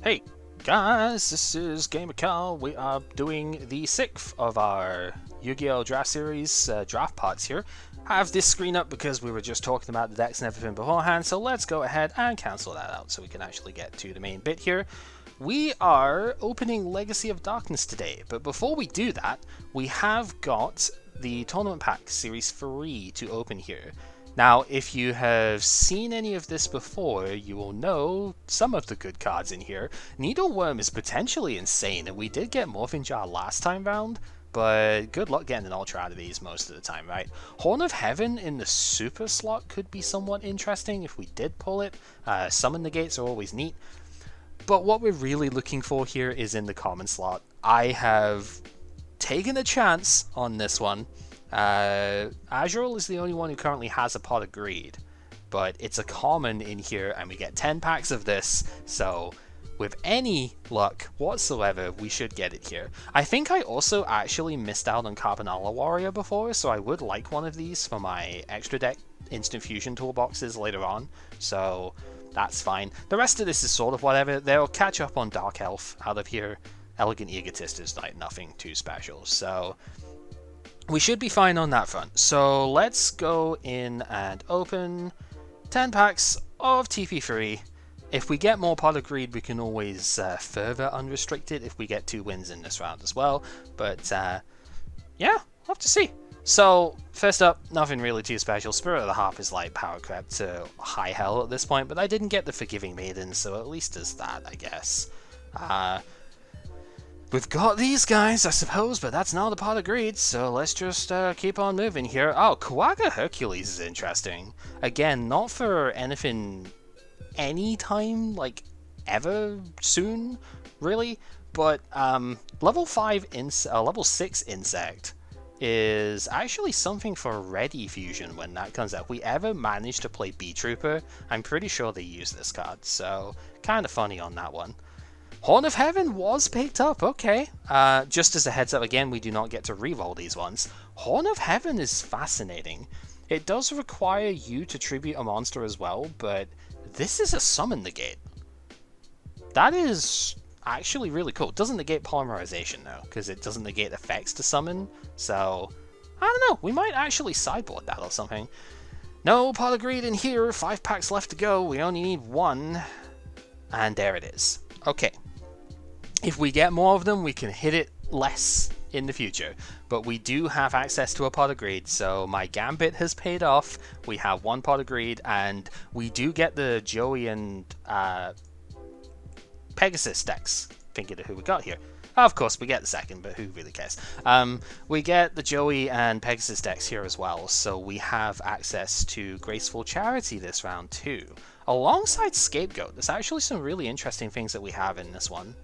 Hey guys, this is GamerCal. We are doing the 6th of our Yu-Gi-Oh! Draft Series draft parts here. I have this screen up because we were just talking about the decks and everything beforehand, so let's go ahead and cancel that out so we can actually get to the main bit here. We are opening Legacy of Darkness today, but before we do that, we have got the Tournament Pack Series 3 to open here. Now, if you have seen any of this before, you will know some of the good cards in here. Needleworm is potentially insane, and we did get Morphing Jar last time round, but good luck getting an Ultra out of these most of the time, right? Horn of Heaven in the Super slot could be somewhat interesting if we did pull it. Summon Negates are always neat. But what we're really looking for here is in the common slot. I have taken a chance on this one. Azrael is the only one who currently has a Pot of Greed, but it's a common in here and we get 10 packs of this, so with any luck whatsoever we should get it here. I think I also actually missed out on Carbonala Warrior before, so I would like one of these for my extra deck instant fusion toolboxes later on, so that's fine. The rest of this is sort of whatever. They'll catch up on Dark Elf out of here. Elegant Egotist is like nothing too special, so we should be fine on that front. So let's go in and open 10 packs of TP3. If we get more Pot of Greed, we can always further unrestrict it if we get 2 wins in this round as well. But yeah, we'll have to see. So first up, nothing really too special. Spirit of the Harp is like power creep to high hell at this point, but I didn't get the Forgiving Maiden, so at least there's that, I guess. We've got these guys, I suppose, but that's not a Pot of Greed, so let's just keep on moving here. Oh, Kuaga Hercules is interesting. Again, not for anything anytime, like, ever soon, really, but level 6 Insect is actually something for Ready Fusion when that comes out. If we ever manage to play B-Trooper, I'm pretty sure they use this card, so kind of funny on that one. Horn of Heaven was picked up, okay. Just as a heads up, again, we do not get to reroll these ones. Horn of Heaven is fascinating. It does require you to tribute a monster as well, but this is a summon negate. That is actually really cool. It doesn't negate polymerization though, because it doesn't negate effects to summon, so I don't know, we might actually sideboard that or something. No Pot of Greed in here, 5 packs left to go, we only need 1, and there it is. Okay. If we get more of them, we can hit it less in the future. But we do have access to a Pot of Greed, so my Gambit has paid off. We have 1 Pot of Greed, and we do get the Joey and Pegasus decks. Thinking of who we got here. Of course, we get the second, but who really cares? We get the Joey and Pegasus decks here as well, so we have access to Graceful Charity this round too. Alongside Scapegoat, there's actually some really interesting things that we have in this one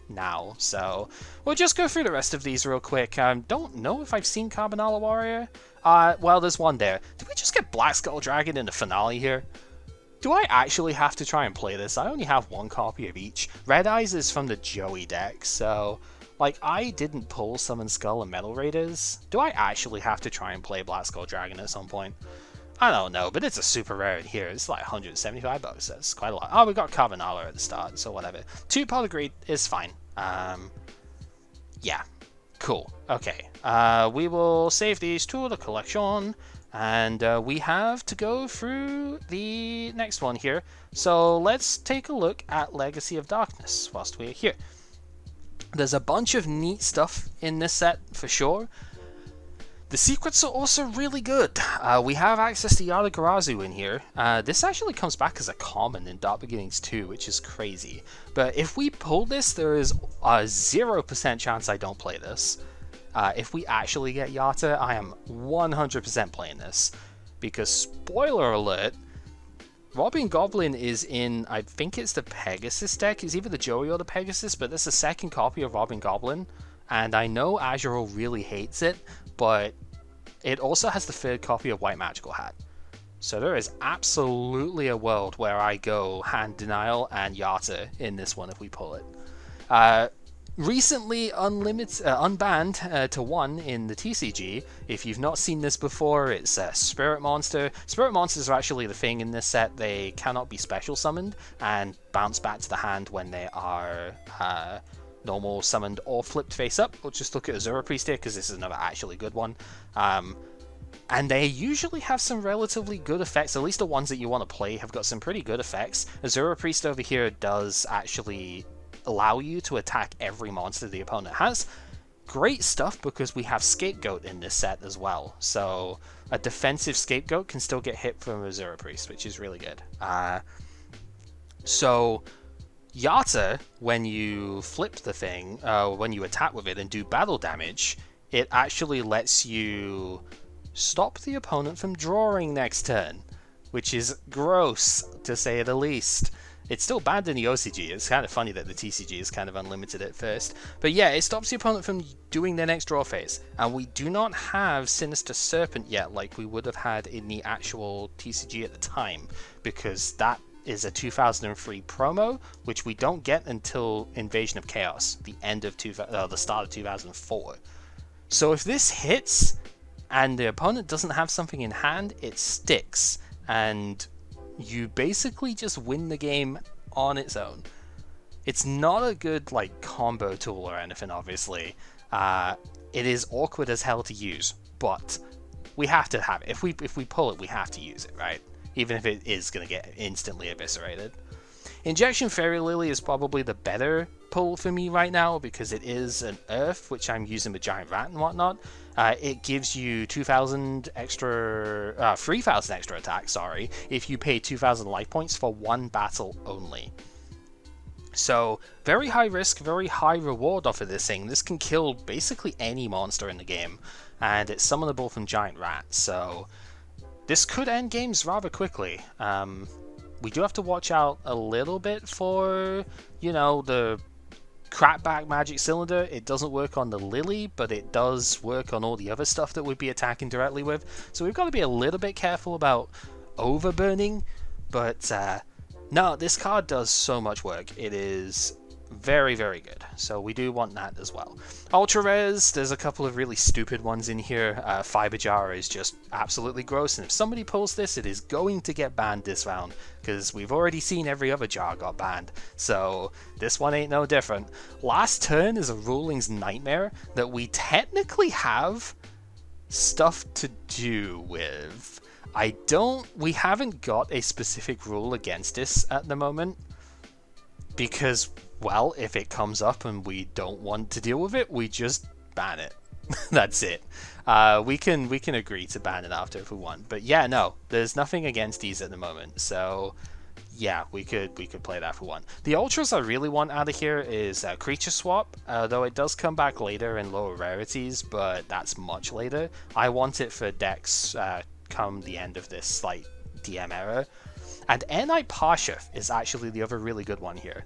now, so we'll just go through the rest of these real quick. Don't know if I've seen Carbonala Warrior. Well, there's one there. Did we just get Black Skull Dragon in the finale here? Do I actually have to try and play this? I only have 1 copy of each. Red Eyes is from the Joey deck, so like I didn't pull Summon Skull and Metal Raiders. Do I actually have to try and play Black Skull Dragon at some point? I don't know, but it's a super rare in here. It's like $175. That's quite a lot. Oh, we got Carbonala at the start, so whatever. 2 Pot of Greed is fine. Yeah, cool. Okay, we will save these to the collection. And we have to go through the next one here. So let's take a look at Legacy of Darkness whilst we're here. There's a bunch of neat stuff in this set for sure. The secrets are also really good. We have access to Yata-Garazu in here. This actually comes back as a common in Dark Beginnings 2, which is crazy. But if we pull this, there is a 0% chance I don't play this. If we actually get Yata, I am 100% playing this. Because, spoiler alert, Robin Goblin is in, I think it's the Pegasus deck. It's either the Joey or the Pegasus, but there's a second copy of Robin Goblin. And I know Azrael really hates it, but it also has the 3rd copy of White Magical Hat. So there is absolutely a world where I go Hand Denial and Yata in this one if we pull it. Recently unbanned to 1 in the TCG. If you've not seen this before, it's Spirit Monster. Spirit Monsters are actually the thing in this set. They cannot be special summoned and bounce back to the hand when they are normal summoned or flipped face up. We'll just look at Azura Priest here because this is another actually good one. And they usually have some relatively good effects, at least the ones that you want to play have got some pretty good effects. Azura Priest over here does actually allow you to attack every monster the opponent has. Great stuff because we have Scapegoat in this set as well. So a defensive Scapegoat can still get hit from Azura Priest, which is really good. So Yata, when you flip the thing, when you attack with it and do battle damage, it actually lets you stop the opponent from drawing next turn, which is gross to say the least. It's still banned in the OCG. It's kind of funny that the TCG is kind of unlimited at first. But yeah, it stops the opponent from doing their next draw phase. And we do not have Sinister Serpent yet like we would have had in the actual TCG at the time, because that is a 2003 promo, which we don't get until Invasion of Chaos, the start of 2004. So if this hits and the opponent doesn't have something in hand, it sticks, and you basically just win the game on its own. It's not a good like combo tool or anything, obviously. It is awkward as hell to use, but we have to have it. If we pull it, we have to use it, right? Even if it is going to get instantly eviscerated. Injection Fairy Lily is probably the better pull for me right now because it is an Earth, which I'm using with Giant Rat and whatnot. It gives you 2,000 extra, 3,000 extra attack, sorry, if you pay 2,000 life points for one battle only. So, very high risk, very high reward off of this thing. This can kill basically any monster in the game, and it's summonable from Giant Rat, so this could end games rather quickly. We do have to watch out a little bit for, the Crackback Magic Cylinder. It doesn't work on the Lily, but it does work on all the other stuff that we'd be attacking directly with. So we've got to be a little bit careful about overburning, but no, this card does so much work. It is very, very good. So we do want that as well. Ultra Rares, there's a couple of really stupid ones in here. Fiber Jar is just absolutely gross, and if somebody pulls this, it is going to get banned this round, because we've already seen every other jar got banned, so this one ain't no different. Last Turn is a Ruling's Nightmare that we technically have stuff to do with. We haven't got a specific rule against this at the moment, because, well, if it comes up and we don't want to deal with it, we just ban it. That's it. We can agree to ban it after if we want. But yeah, no, there's nothing against these at the moment. So yeah, we could play that for one. The ultras I really want out of here is Creature Swap, though it does come back later in lower rarities, but that's much later. I want it for decks come the end of this like DM era. And Air Knight Parsha is actually the other really good one here.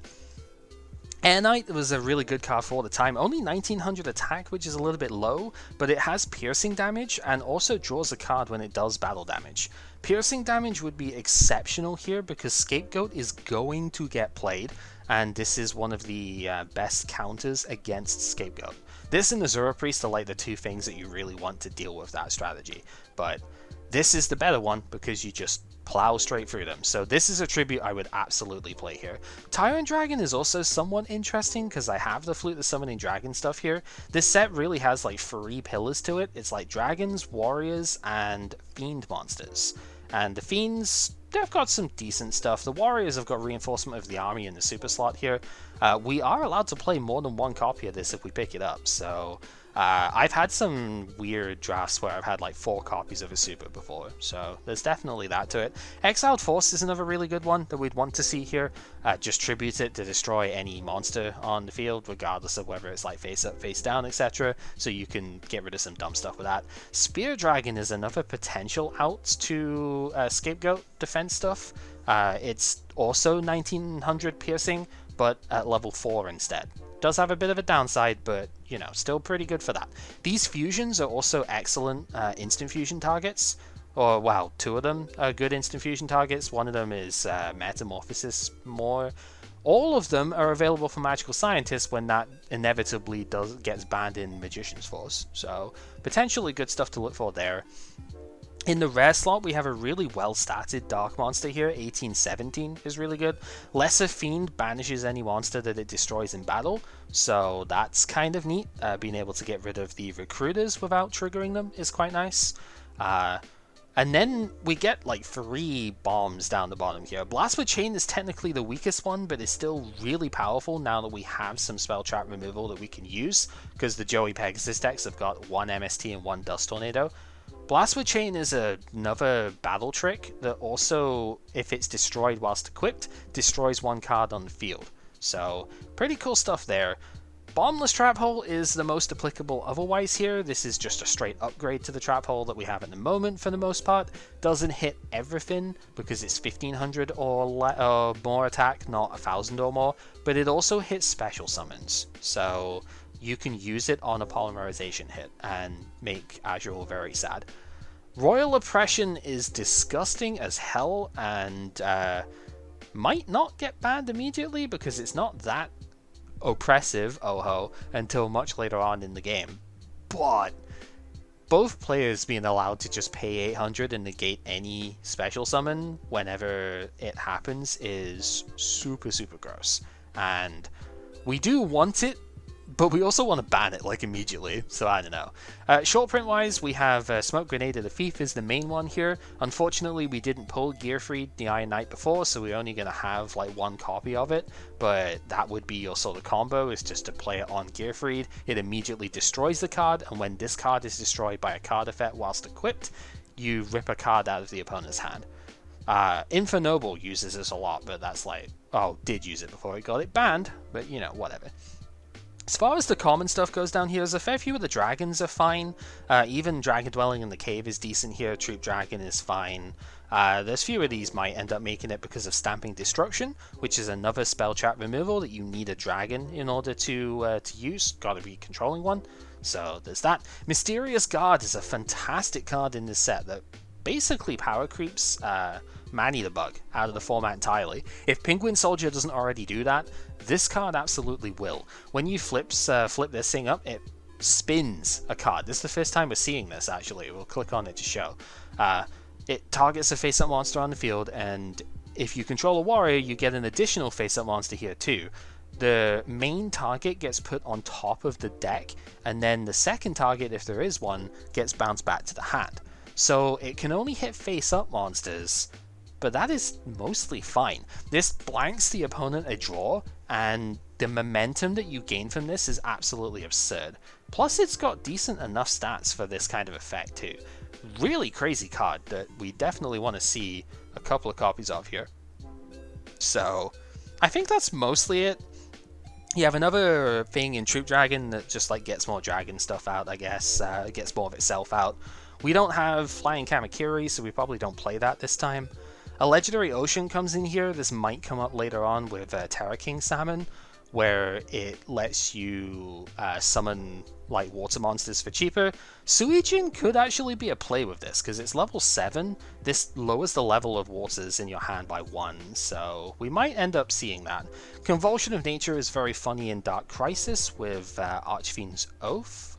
Air Knight was a really good card for the time, only 1900 attack, which is a little bit low, but it has piercing damage and also draws a card when it does battle damage. Piercing damage would be exceptional here because Scapegoat is going to get played, and this is one of the best counters against Scapegoat. This and Azura Priest are like the two things that you really want to deal with that strategy, but this is the better one because you just plow straight through them. So this is a tribute I would absolutely play here. Tyrant Dragon is also somewhat interesting because I have the Flute the Summoning Dragon stuff here. This set really has like 3 pillars to it. It's like dragons, warriors, and fiend monsters. And the fiends, they've got some decent stuff. The warriors have got reinforcement of the army in the super slot here. We are allowed to play more than one copy of this if we pick it up, so I've had some weird drafts where I've had like 4 copies of a super before, so there's definitely that to it. Exiled Force is another really good one that we'd want to see here. Just tribute it to destroy any monster on the field, regardless of whether it's like face up, face down, etc. So you can get rid of some dumb stuff with that. Spear Dragon is another potential out to Scapegoat defense stuff. It's also 1900 piercing, but at level 4 instead. Does have a bit of a downside, but still pretty good for that. These fusions are also excellent instant fusion targets. Or wow, 2 of them are good instant fusion targets. One of them is Metamorphosis more. All of them are available for Magical Scientists when that inevitably gets banned in Magician's Force. So potentially good stuff to look for there. In the rare slot, we have a really well-statted Dark Monster here. 1817 is really good. Lesser Fiend banishes any monster that it destroys in battle, so that's kind of neat. Being able to get rid of the Recruiters without triggering them is quite nice. And then we get like 3 bombs down the bottom here. Blast with Chain is technically the weakest one, but is still really powerful now that we have some spell trap removal that we can use, because the Joey Pegasus decks have got 1 MST and 1 Dust Tornado. Blast with Chain is another battle trick that also, if it's destroyed whilst equipped, destroys 1 card on the field. So, pretty cool stuff there. Bottomless Trap Hole is the most applicable otherwise here. This is just a straight upgrade to the Trap Hole that we have at the moment for the most part. Doesn't hit everything because it's 1500 or more attack, not 1000 or more, but it also hits special summons. So you can use it on a polymerization hit and make Azrael very sad. Royal Oppression is disgusting as hell and might not get banned immediately because it's not that oppressive, until much later on in the game. But both players being allowed to just pay 800 and negate any special summon whenever it happens is super, super gross. And we do want it, but we also want to ban it like immediately, so I don't know. Short print wise, we have Smoke Grenade of the Thief is the main one here. Unfortunately, we didn't pull Gearfried the Iron Knight before, so we're only going to have like 1 copy of it, but that would be your sort of combo, is just to play it on Gearfried. It immediately destroys the card, and when this card is destroyed by a card effect whilst equipped, you rip a card out of the opponent's hand. Infernoble uses this a lot, but that's like, did use it before it got it banned, but you know, whatever. As far as the common stuff goes down here, there's a fair few of the dragons are fine. Even Dragon Dwelling in the Cave is decent here. Troop Dragon is fine. There's few of these might end up making it because of Stamping Destruction, which is another spell trap removal that you need a dragon in order to use. Gotta be controlling one. So there's that. Mysterious Guard is a fantastic card in this set that basically power creeps Man-Eater Bug out of the format entirely. If Penguin Soldier doesn't already do that, this card absolutely will. When you flip this thing up, it spins a card. This is the first time we're seeing this, actually. We'll click on it to show. It targets a face-up monster on the field, and if you control a warrior, you get an additional face-up monster here too. The main target gets put on top of the deck, and then the second target, if there is one, gets bounced back to the hand. So it can only hit face-up monsters, but that is mostly fine. This blanks the opponent a draw, and the momentum that you gain from this is absolutely absurd. Plus it's got decent enough stats for this kind of effect too. Really crazy card that we definitely want to see a couple of copies of here. So I think that's mostly it. You have another thing in Troop Dragon that just like gets more dragon stuff out, I guess. Gets more of itself out. We don't have Flying Kamakiri, so we probably don't play that this time. A Legendary Ocean comes in here. This might come up later on with Terra King Salmon, where it lets you summon like water monsters for cheaper. Suijin could actually be a play with this, because it's level 7. This lowers the level of waters in your hand by 1, so we might end up seeing that. Convulsion of Nature is very funny in Dark Crisis with Archfiend's Oath.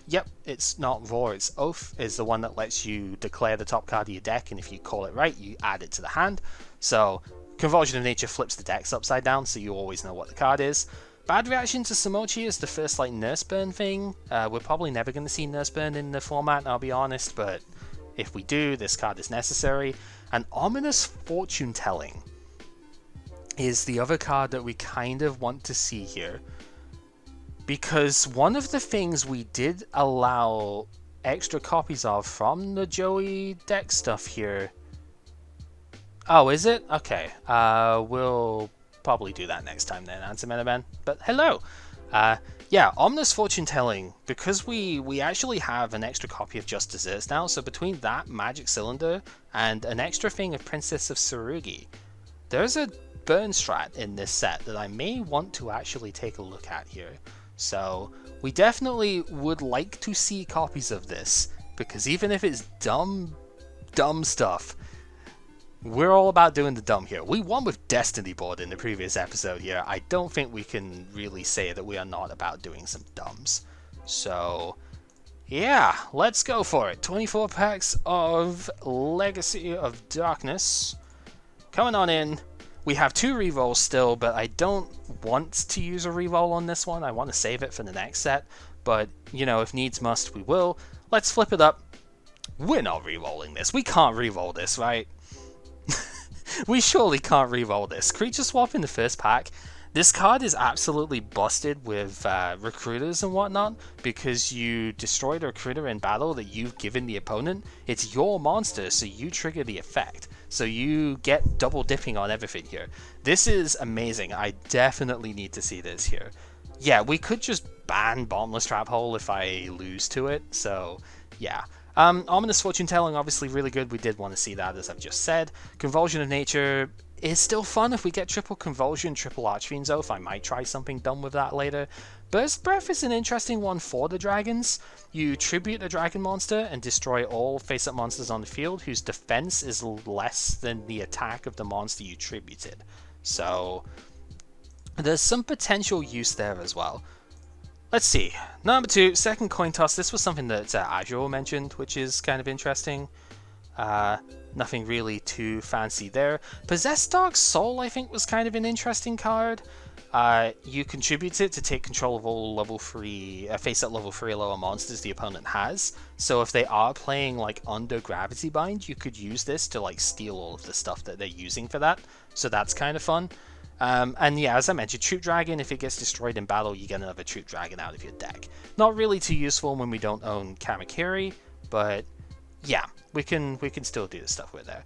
Yep, it's not Roar, it's Oath is the one that lets you declare the top card of your deck, and if you call it right, you add it to the hand. So Convulsion of Nature flips the decks upside down, so you always know what the card is. Bad Reaction to Samochi is the first like Nurse Burn thing. We're probably never going to see Nurse Burn in the format, I'll be honest, but if we do, this card is necessary. And Ominous Fortune Telling is the other card that we kind of want to see here. Because one of the things we did allow extra copies of from the Joey deck stuff here... Oh, is it? Okay. We'll probably do that next time then, Antimenaman. But hello! Yeah, Ominous Fortune Telling, because we actually have an extra copy of Just Desserts now, so between that Magic Cylinder and an extra thing of Princess of Tsurugi, there's a burn strat in this set that I may want to actually take a look at here. So we definitely would like to see copies of this, because even if it's dumb stuff, we're all about doing the dumb here. We won with Destiny board in the previous episode here. I don't think we can really say that we are not about doing some dumbs. So, yeah, let's go for it. 24 packs of Legacy of Darkness. Coming on in. We have 2 rerolls still, but I don't want to use a reroll on this one. I want to save it for the next set. But, you know, if needs must, we will. Let's flip it up. We're not rerolling this. We can't reroll this, right? We surely can't reroll this. Creature swap in the first pack. This card is absolutely busted with recruiters and whatnot because you destroyed a recruiter in battle that you've given the opponent. It's your monster, so you trigger the effect. So you get double dipping on everything here. This is amazing. I definitely need to see this here. Yeah, we could just ban Bottomless Trap Hole if I lose to it, so yeah. Ominous Fortune Telling, obviously really good. We did want to see that, as I've just said. Convulsion of Nature is still fun. If we get triple Convulsion, triple Archfiend's Oath, I might try something dumb with that later. Burst Breath is an interesting one for the dragons. You tribute a dragon monster and destroy all face-up monsters on the field whose defense is less than the attack of the monster you tributed. So there's some potential use there as well. Let's see. Number 2, second coin toss. This was something that Azure mentioned, which is kind of interesting. Nothing really too fancy there. Possessed Dark Soul, I think, was kind of an interesting card. You contribute it to take control of all level 3, face-up level 3 or lower monsters the opponent has. So if they are playing like under Gravity Bind, you could use this to like steal all of the stuff that they're using for that. So that's kind of fun. And yeah, as I mentioned, Troop Dragon, if it gets destroyed in battle, you get another Troop Dragon out of your deck. Not really too useful when we don't own Kamakiri, but yeah, we can still do the stuff with there.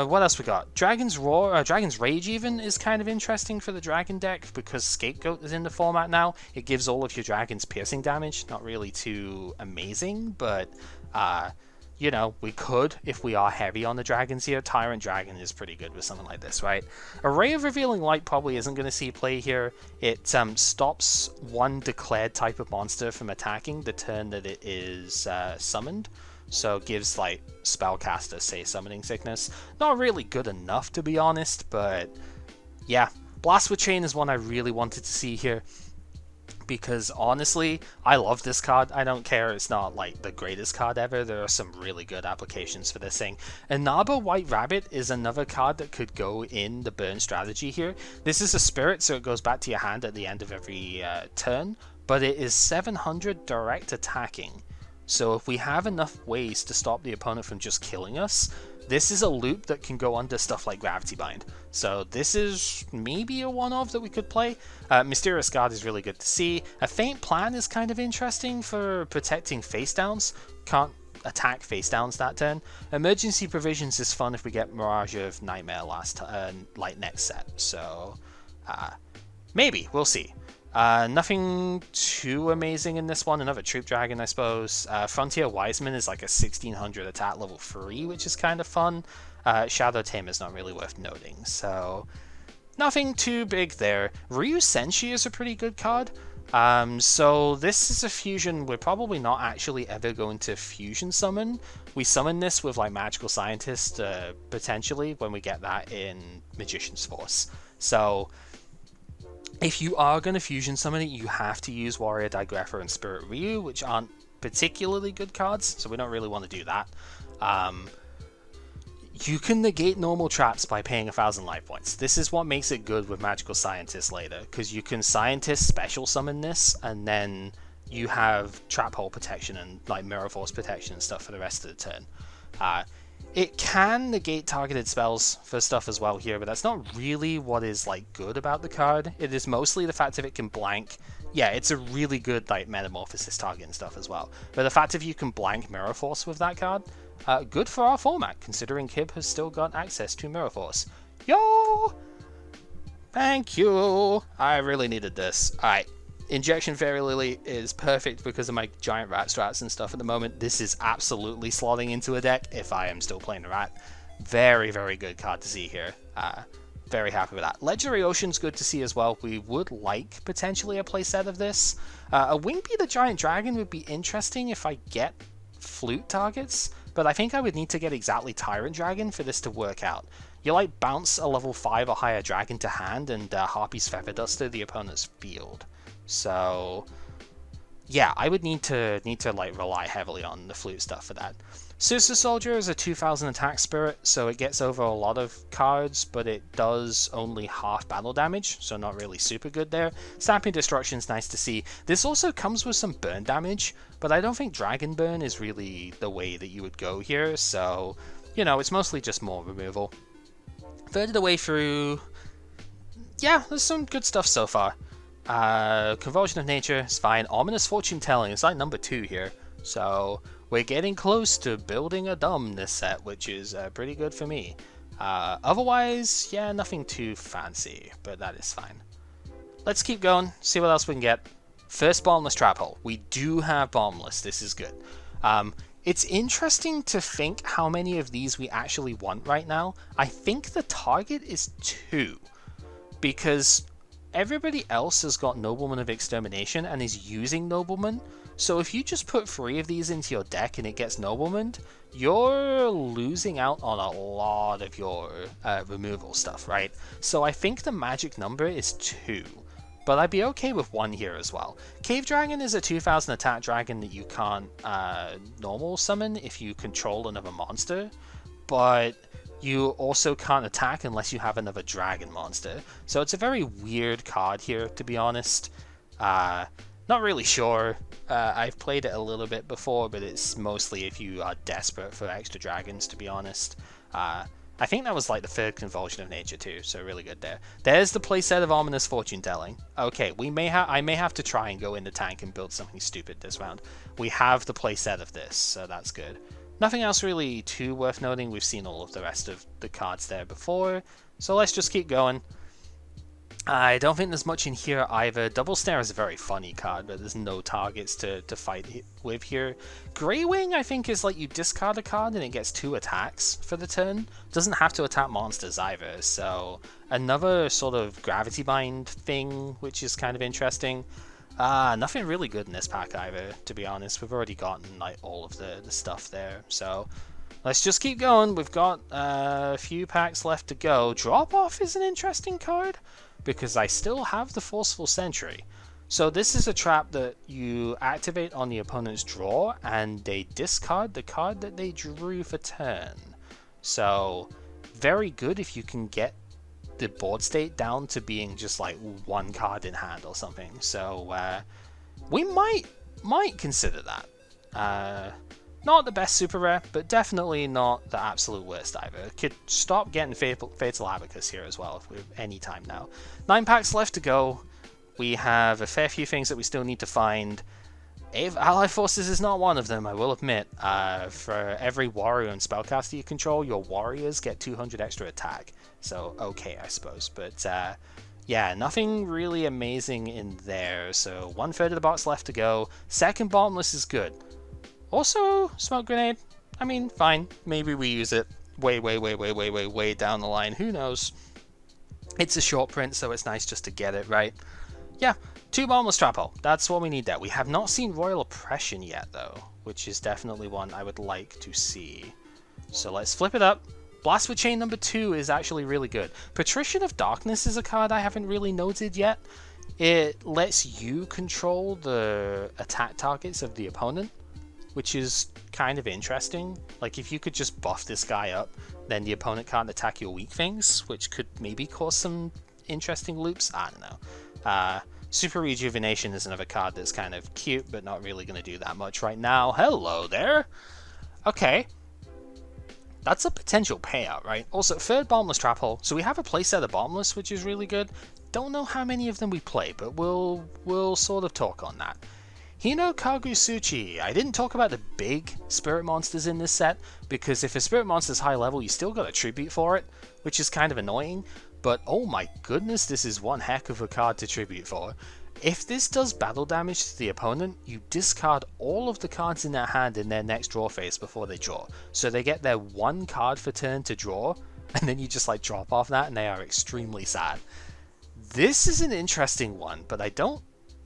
What else we got? Dragon's Roar, Dragon's Rage even is kind of interesting for the Dragon deck because Scapegoat is in the format now. It gives all of your dragons piercing damage. Not really too amazing, but you know, we could if we are heavy on the dragons here. Tyrant Dragon is pretty good with something like this, right? Array of Revealing Light probably isn't going to see play here. It stops one declared type of monster from attacking the turn that it is summoned. So it gives like Spellcaster, say, Summoning Sickness. Not really good enough, to be honest, but yeah. Blast with Chain is one I really wanted to see here. Because honestly, I love this card. I don't care, it's not like the greatest card ever. There are some really good applications for this thing. Inaba White Rabbit is another card that could go in the burn strategy here. This is a spirit, so it goes back to your hand at the end of every turn, but it is 700 direct attacking. So if we have enough ways to stop the opponent from just killing us, this is a loop that can go under stuff like Gravity Bind. So this is maybe a one-off that we could play. Mysterious Guard is really good to see. A Faint Plan is kind of interesting for protecting face downs. Can't attack face downs that turn. Emergency Provisions is fun if we get Mirage of Nightmare like next set. So maybe, we'll see. Nothing too amazing in this one. Another Troop Dragon, I suppose. Frontier Wiseman is like a 1600 attack level 3, which is kind of fun. Shadow Tamer is not really worth noting, so nothing too big there. Ryu Senshi is a pretty good card. So this is a fusion we're probably not actually ever going to fusion summon. We summon this with like Magical Scientist potentially when we get that in Magician's Force. So if you are going to fusion summon it, you have to use Warrior Digrapher and Spirit Ryu, which aren't particularly good cards, so we don't really want to do that. You can negate normal traps by paying 1,000 life points. This is what makes it good with Magical Scientist later, because you can Scientist special summon this, and then you have Trap Hole protection and like Mirror Force protection and stuff for the rest of the turn. It can negate targeted spells for stuff as well here, but that's not really what is like good about the card. It is mostly the fact that it can blank. Yeah, it's a really good like Metamorphosis target and stuff as well. But the fact that you can blank Mirror Force with that card, good for our format, considering Kib has still got access to Mirror Force. Yo! Thank you! I really needed this. Alright. Injection Fairy Lily is perfect because of my giant rat strats and stuff at the moment. This is absolutely slotting into a deck if I am still playing a rat. Very, very good card to see here. Very happy with that. Legendary Ocean's good to see as well. We would like potentially a playset of this. A Wingbeat the Giant Dragon would be interesting if I get flute targets. but I think I would need to get exactly Tyrant Dragon for this to work out. You like bounce a level 5 or higher dragon to hand and Harpy's Feather Duster the opponent's field. So yeah, I would need to like rely heavily on the flute stuff for that. Susa Soldier is a 2000 attack spirit, so it gets over a lot of cards, but it does only half battle damage, so not really super good there. Stamping Destruction is nice to see. This also comes with some burn damage, but I don't think Dragon Burn is really the way that you would go here, so, you know, it's mostly just more removal. Third of the way through, yeah, there's some good stuff so far. Convulsion of Nature is fine. Ominous Fortune Telling is like number 2 here, so we're getting close to building a dumb this set, which is pretty good for me. Otherwise, yeah, nothing too fancy, but that is fine. Let's keep going, see what else we can get. First Bottomless Trap Hole. We do have Bottomless, this is good. It's interesting to think how many of these we actually want right now. I think the target is 2, because everybody else has got Nobleman of Extermination and is using Nobleman. So if you just put 3 of these into your deck and it gets Nobleman, you're losing out on a lot of your removal stuff, right? So I think the magic number is 2, but I'd be okay with 1 here as well. Cave Dragon is a 2000 attack dragon that you can't normal summon if you control another monster, but you also can't attack unless you have another dragon monster. So it's a very weird card here, to be honest. Not really sure. I've played it a little bit before, but it's mostly if you are desperate for extra dragons, to be honest. I think that was like the 3rd Convulsion of Nature too, so really good there. There's the playset of Ominous Fortune Telling. Okay, I may have to try and go in the tank and build something stupid this round. We have the playset of this, so that's good. Nothing else really too worth noting. We've seen all of the rest of the cards there before, so let's just keep going. I don't think there's much in here either. Double Snare is a very funny card, but there's no targets to fight with here. Grey Wing, I think, is like you discard a card and it gets 2 attacks for the turn. Doesn't have to attack monsters either, so another sort of Gravity Bind thing, which is kind of interesting. Nothing really good in this pack either, to be honest. We've already gotten like all of the stuff there, so let's just keep going. We've got a few packs left to go. Drop Off is an interesting card, because I still have the Forceful Sentry. So this is a trap that you activate on the opponent's draw, and they discard the card that they drew for turn. So very good if you can get the board state down to being just like 1 card in hand or something. So we might consider that. Not the best super rare, but definitely not the absolute worst either. Could stop getting Fatal Abacus here as well if we have any time now. 9 packs left to go. We have a fair few things that we still need to find. Allied Forces is not one of them, I will admit. For every warrior and spellcaster you control, your warriors get 200 extra attack. So, okay, I suppose. But, yeah, nothing really amazing in there. So, 1/3 of the box left to go. Second Bottomless is good. Also, Smoke Grenade, I mean, fine. Maybe we use it way down the line. Who knows? It's a short print, so it's nice just to get it, right? Yeah, 2 Bottomless Trap Hole. That's what we need there. We have not seen Royal Oppression yet, though, which is definitely one I would like to see. So let's flip it up. Blast with Chain number 2 is actually really good. Patrician of Darkness is a card I haven't really noted yet. It lets you control the attack targets of the opponent, which is kind of interesting. Like, if you could just buff this guy up, then the opponent can't attack your weak things, which could maybe cause some interesting loops. I don't know. Super Rejuvenation is another card that's kind of cute, but not really going to do that much right now. Hello there! Okay. That's a potential payout, right? Also, 3rd Bottomless Trap Hole. So we have a playset of Bottomless, which is really good. Don't know how many of them we play, but we'll sort of talk on that. Hino Kagusuchi. I didn't talk about the big spirit monsters in this set, because if a spirit monster is high level, you still got a tribute for it, which is kind of annoying, but oh my goodness, this is one heck of a card to tribute for. If this does battle damage to the opponent, you discard all of the cards in their hand in their next draw phase before they draw. So they get their 1 card for turn to draw, and then you just like drop off that and they are extremely sad. This is an interesting one, but I don't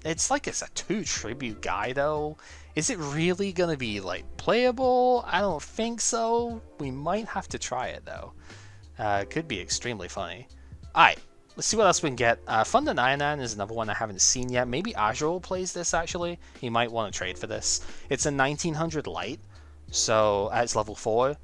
it's like it's a 2 tribute guy though. Is it really gonna be like playable? I don't think so. We might have to try it though. It could be extremely funny. Alright, let's see what else we can get. Thunder Nyanan is another one I haven't seen yet. Maybe Azrael plays this actually. He might want to trade for this. It's a 1900 light, so it's level 4.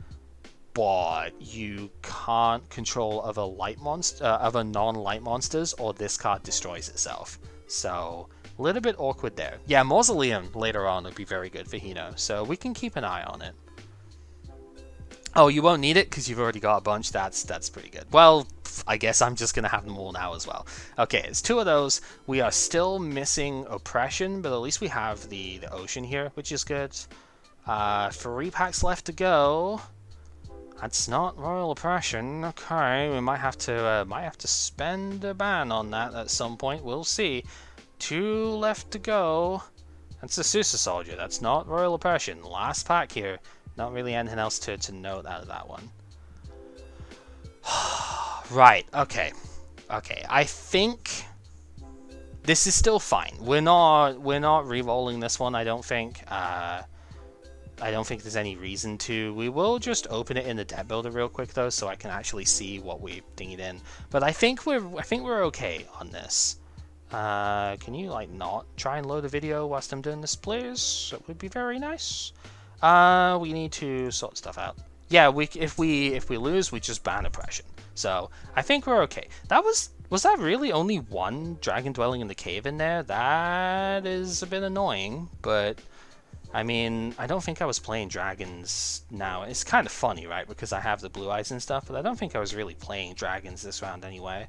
But you can't control other light monster, other non-light monsters, or this card destroys itself. So a little bit awkward there. Yeah, Mausoleum later on would be very good for Hino, so we can keep an eye on it. Oh, you won't need it because you've already got a bunch. That's pretty good. Well, I guess I'm just gonna have them all now as well. Okay, it's 2 of those. We are still missing Oppression, but at least we have the Ocean here, which is good. 3 packs left to go. That's not Royal Oppression. Okay, we might have to spend a ban on that at some point. We'll see. 2 left to go. That's a Susa Soldier. That's not Royal Oppression. Last pack here. Not really anything else to note out of that one. Right. Okay. Okay. I think this is still fine. We're not re-rolling this one. I don't think. I don't think there's any reason to. We will just open it in the deck builder real quick though, so I can actually see what we dinged in. But I think we're okay on this. Can you like not try and load a video whilst I'm doing this, please? That would be very nice. We need to sort stuff out. Yeah, if we lose, we just ban Oppression. So I think we're okay. Was that really only 1 dragon dwelling in the cave in there? That is a bit annoying, but I mean, I don't think I was playing dragons now. It's kind of funny, right? Because I have the blue eyes and stuff, but I don't think I was really playing dragons this round anyway.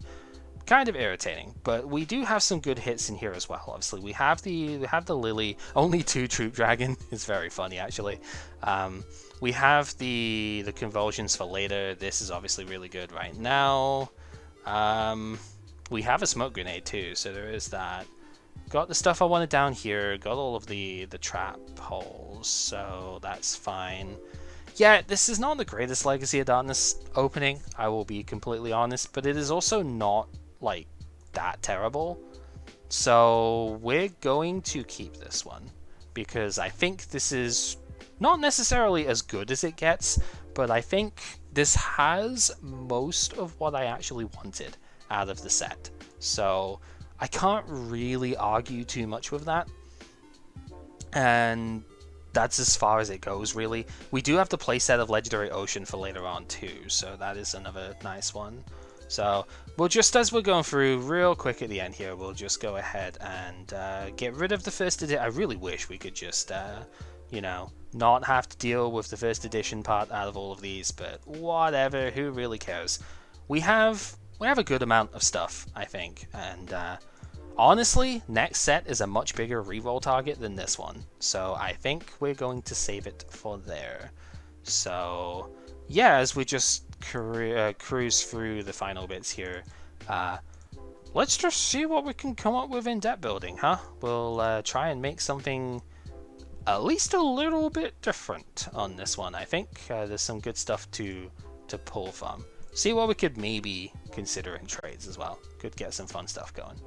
Kind of irritating, but we do have some good hits in here as well. Obviously, we have the Lily. Only 2 troop dragon. It's very funny actually. We have the convulsions for later. This is obviously really good right now. We have a smoke grenade too, so there is that. Got the stuff I wanted down here. Got all of the trap holes, so that's fine. Yeah, this is not the greatest Legacy of Darkness opening, I will be completely honest, but it is also not like that terrible. So we're going to keep this one because I think this is not necessarily as good as it gets, but I think this has most of what I actually wanted out of the set. So I can't really argue too much with that. And that's as far as it goes, really. We do have the playset of Legendary Ocean for later on too, so that is another nice one. So we'll just, as we're going through real quick at the end here, we'll just go ahead and get rid of the first edition. I really wish we could just, you know, not have to deal with the first edition part out of all of these, but whatever, who really cares? We have a good amount of stuff, I think, and honestly, next set is a much bigger reroll target than this one, so I think we're going to save it for there. So yeah, as we just cruise through the final bits here, let's just see what we can come up with in deck building, huh? We'll try and make something at least a little bit different on this one. I think there's some good stuff to pull from. See what we could maybe consider in trades as well. Could get some fun stuff going.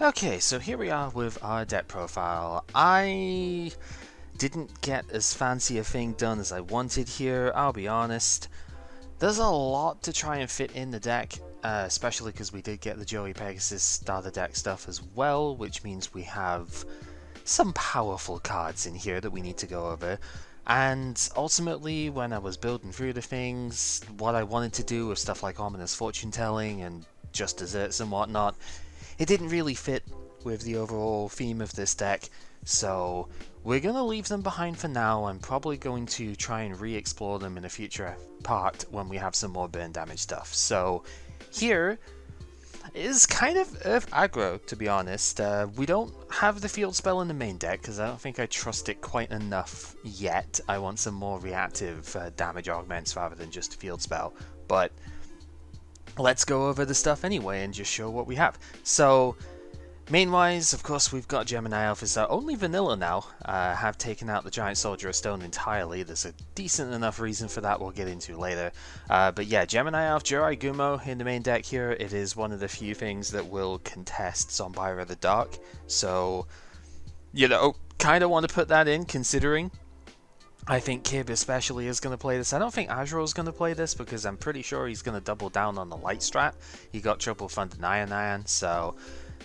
Okay, so here we are with our deck profile. I didn't get as fancy a thing done as I wanted here, I'll be honest. There's a lot to try and fit in the deck, especially because we did get the Joey Pegasus starter deck stuff as well, which means we have some powerful cards in here that we need to go over. And ultimately, when I was building through the things, what I wanted to do with stuff like Ominous Fortune Telling and Just Desserts and whatnot, it didn't really fit with the overall theme of this deck, so we're going to leave them behind for now. I'm probably going to try and re-explore them in a future part when we have some more burn damage stuff. So here is kind of Earth aggro, to be honest. We don't have the field spell in the main deck because I don't think I trust it quite enough yet. I want some more reactive damage augments rather than just a field spell, but let's go over the stuff anyway and just show what we have. So Main-wise, of course, we've got Gemini Alphas that only vanilla now have taken out the Giant Soldier of Stone entirely. There's a decent enough reason for that we'll get into later. But yeah, Gemini Alpha Jirai Gumo in the main deck here. It is one of the few things that will contest Zombira the Dark. So, you know, kind of want to put that in, considering I think Kib especially is going to play this. I don't think Azrael is going to play this because I'm pretty sure he's going to double down on the light strat. He got triple funded Nyan, so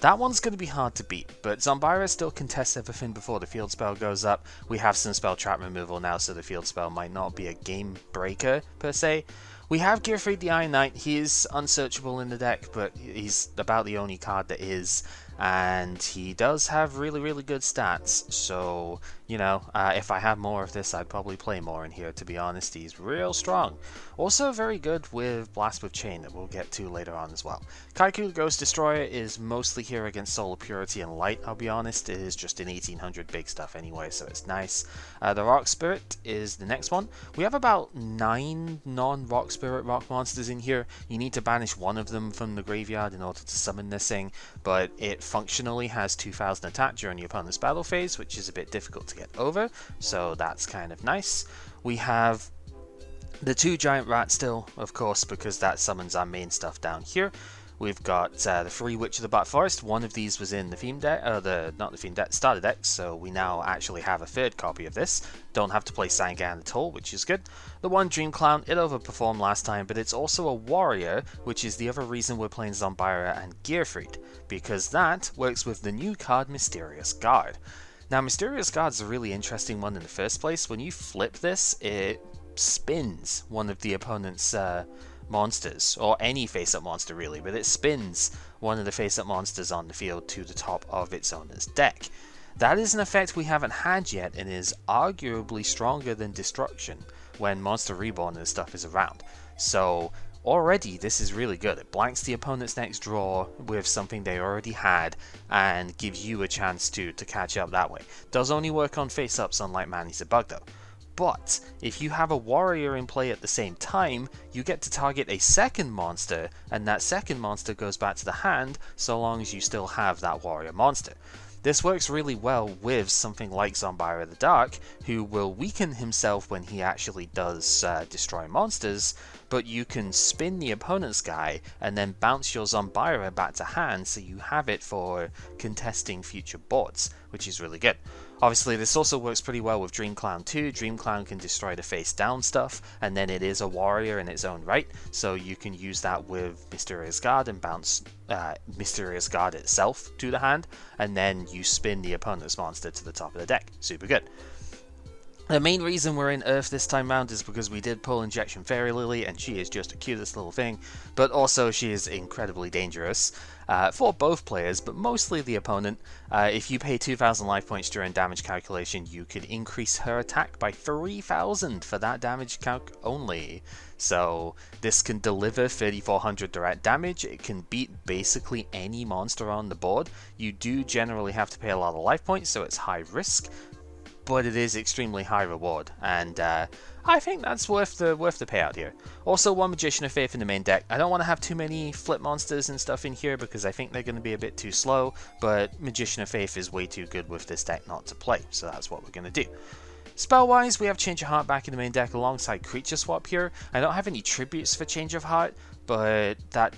that one's going to be hard to beat. But Zombira still contests everything before the field spell goes up. We have some spell trap removal now, so the field spell might not be a game breaker per se. We have Gearfried the Iron Knight. He is unsearchable in the deck, but he's about the only card that is. And he does have really, really good stats, so, you know, if I had more of this, I'd probably play more in here, to be honest. He's real strong. Also very good with Blast with Chain, that we'll get to later on as well. Kaiku the Ghost Destroyer is mostly here against Solar Purity and Light, I'll be honest. It is just an 1800 big stuff anyway, so it's nice. The Rock Spirit is the next one. We have about 9 non-Rock Spirit rock monsters in here. You need to banish one of them from the graveyard in order to summon this thing, but it functionally has 2000 attack during the opponent's battle phase, which is a bit difficult to get over, so that's kind of nice. We have the 2 giant rats still, of course, because that summons our main stuff down here. We've got the 3 Witch of the Black Forest. One of these was in the theme deck, not the theme deck, starter deck, so we now actually have a 3rd copy of this. Don't have to play Sangan at all, which is good. The 1 Dream Clown, it overperformed last time, but it's also a warrior, which is the other reason we're playing Zombira and Gearfried, because that works with the new card Mysterious Guard. Now, Mysterious Guard's a really interesting one in the first place. When you flip this, it spins one of the opponent's monsters, or any face-up monster really, but it spins one of the face-up monsters on the field to the top of its owner's deck. That is an effect we haven't had yet and is arguably stronger than Destruction when Monster Reborn and stuff is around. So already this is really good. It blanks the opponent's next draw with something they already had and gives you a chance to catch up that way. Does only work on face-ups, unlike Manny's a Bug though. But if you have a warrior in play at the same time, you get to target a second monster, and that second monster goes back to the hand so long as you still have that warrior monster. This works really well with something like Zombira the Dark, who will weaken himself when he actually does destroy monsters, but you can spin the opponent's guy and then bounce your Zombira back to hand so you have it for contesting future boards, which is really good. Obviously, this also works pretty well with Dream Clown too. Dream Clown can destroy the face down stuff, and then it is a warrior in its own right, so you can use that with Mysterious Guard and bounce Mysterious Guard itself to the hand, and then you spin the opponent's monster to the top of the deck. Super good. The main reason we're in Earth this time round is because we did pull Injection Fairy Lily, and she is just the cutest little thing, but also she is incredibly dangerous for both players, but mostly the opponent. If you pay 2,000 life points during damage calculation, you could increase her attack by 3,000 for that damage calc only. So this can deliver 3,400 direct damage. It can beat basically any monster on the board. You do generally have to pay a lot of life points, so it's high risk, but it is extremely high reward, and I think that's worth the payout here. Also, 1 Magician of Faith in the main deck. I don't want to have too many flip monsters and stuff in here because I think they're going to be a bit too slow, but Magician of Faith is way too good with this deck not to play, so that's what we're going to do. Spell-wise, we have Change of Heart back in the main deck alongside Creature Swap here. I don't have any tributes for Change of Heart, but that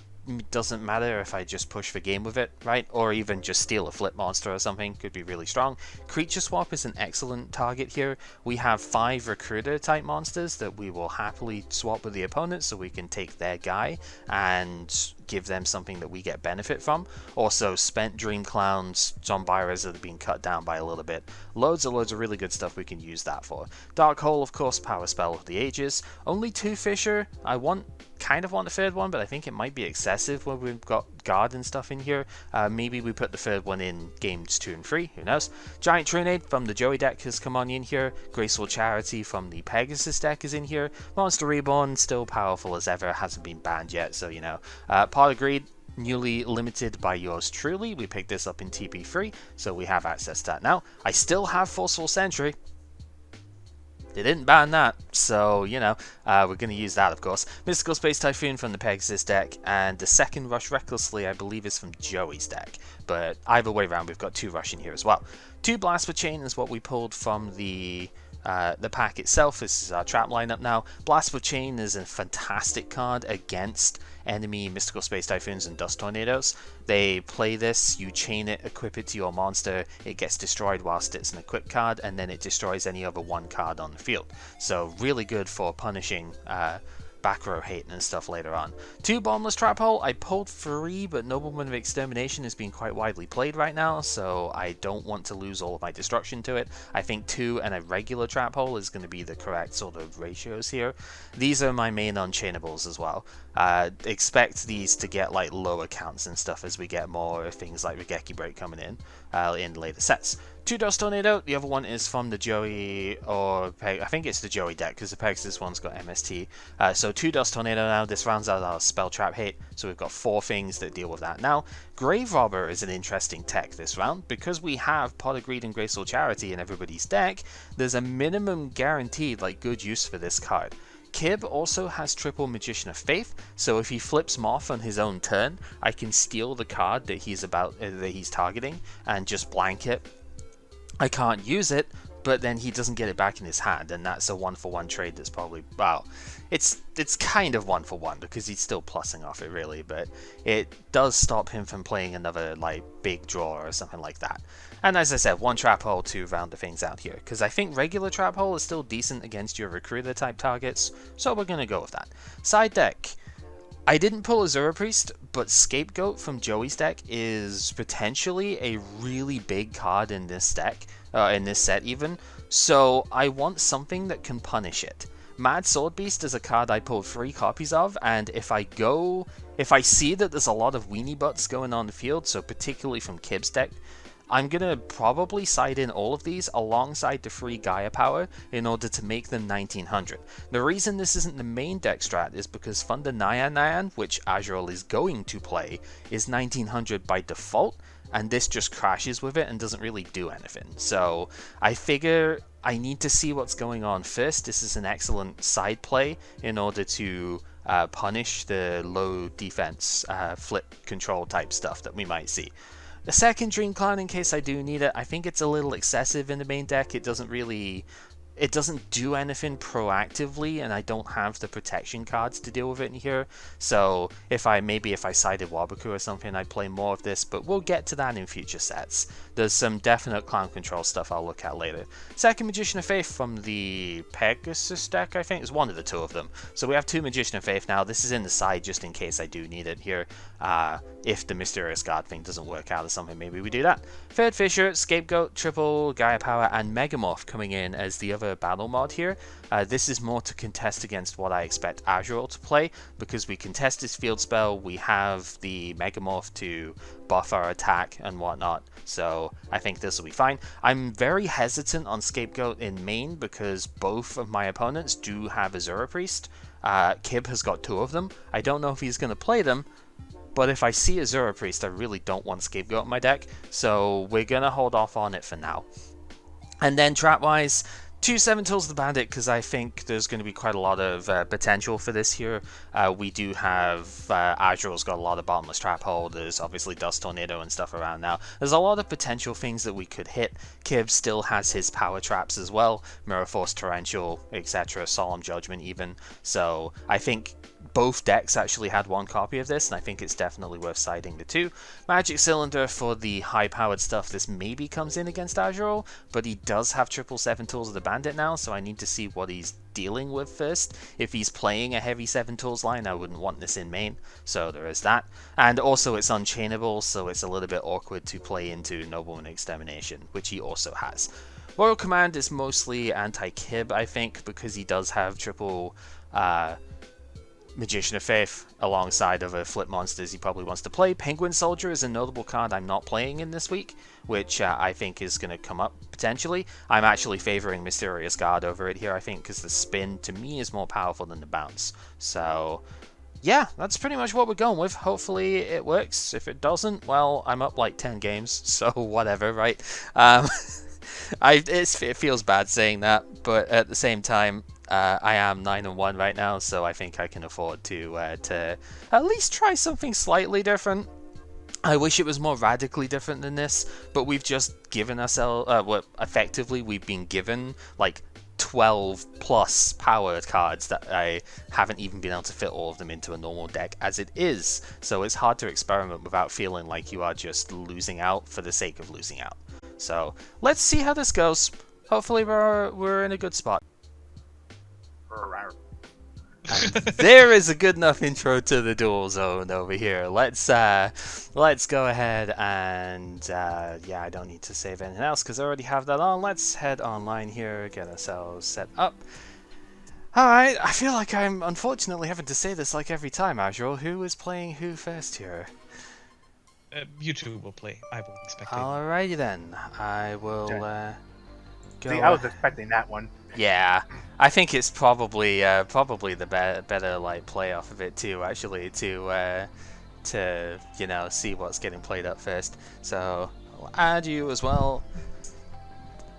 doesn't matter if I just push the game with it, right? Or even just steal a flip monster or something, could be really strong. Creature Swap is an excellent target here. We have 5 Recruiter type monsters that we will happily swap with the opponent so we can take their guy and give them something that we get benefit from. Also, Spent Dream Clowns, Zombiras that have been cut down by a little bit. Loads of really good stuff we can use that for. Dark Hole, of course, Power Spell of the Ages. Only 2 Fisher. I kind of want the 3rd one, but I think it might be excessive when we've got Guard and stuff in here. Maybe we put the 3rd one in games 2 and 3, who knows. Giant Trunade from the Joey deck has come on in here. Graceful Charity from the Pegasus deck is in here. Monster Reborn, still powerful as ever, hasn't been banned yet, so you know. Pot of Greed, newly limited by yours truly. We picked this up in TP3, so we have access to that now. I still have Forceful Sentry. They didn't ban that, so, we're going to use that, of course. Mystical Space Typhoon from the Pegasus deck, and the second Rush Recklessly, I believe, is from Joey's deck. But either way around, we've got 2 Rush in here as well. 2 Blast for Chain is what we pulled from the pack itself. This is our trap lineup now. Blast for Chain is a fantastic card against enemy Mystical Space Typhoons and Dust Tornadoes. They play this, you chain it, equip it to your monster, it gets destroyed whilst it's an equipped card, and then it destroys any other 1 card on the field. So really good for punishing back row hate and stuff later on. 2 Bottomless Trap Hole. I pulled 3, but Nobleman of Extermination is being quite widely played right now, so I don't want to lose all of my destruction to it. I think 2 and a regular Trap Hole is going to be the correct sort of ratios here. These are my main unchainables as well. Expect these to get like lower counts and stuff as we get more things like Regeki Break coming in later sets. 2 Dust Tornado, the other one is from the Joey, I think it's the Joey deck, because the Pegasus one's got MST. So 2 Dust Tornado now, this rounds out our Spell Trap hate, so we've got 4 things that deal with that now. Grave Robber is an interesting tech this round, because we have Pot of Greed and Graceful Charity in everybody's deck, there's a minimum guaranteed good use for this card. Kib also has triple Magician of Faith, so if he flips Moth on his own turn, I can steal the card that he's targeting and just blank it. I can't use it, but then he doesn't get it back in his hand, and that's a 1-for-1 trade that's probably, well, it's kind of 1-for-1 because he's still plussing off it really, but it does stop him from playing another big draw or something like that. And as I said, 1 Trap Hole to round the things out here, because I think regular Trap Hole is still decent against your Recruiter type targets, so we're going to go with that. Side deck. I didn't pull Azura Priest, but Scapegoat from Joey's deck is potentially a really big card in this deck, in this set even, so I want something that can punish it. Mad Sword Beast is a card I pulled 3 copies of, and if I see that there's a lot of weenie butts going on the field, so particularly from Kib's deck, I'm going to probably side in all of these alongside the free Gaia Power in order to make them 1900. The reason this isn't the main deck strat is because Thunder Nyan, which Azrael is going to play, is 1900 by default, and this just crashes with it and doesn't really do anything. So I figure I need to see what's going on first. This is an excellent side play in order to punish the low defense flip control type stuff that we might see. The second Dream Clan, in case I do need it, I think it's a little excessive in the main deck. It doesn't do anything proactively, and I don't have the protection cards to deal with it in here. So if I sided Waboku or something, I'd play more of this, but we'll get to that in future sets. There's some definite clan control stuff I'll look at later. Second Magician of Faith from the Pegasus deck, I think. It's one of the 2 of them. So we have 2 Magician of Faith now. This is in the side just in case I do need it here. If the Mysterious Guard thing doesn't work out or something, maybe we do that. Third Fisher, Scapegoat, triple Gaia Power, and Megamorph coming in as the other battle mod here. This is more to contest against what I expect Azrael to play, because we contest his field spell, we have the Megamorph to buff our attack and whatnot, so I think this will be fine. I'm very hesitant on Scapegoat in main because both of my opponents do have Azura Priest. Kib has got 2 of them. I don't know if he's going to play them, but if I see Azura Priest, I really don't want Scapegoat in my deck, so we're going to hold off on it for now. And then trap-wise, 2 Seven Tools of the Bandit, because I think there's going to be quite a lot of potential for this here. We do have, Azrael's got a lot of Bottomless Trap Hole, there's obviously Dust Tornado and stuff around now. There's a lot of potential things that we could hit. Kib still has his power traps as well, Mirror Force, Torrential, etc., Solemn Judgment even. So I think both decks actually had 1 copy of this, and I think it's definitely worth siding the 2. Magic Cylinder for the high-powered stuff. This maybe comes in against Azrael, but he does have triple Seven Tools of the Bandit now, so I need to see what he's dealing with first. If he's playing a heavy Seven Tools line, I wouldn't want this in main, so there is that. And also it's unchainable, so it's a little bit awkward to play into Nobleman Extermination, which he also has. Royal Command is mostly anti-Kib, I think, because he does have triple Magician of Faith alongside of a flip monsters he probably wants to play. Penguin Soldier is a notable card I'm not playing in this week, which I think is going to come up potentially. I'm actually favoring Mysterious Guard over it here, I think, because the spin to me is more powerful than the bounce. So yeah, that's pretty much what we're going with. Hopefully it works. If it doesn't, well, I'm up like 10 games, so whatever, right? It feels bad saying that, but at the same time, I am 9-1 right now, so I think I can afford to at least try something slightly different. I wish it was more radically different than this, but we've just given ourselves, effectively we've been given like 12 plus powered cards that I haven't even been able to fit all of them into a normal deck as it is. So it's hard to experiment without feeling like you are just losing out for the sake of losing out. So let's see how this goes. Hopefully we're in a good spot. And there is a good enough intro to the duel zone over here. Let's go ahead and yeah, I don't need to save anything else because I already have that on. Let's head online here, get ourselves set up. Alright, I feel like I'm unfortunately having to say this like every time, Azrael. Who is playing who first here? You two will play. I will expect it. Alrighty then. I will go. See, I was expecting that one. Yeah, I think it's probably the better like play off of it too. Actually, to see what's getting played up first. So I'll add you as well.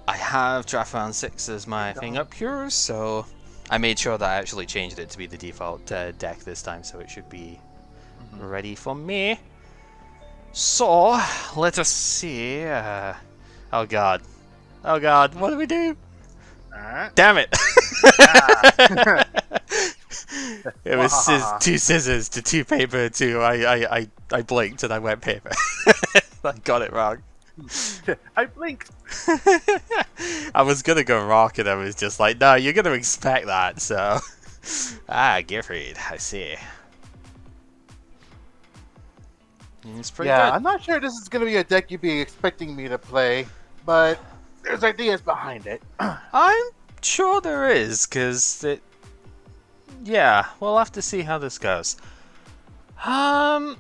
I have draft round 6 as my thing up here, so I made sure that I actually changed it to be the default deck this time, so it should be ready for me. So let us see. Oh god, what do we do? Damn it! It was 2 scissors to 2 paper to I blinked and I went paper. I got it wrong. I blinked. I was gonna go rock and I was just like, no, you're gonna expect that. So Gifford, I see. It's pretty good. I'm not sure this is gonna be a deck you'd be expecting me to play, but there's ideas behind it. I'm sure there is, because it... Yeah, we'll have to see how this goes. This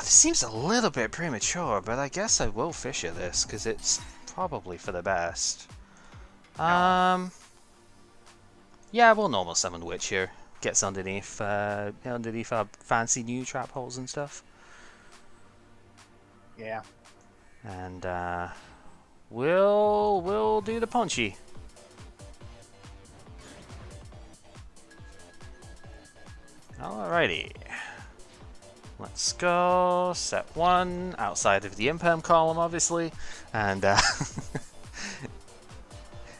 seems a little bit premature, but I guess I will Fisher this, because it's probably for the best. Yeah, we'll normal summon Witch here. Gets underneath our fancy new trap holes and stuff. Yeah. And, We'll do the punchy. Alrighty. Let's go. Set 1 outside of the imperm column, obviously, and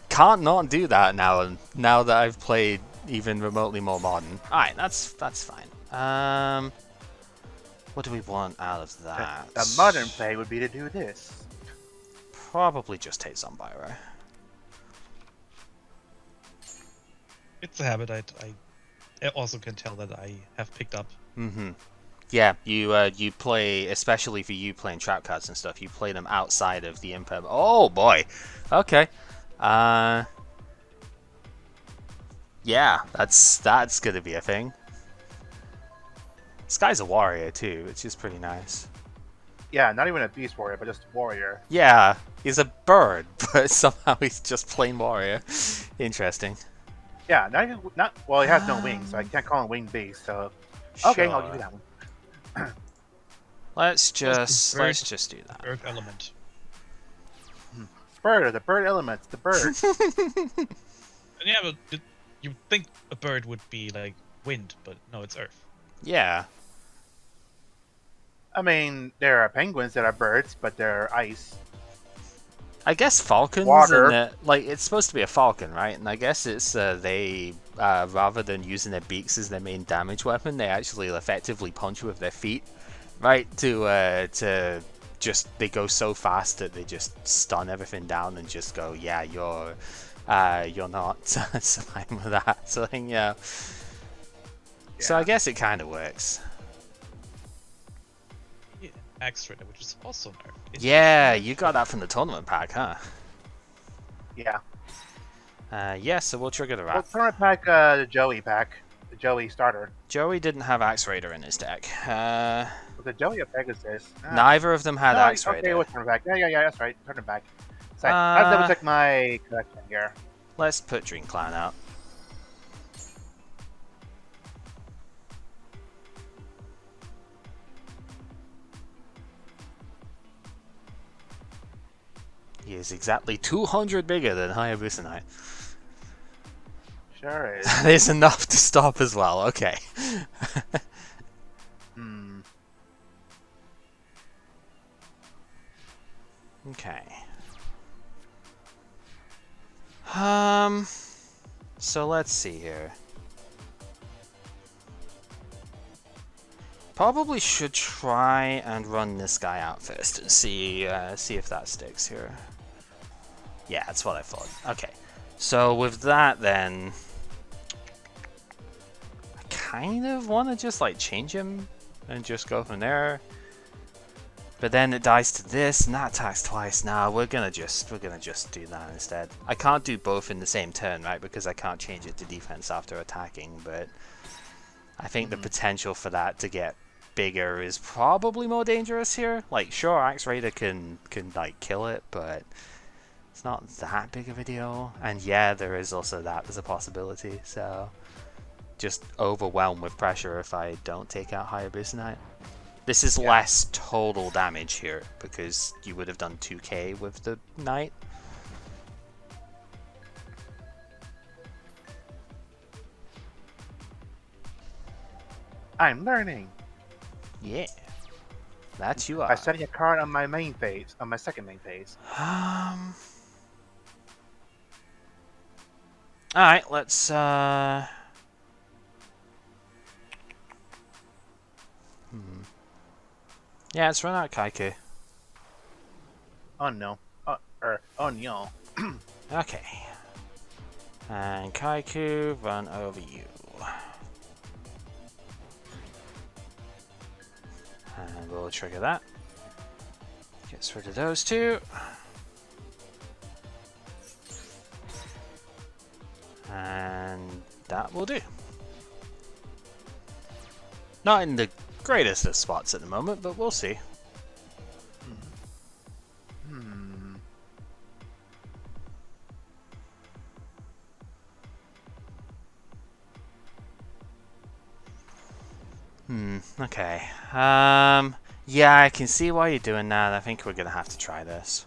can't not do that now. Now that I've played even remotely more modern. Alright, that's fine. What do we want out of that? The modern play would be to do this. Probably just take Zombiro. It's a habit I also can tell that I have picked up. Mm-hmm. Yeah, you play, especially for you playing trap cards and stuff, you play them outside of the imperm. Oh boy! Okay. Yeah, that's gonna be a thing. This guy's a warrior too, which is pretty nice. Yeah, not even a beast warrior, but just a warrior. Yeah, he's a bird, but somehow he's just plain warrior. Interesting. Yeah, well, he has no wings, so I can't call him winged beast. So, okay, Sure. I'll give you that one. Let's just do that. Earth element. Bird, the bird elements, the bird. Yeah, but you think a bird would be like wind, but no, it's earth. Yeah. I mean, there are penguins that are birds, but they're ice. I guess falcons. Water. Like it's supposed to be a falcon, right? And I guess it's they rather than using their beaks as their main damage weapon, they actually effectively punch with their feet, right? To just they go so fast that they just stun everything down and just go, yeah, you're not fine with that. So yeah. So I guess it kind of works. Yeah, Axe Rider, which is also nerf. Yeah, you got that from the tournament pack, huh? Yeah. Yeah, so we'll trigger the Well, wrath. tournament pack, the Joey pack, the Joey starter. Joey didn't have Axe Raider in his deck. Was it Joey or Pegasus? Neither of them had No, Axe okay, Raider. it was tournament pack. Yeah, that's right. Tournament pack. So I have to double check my collection here. Let's put Dream Clan out. He is exactly 200 bigger than Hayabusa Knight. Sure is. That is enough to stop as well. Okay. Hmm. Okay. So let's see here. Probably should try and run this guy out first and see if that sticks here. Yeah, that's what I thought. Okay. So with that then, I kind of want to just like change him and just go from there. But then it dies to this, and that attacks twice. Nah, we're gonna just do that instead. I can't do both in the same turn, right? Because I can't change it to defense after attacking. But I think the potential for that to get bigger is probably more dangerous here. Like, sure, Axe Raider can like kill it, but it's not that big of a deal. And yeah, there is also that as a possibility. So just overwhelmed with pressure if I don't take out Hayabusa Knight. This is less total damage here, because you would have done 2k with the Knight. I'm learning. Yeah. That you are. By setting a card on my main phase, on my second main phase. Alright, let's Yeah, let's run out Kaiku. Oh no. Oh no. Okay. And Kaiku, run over you. And we'll trigger that. Gets rid of those two. And that will do. Not in the greatest of spots at the moment, but we'll see. Okay. Yeah, I can see why you're doing that. I think we're gonna have to try this.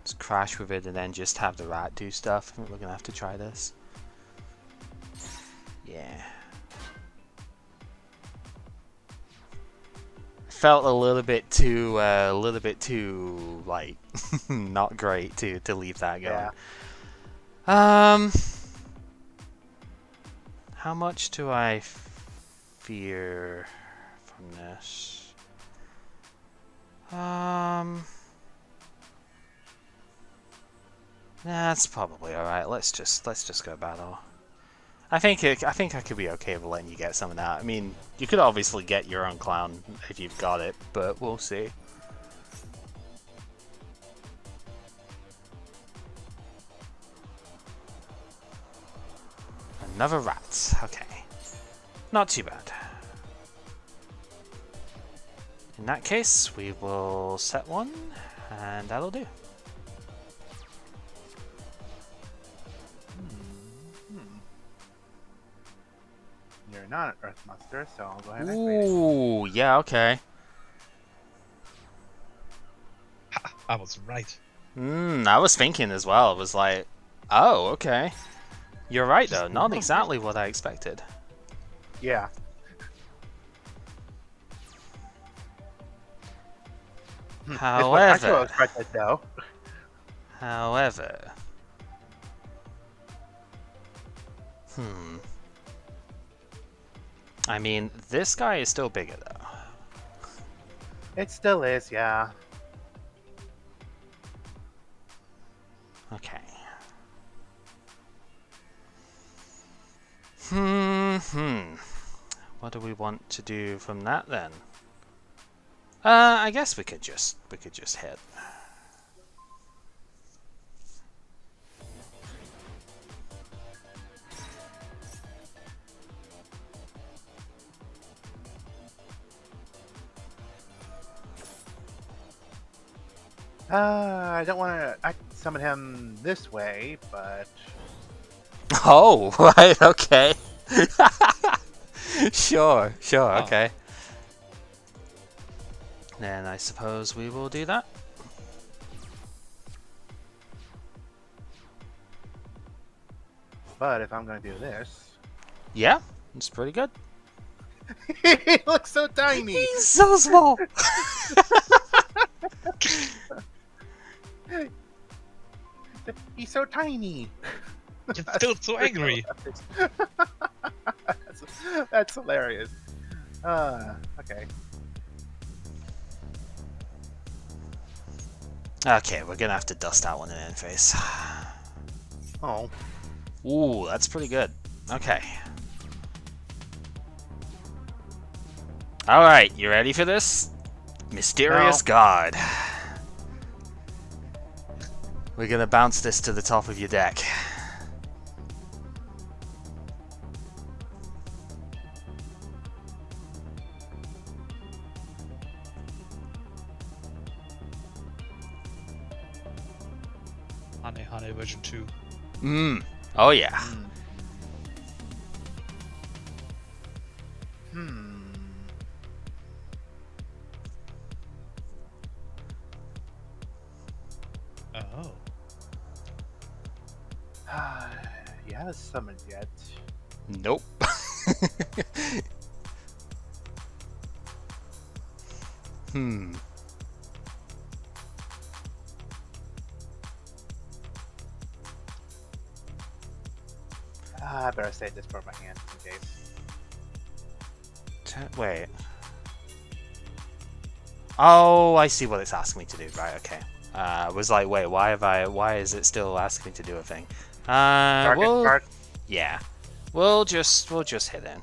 Let's crash with it and then just have the rat do stuff. I think we're gonna have to try this. Yeah. Felt a little bit too like not great to leave that going. Yeah. How much do I fear from this? That's probably all right. Let's just go battle. I think I could be okay with letting you get some of that. I mean, you could obviously get your own clown if you've got it, but we'll see. Another rat. Okay. Not too bad. In that case, we will set one, and that'll do. You're not an Earth Monster, so I'll go ahead and activate it. Ooh, yeah, okay. Ha, I was right. I was thinking as well. It was like, oh, okay. You're right, though. Not exactly what I expected. Yeah. However, I expected though. However, I mean, this guy is still bigger, though. It still is, yeah. Okay. What do we want to do from that then? I guess we could just hit. I don't want to summon him this way, but Oh, right, okay. Sure, Oh. okay. Then I suppose we will do that. But if I'm going to do this, Yeah, it's pretty good. he looks so tiny. He's so small. He's so tiny. You're still so angry. That's hilarious. Okay. Okay, we're gonna have to dust that one in end phase. Oh. Ooh, that's pretty good. Okay. Alright, you ready for this? Mysterious No. God. We're gonna bounce this to the top of your deck. Hane version 2. Oh yeah. Oh. You haven't summoned yet. Nope. Hmm. I better save this for my hand in case. Wait. Oh, I see what it's asking me to do. Right, okay. I was like, wait, why is it still asking me to do a thing? Target Well, card. yeah. We'll just hit in.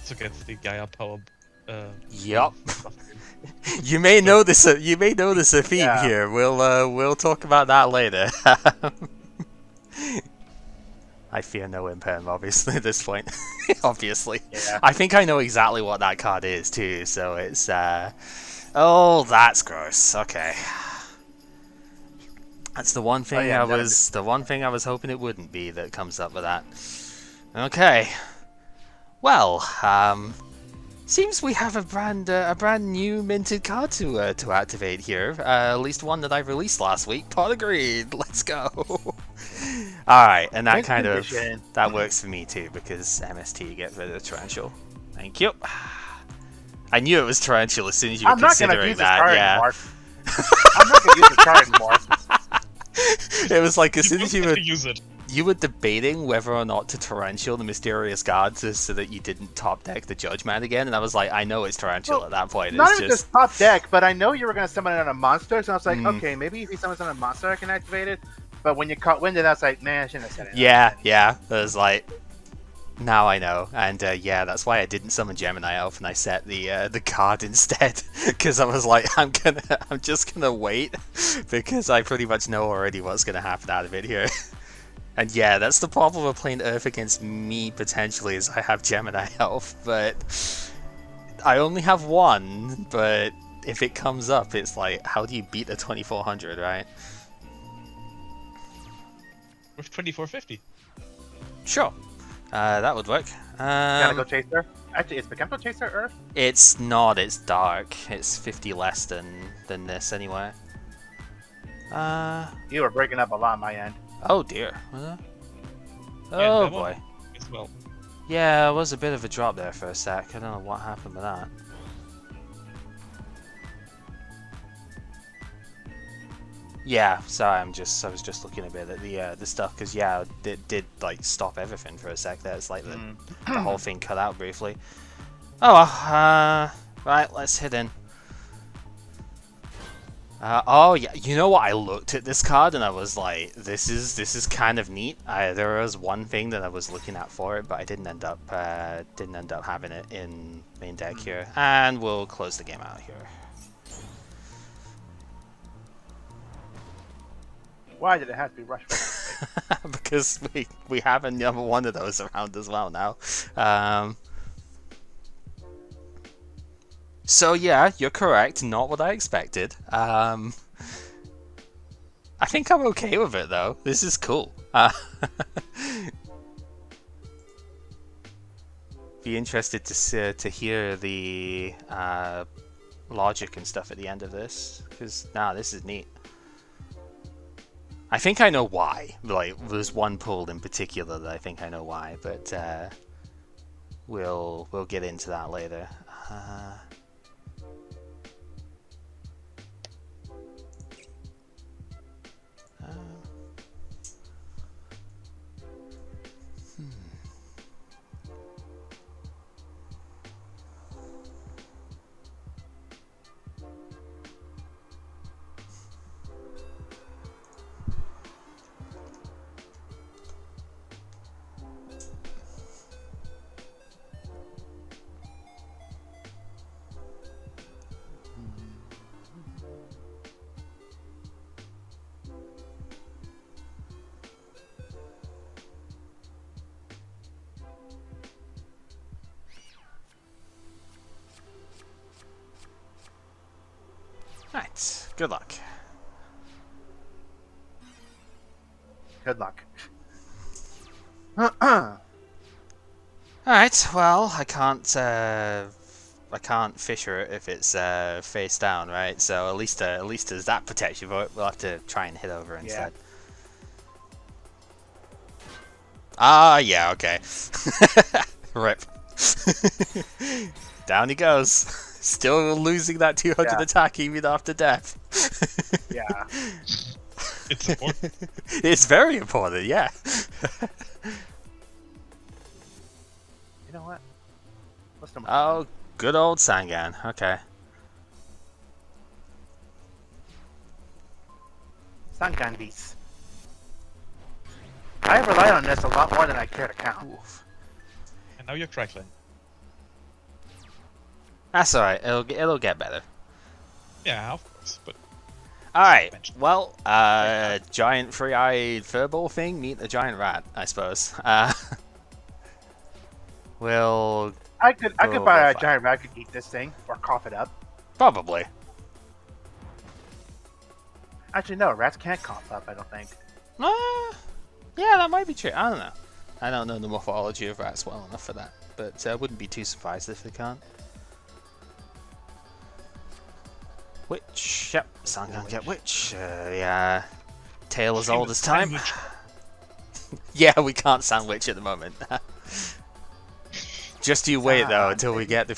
To get the Gaia power. Yup. You may know this. You may notice a theme Yeah. here. We'll talk about that later. I fear no imperm, obviously, at this point. Obviously. Yeah. I think I know exactly what that card is, too, so it's, Oh, that's gross. Okay. That's the one thing yeah, the one thing I was hoping it wouldn't be that comes up with that. Okay. Well, seems we have a brand new minted card to activate here. At least one that I released last week. Pot agreed. Let's go. All right, and that Mint kind of condition. that works for me too because MST get rid of Torrential. Thank you. I knew it was Torrential as soon as you were I'm not gonna considering use this that. card Yeah. anymore. I'm not gonna use this card anymore. It was like as soon You as you get were to use it. debating whether or not to Torrential the Mysterious God so that you didn't top deck the Judge Man again, and I was like, I know it's Torrential Well, at that point. Not It's even just just top deck, but I know you were gonna summon it on a monster, so I was like, Mm. okay, maybe if he summons on a monster, I can activate it. But when you caught wind of that, I was like, man, I shouldn't have said it. yeah. It was like, now I know, and yeah, that's why I didn't summon Gemini Elf and I set the card instead, because I was like, I'm just gonna wait, because I pretty much know already what's gonna happen out of it here. And yeah, that's the problem of playing Earth against me potentially, is I have Gemini Elf, but I only have one. But if it comes up, it's like, how do you beat a 2400, right? With 2450. Sure, that would work. Gotta go Chaser. Actually, is Bekento Chaser Earth? It's not. It's dark. It's 50 less than this anyway. You were breaking up a lot on my end. Oh dear. Yeah, Oh that one boy. As well. Yeah, it was a bit of a drop there for a sec. I don't know what happened with that. Yeah, sorry. I was just looking a bit at the stuff because yeah, it did like stop everything for a sec. There, it's like the whole thing cut out briefly. Oh well. Right, let's hit in. Oh yeah, you know what? I looked at this card and I was like, "This is kind of neat." There was one thing that I was looking at for it, but I didn't end up having it in main deck here. And we'll close the game out here Why did it have to be rushed? because we have another one of those around as well now. So yeah, you're correct. Not what I expected. I think I'm okay with it though. This is cool. Be interested to hear the logic and stuff at the end of this, because this is neat. I think I know why. Like, there's one pull in particular that I think I know why, but we'll get into that later. Right, good luck. Good luck. Alright, well, I can't fisher it if it's face down, right? So at least there's that protection for it. We'll have to try and hit over instead. Ah, yeah, okay. Rip. Down he goes. Still losing that 200 attack even after death. Yeah. It's important. It's very important, yeah. You know what? What's the Oh, good old Sangan. Okay. Sangandis. I rely on this a lot more than I care to count. Oof. And now you're crackling. That's alright. It'll get better. Yeah, of course, but Alright, well, giant three-eyed furball thing, meet the giant rat, I suppose. We'll... I could Go buy a fine. giant rat could eat this thing or cough it up. Probably. Actually, no, rats can't cough up. I don't think. Yeah, that might be true. I don't know. I don't know the morphology of rats well enough for that, but I wouldn't be too surprised if they can't. Witch, yep, Sangan get witch. Yeah, tale as old as time. Yeah, we can't sandwich at the moment. Just you wait though until we get the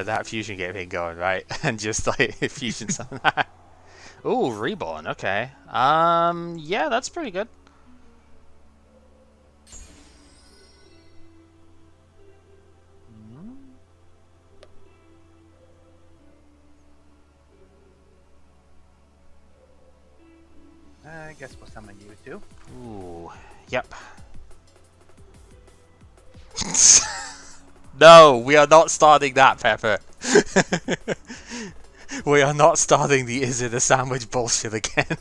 that fusion game thing going, right? And just like fusion summon that. Ooh, reborn. Okay. Yeah, that's pretty good. I guess we'll summon you too. Ooh, yep. No, we are not starting that, Pepper. We are not starting the is it a sandwich bullshit again.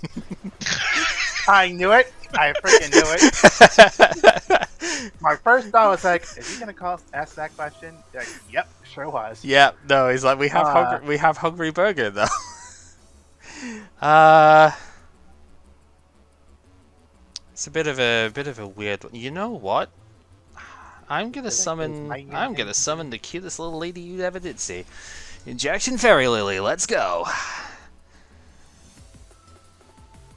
I knew it. I freaking knew it. My first thought was like, is he gonna ask that question? Like, yep, sure was. Yep, no, he's like we have hungry burger though. It's a bit of a weird one. You know what? I'm gonna summon the cutest little lady you ever did see. Injection Fairy Lily, let's go.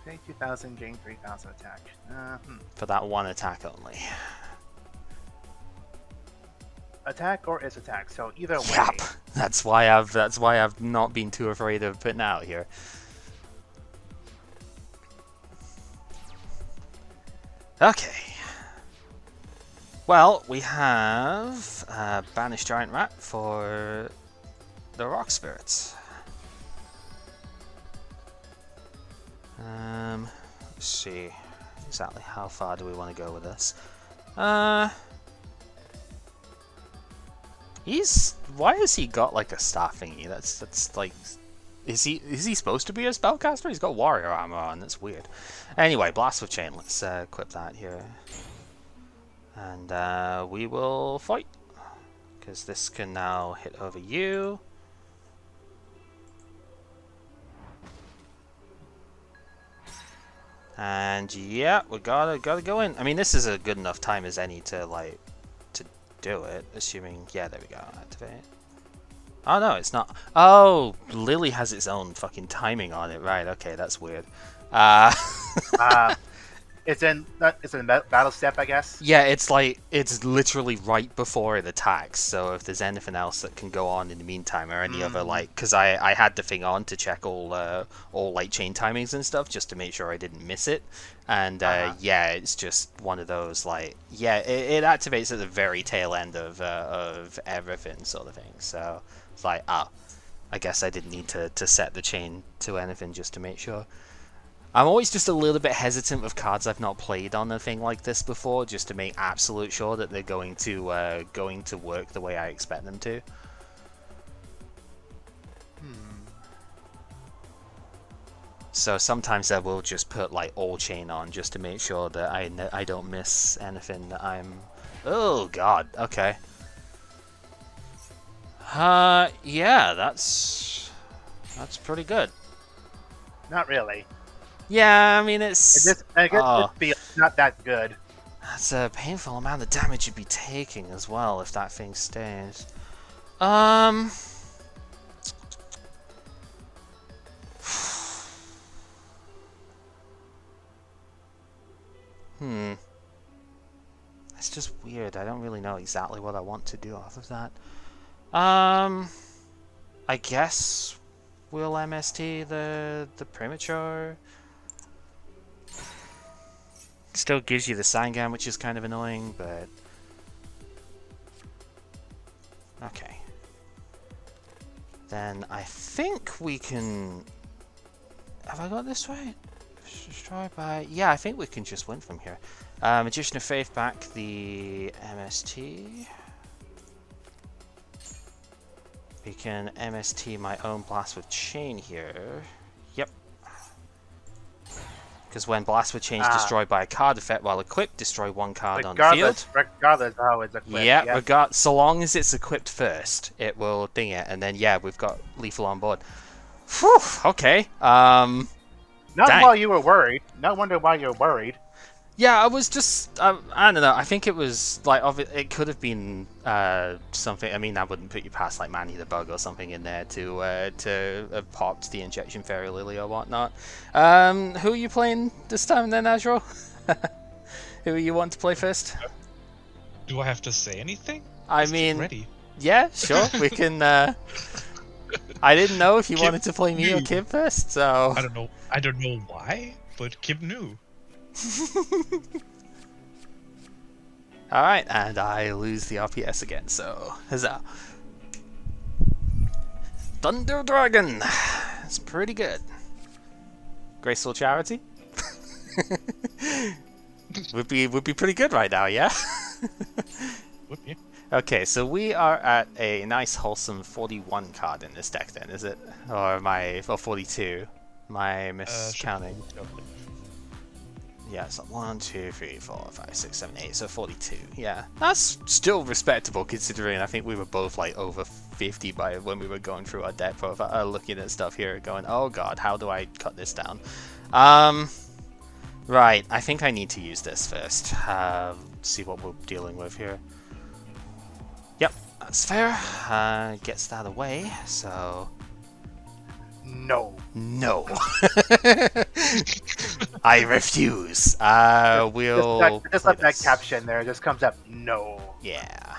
Pay 2,000, gain 3,000 attack. For that one attack only. Attack or is attack, so either way. Yep. That's why I've not been too afraid of putting out here. Okay. Well, we have Banished Giant Rat for the Rock Spirits. Let's see exactly how far do we want to go with this. Why has he got like a staff thingy? That's like, is he supposed to be a spellcaster? He's got warrior armor on. That's weird. Anyway, Blast with Chain. Let's equip that here, and we will fight because this can now hit over you. And yeah, we gotta go in. I mean, this is a good enough time as any to do it. Assuming, yeah, there we go. Activate. Oh no, it's not. Oh, Lily has its own fucking timing on it. Right, okay, that's weird. It's in battle step, I guess. Yeah, it's like, it's literally right before it attacks, so if there's anything else that can go on in the meantime, or any other, like, because I had the thing on to check all like chain timings and stuff, just to make sure I didn't miss it, and yeah, it's just one of those, like, yeah, it activates at the very tail end of everything, sort of thing, so it's like, I guess I didn't need to set the chain to anything just to make sure. I'm always just a little bit hesitant with cards I've not played on a thing like this before, just to make absolute sure that they're going to work the way I expect them to. So sometimes I will just put like all chain on just to make sure that I don't miss anything that I'm. Oh god. Okay. Yeah, that's pretty good. Not really. Yeah, I mean it's. It feels not that good. That's a painful amount of damage you'd be taking as well if that thing stays. It's just weird. I don't really know exactly what I want to do off of that. I guess we'll MST the premature. Still gives you the Sangan, which is kind of annoying, but okay. Then I think we can. Have I got this right? Destroy by. Yeah, I think we can just win from here. Magician of Faith back the MST. We can MST my own Blast with Chain here. Yep. Because when Blast with Chain is destroyed by a card effect while equipped, destroy one card on the field. Regardless of how it's equipped. Yeah, so long as it's equipped first, it will ding it, and then yeah, we've got lethal on board. Whew, okay. Not while you were worried. No wonder why you're worried. Yeah, I was just, I don't know, I think it was, like, it could have been something, I mean, I wouldn't put you past, like, Manny the Bug or something in there to have popped the Injection Fairy Lily or whatnot. Who are you playing this time then, Azrael? Who you want to play first? Do I have to say anything? I mean, ready. Yeah, sure, we can, I didn't know if you wanted to play me or Kib first, so... I don't know why, but Kib knew. Alright, and I lose the RPS again, so huzzah. Thunder Dragon! It's pretty good. Graceful Charity? would be pretty good right now, yeah? Would be. Okay, so we are at a nice wholesome 41 card in this deck then, is it? Or 42. My miscounting. Yeah, so 1, 2, 3, 4, 5, 6, 7, 8, so 42. Yeah, that's still respectable considering I think we were both like over 50 by when we were going through our deck profile, looking at stuff here, going, oh god, how do I cut this down? Right, I think I need to use this first. See what we're dealing with here. Yep, that's fair. Gets that away, so... No. I refuse. We'll just like that caption there. It just comes up. No. Yeah.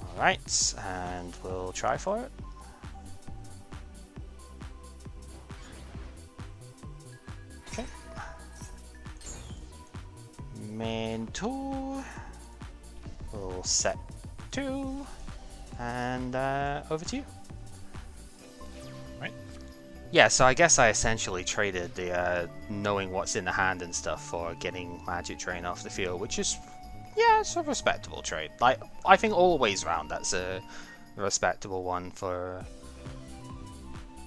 All right, and we'll try for it. Okay. Main 2. We'll set 2, and over to you. Yeah, so I guess I essentially traded the knowing what's in the hand and stuff for getting Magic Drain off the field, which is, yeah, it's a respectable trade. Like, I think all the ways around that's a respectable one for...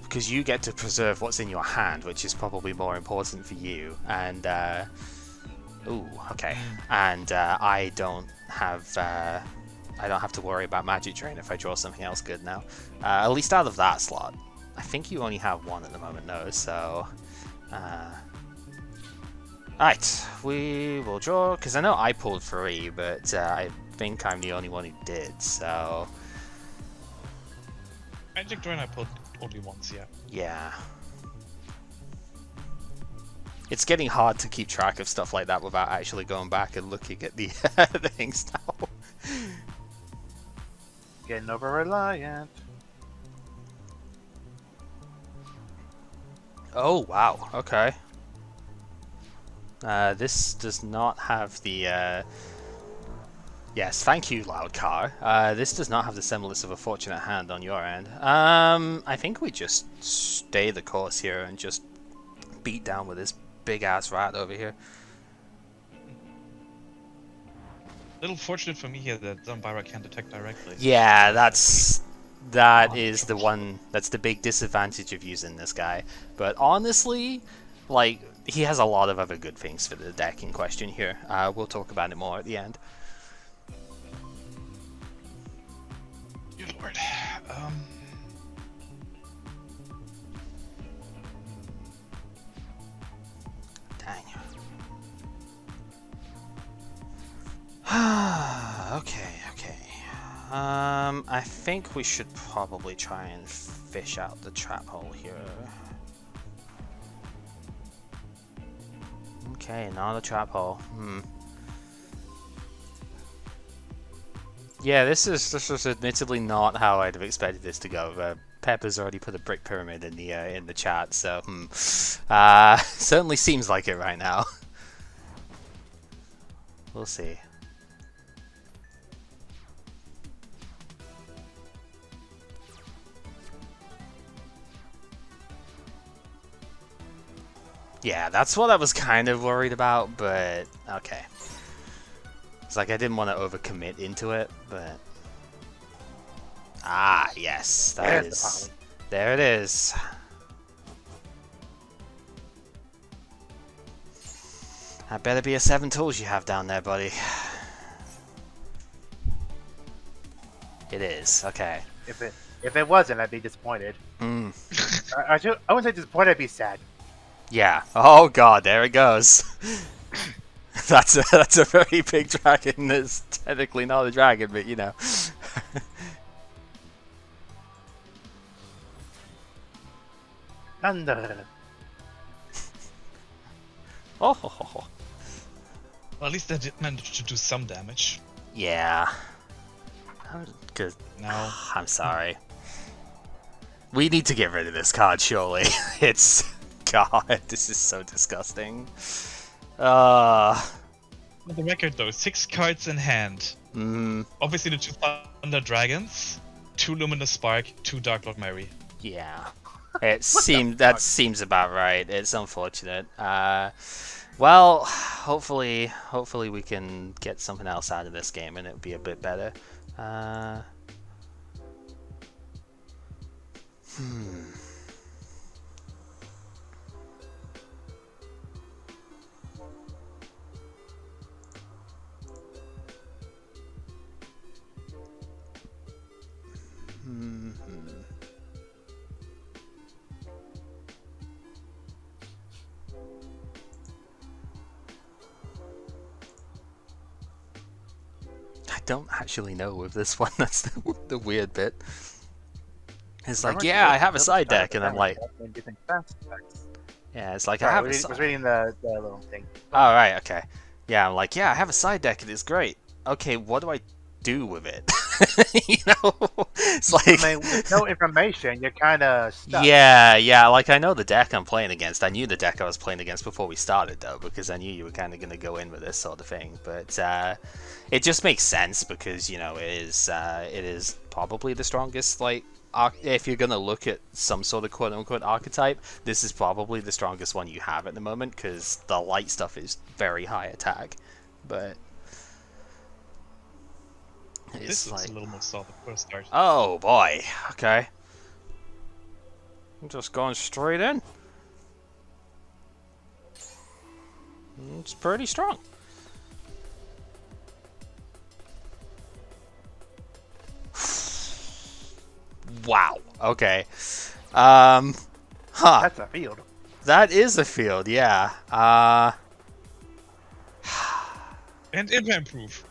Because you get to preserve what's in your hand, which is probably more important for you, and, ooh, okay. And I don't have to worry about Magic Drain if I draw something else good now. At least out of that slot. I think you only have one at the moment, no, so... Alright, we will draw, because I know I pulled 3, but I think I'm the only one who did, so... Magic Drain I put only once, yeah. Yeah. It's getting hard to keep track of stuff like that without actually going back and looking at the the things now. Getting over reliant. Oh wow, okay. This does not have the yes, thank you, Loudcar. This does not have the semblance of a fortunate hand on your end. I think we just stay the course here and just beat down with this big ass rat over here. Little fortunate for me here that Zombira can't attack directly. Yeah, that is the one. That's the big disadvantage of using this guy. But honestly, like, he has a lot of other good things for the deck in question here. We'll talk about it more at the end. Good lord. Dang. Okay. I think we should probably try and fish out the trap hole here. Okay, not a trap hole. Yeah, this was admittedly not how I'd have expected this to go. Pepper's already put a brick pyramid in the chat, so certainly seems like it right now. We'll see. Yeah, that's what I was kind of worried about, but okay. It's like I didn't want to overcommit into it, but... Ah, yes, that is... There it is. That better be a 7 tools you have down there, buddy. It is, okay. If it wasn't, I'd be disappointed. I wouldn't say disappointed, I'd be sad. Yeah. Oh god, there it goes. That's a very big dragon. That's technically not a dragon, but you know. Thunder. Oh. Well, at least I did manage to do some damage. Yeah. Good. No. I'm sorry. We need to get rid of this card, surely. It's... God, this is so disgusting. For the record though, 6 cards in hand. Mm, Obviously the 2 Thunder Dragons, 2 Luminous Spark, 2 Dark Lord Mary. yeah. That seems about right. It's unfortunate. Well, hopefully we can get something else out of this game and it'll be a bit better. I don't actually know with this one. That's the weird bit. It's like, yeah, I have a side deck, and I'm like, yeah, it's like I have. I was reading the little thing. Oh right, okay. Yeah, I'm like, yeah, I have a side deck, and it's great. Okay, what do I do with it? You know, it's like, I mean, with no information, you're kind of stuck. yeah. Like I know the deck I'm playing against. I knew the deck I was playing against before we started, though, because I knew you were kind of going to go in with this sort of thing. But it just makes sense because you know it is probably the strongest. Like, if you're going to look at some sort of quote-unquote archetype, this is probably the strongest one you have at the moment because the light stuff is very high attack. But This is like, a little more solid for a start. oh boy, okay. I'm just going straight in. It's pretty strong. Wow, okay. Huh. That's a field. That is a field, yeah. And improve.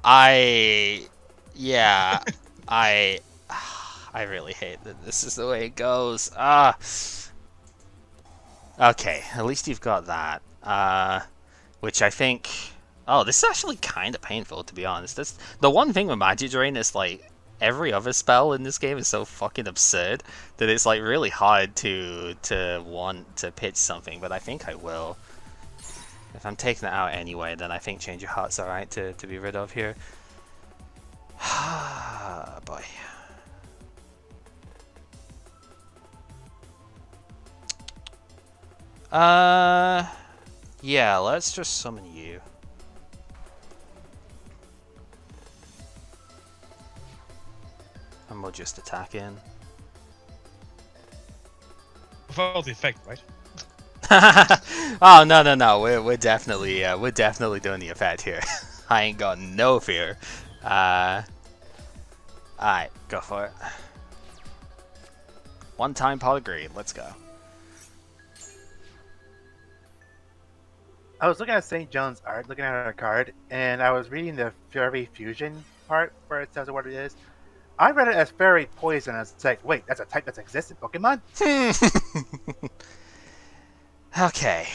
I I really hate that this is the way it goes. Ah. Okay, at least you've got that. Which I think... Oh, this is actually kind of painful, to be honest. The one thing with Magic Drain is, like, every other spell in this game is so fucking absurd that it's, like, really hard to want to pitch something, but I think I will. If I'm taking it out anyway, then I think Change Your Heart's alright to be rid of here. Boy. Yeah, let's just summon you. And we'll just attack in. Without the effect, right? Oh no, we're definitely doing the effect here. I ain't got no fear. Alright, go for it. One time pot of greed, let's go. I was looking at St. John's art, looking at her card, and I was reading the Fairy Fusion part where it says what it is. I read it as Fairy Poison, and it's like, wait, that's a type that exists in Pokemon? Okay,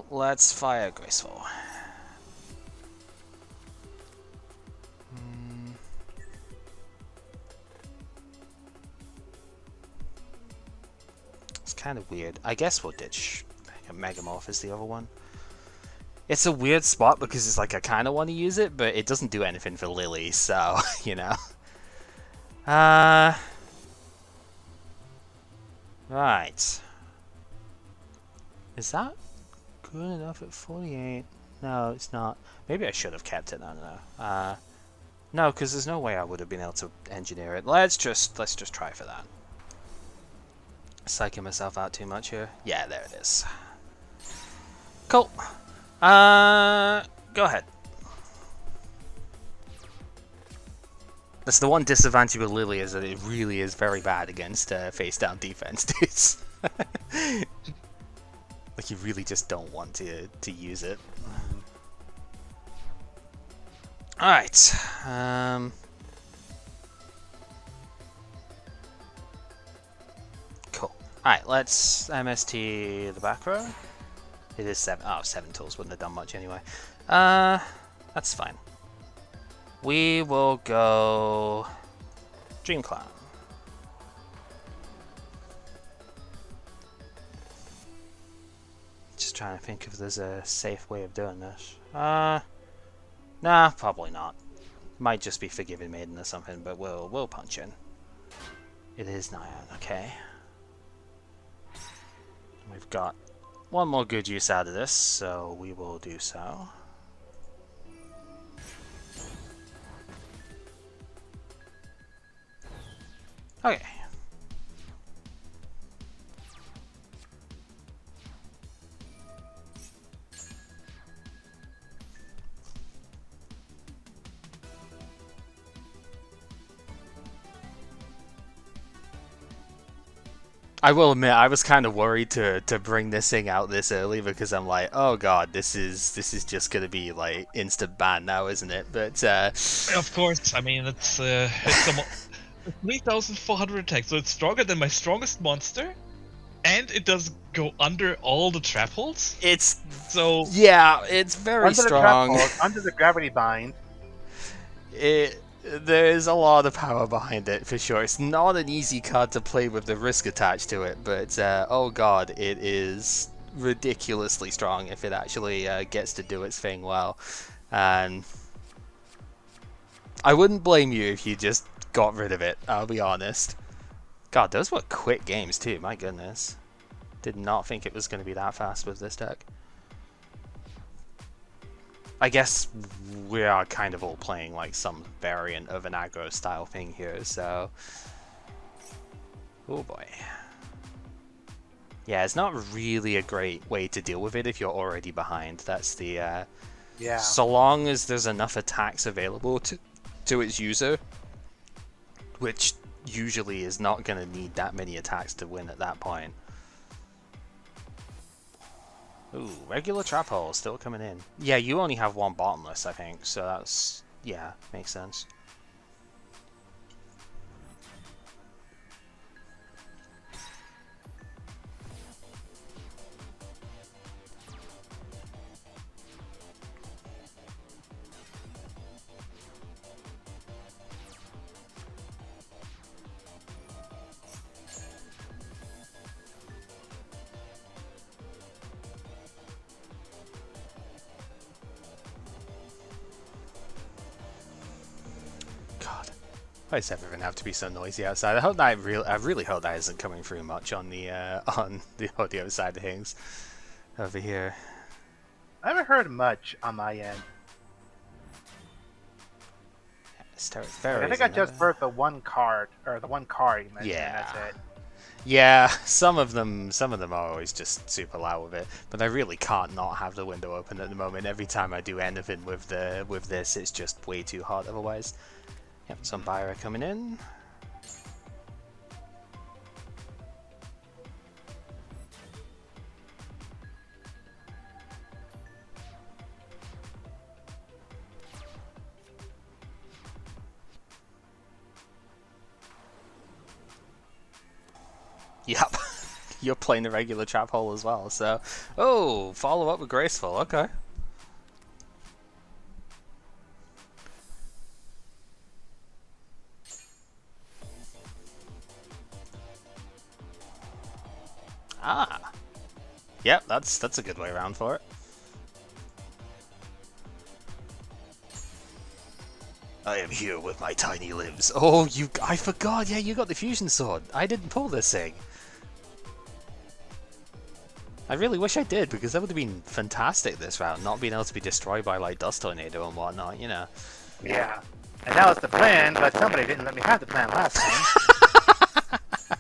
let's fire Graceful. It's kind of weird. I guess we'll ditch Megamorph is the other one. It's a weird spot because it's like I kind of want to use it, but it doesn't do anything for Lily, so, you know. Right. Is that good enough at 48? No, it's not. Maybe I should have kept it. I don't know. No, because there's no way I would have been able to engineer it. Let's just try for that. Psyching myself out too much here. Yeah, there it is. Cool. Go ahead. That's the one disadvantage with Lily, is that it really is very bad against face-down defense, dudes. Like, you really just don't want to use it. Alright. Cool. Alright, let's MST the back row. It is 7. Oh, 7 tools wouldn't have done much anyway. That's fine. We will go Dream Clown. Just trying to think if there's a safe way of doing this. Nah, probably not. Might just be Forgiving Maiden or something, but we'll punch in. It is Nyan, okay. We've got one more good use out of this, so we will do so. Okay. I will admit, I was kind of worried to bring this thing out this early because I'm like, oh god, this is just gonna be like instant ban now, isn't it? But Of course, I mean it's 3,400 attack, so it's stronger than my strongest monster, and it does go under all the trap holes. It's so yeah, it's very Under strong. The trap hole, under the gravity bind. There's a lot of power behind it, for sure. It's not an easy card to play with the risk attached to it, but oh god, it is ridiculously strong if it actually gets to do its thing well. And I wouldn't blame you if you just got rid of it, I'll be honest. God, those were quick games too, my goodness. Did not think it was going to be that fast with this deck. I guess we are kind of all playing like some variant of an aggro style thing here, so... Oh boy. Yeah, it's not really a great way to deal with it if you're already behind. That's the... Yeah. So long as there's enough attacks available to its user, which usually is not going to need that many attacks to win at that point. Ooh, regular trap hole still coming in. Yeah, you only have one bottomless, I think, so that's... yeah, makes sense. God. Why does everything have to be so noisy outside? I hope that I really hope that isn't coming through much on the audio side of things over here. I haven't heard much on my end. I think I just heard the one card you mentioned. Yeah. And that's it. Yeah, some of them are always just super loud with it, but I really can't not have the window open at the moment. Every time I do anything with this, it's just way too hot otherwise. Yep, some buyer coming in. Yep, you're playing the regular trap hole as well, so... Oh, follow up with Graceful, okay. Ah. Yep, that's a good way around for it. I am here with my tiny limbs. Oh, I forgot, yeah, you got the fusion sword. I didn't pull this thing. I really wish I did, because that would have been fantastic this round, not being able to be destroyed by, like, Dust Tornado and whatnot, you know. Yeah. And that was the plan, but somebody didn't let me have the plan last time.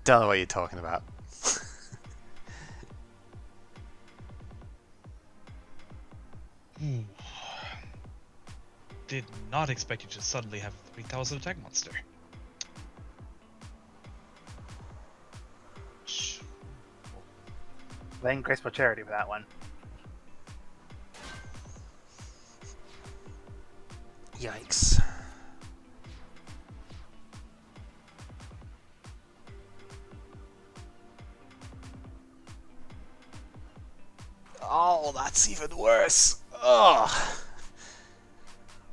Don't know what you're talking about. Did not expect you to suddenly have 3000 attack monster. Laying Graceful Charity for that one. Yikes. Oh, that's even worse. Ugh.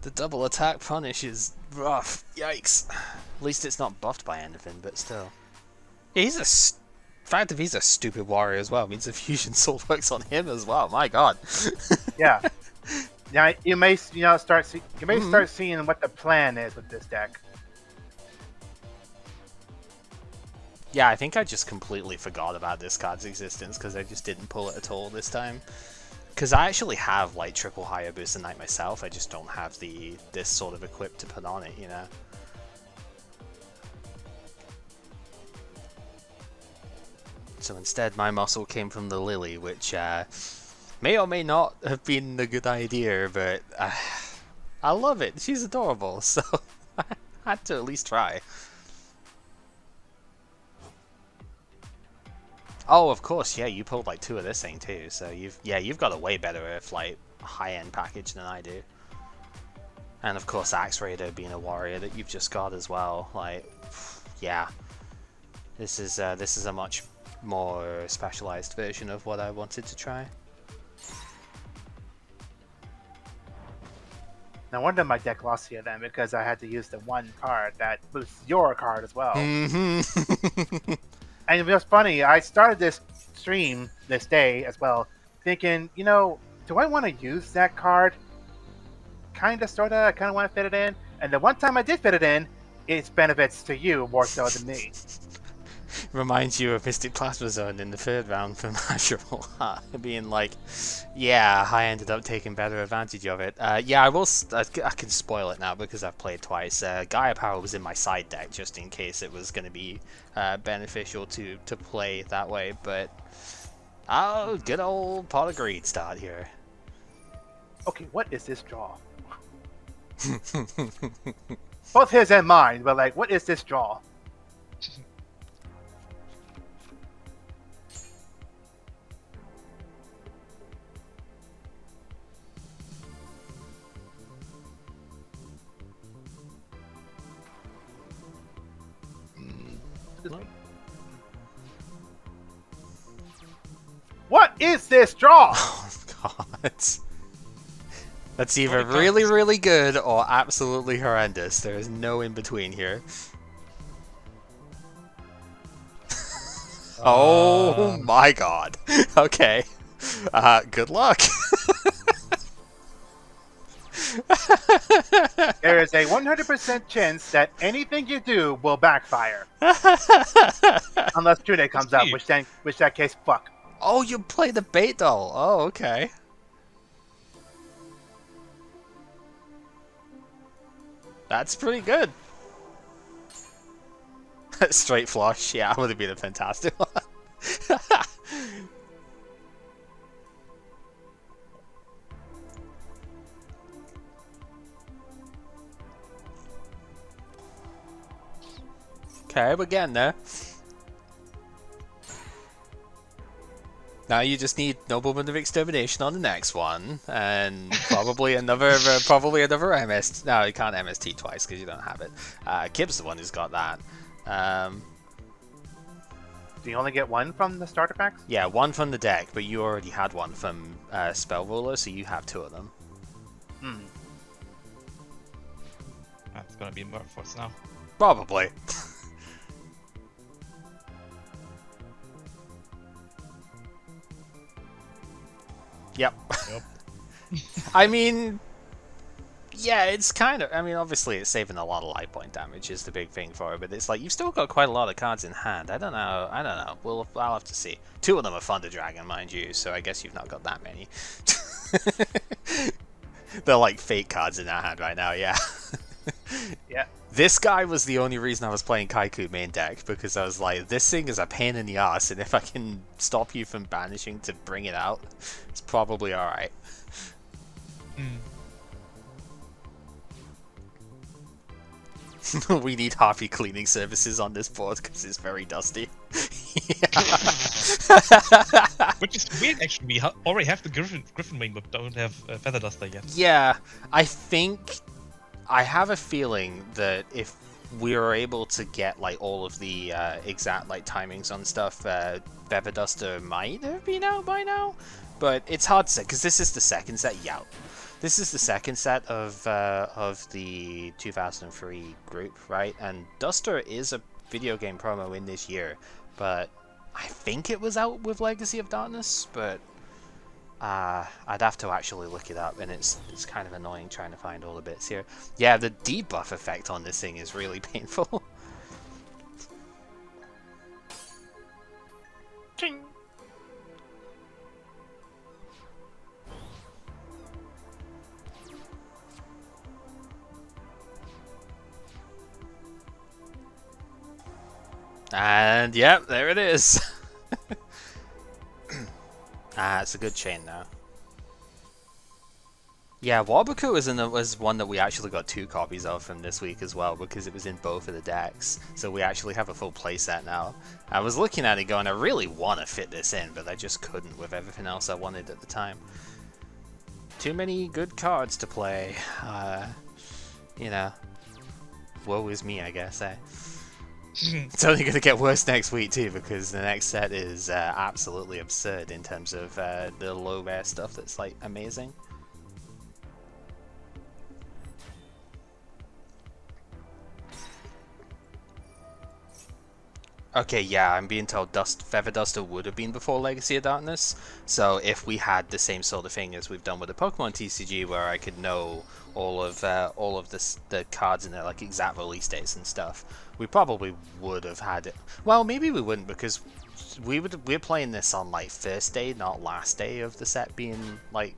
The double attack punish is rough. Yikes. At least it's not buffed by anything, but still. Yeah, he's a... fact if he's a stupid warrior as well means the fusion sword works on him as well. My God. Yeah. Yeah, you may start seeing what the plan is with this deck. Yeah, I think I just completely forgot about this card's existence because I just didn't pull it at all this time. Because I actually have like triple Hayabusa Knight myself, I just don't have this sort of equip to put on it, you know. So instead my muscle came from the Lily, which may or may not have been a good idea, but I love it. She's adorable, so I had to at least try. Oh, of course, yeah, you pulled like 2 of this thing too, so you've got a way better like high-end package than I do. And of course, Axe Raider being a warrior that you've just got as well, like, yeah, this is a much more specialized version of what I wanted to try. No wonder my deck lost here then, because I had to use the one card that boosts your card as well. Mm-hmm. And it was funny, I started this stream this day as well, thinking, you know, do I want to use that card? Kinda, sorta, I kinda want to fit it in. And the one time I did fit it in, it's benefits to you more so than me. Reminds you of Mystic Plasma Zone in the 3rd round from Measurable Heart, being like, yeah, I ended up taking better advantage of it. Yeah, I can spoil it now because I've played twice. Gaia Power was in my side deck just in case it was going to be beneficial to play that way, but oh, good old Pot of Greed start here. Okay, what is this draw? Both his and mine, but like, what is this draw? What is this draw? Oh God. That's either really, really good or absolutely horrendous. There is no in between here. Oh my God. Okay. Good luck. There is a 100% chance that anything you do will backfire. Unless Tune comes up, which that case, fuck. Oh, you play the bait doll. Oh, okay. That's pretty good. Straight flush. Yeah, that would have been a fantastic one. Okay, we're getting there. Now you just need Nobleman of Extermination on the next one, and probably another MS. No, you can't MST twice because you don't have it. Kib's the one who's got that. Do you only get one from the starter packs? Yeah, one from the deck, but you already had one from Spell Ruler, so you have two of them. Hmm. That's gonna be more for us now. Probably. Yep. I mean, yeah, it's kind of. I mean, obviously, it's saving a lot of life point damage is the big thing for it, but it's like you've still got quite a lot of cards in hand. I don't know. I'll have to see. Two of them are Thunder Dragon, mind you, so I guess you've not got that many. They're like fake cards in our hand right now. Yeah. Yeah. This guy was the only reason I was playing Kaiku main deck, because I was like, this thing is a pain in the ass, and if I can stop you from banishing to bring it out, it's probably alright. We need Harpy cleaning services on this board because it's very dusty. Which is weird, actually. We already have the Griffin Wing, but don't have Feather Duster yet. Yeah, I have a feeling that if we were able to get like all of the exact like timings on stuff, Feather Duster might have been out by now, but it's hard to say because this is the second set. Yeah, this is the second set of the 2003 group, right? And Duster is a video game promo in this year, but I think it was out with Legacy of Darkness, but I'd have to actually look it up, and it's kind of annoying trying to find all the bits here. Yeah, the debuff effect on this thing is really painful. Ching. And yep, there it is. It's a good chain now. Yeah, Wabaku was one that we actually got 2 copies of from this week as well, because it was in both of the decks. So we actually have a full playset now. I was looking at it going, I really want to fit this in, but I just couldn't with everything else I wanted at the time. Too many good cards to play. You know, woe is me, I guess, eh? It's only going to get worse next week too, because the next set is absolutely absurd in terms of the low rare stuff that's like amazing. Okay, yeah, I'm being told Feather Duster would have been before Legacy of Darkness, so if we had the same sort of thing as we've done with the Pokemon TCG, where I could know all of the cards in their like exact release dates and stuff, we probably would have had it. Well, maybe we wouldn't, because we're playing this on like first day, not last day of the set being like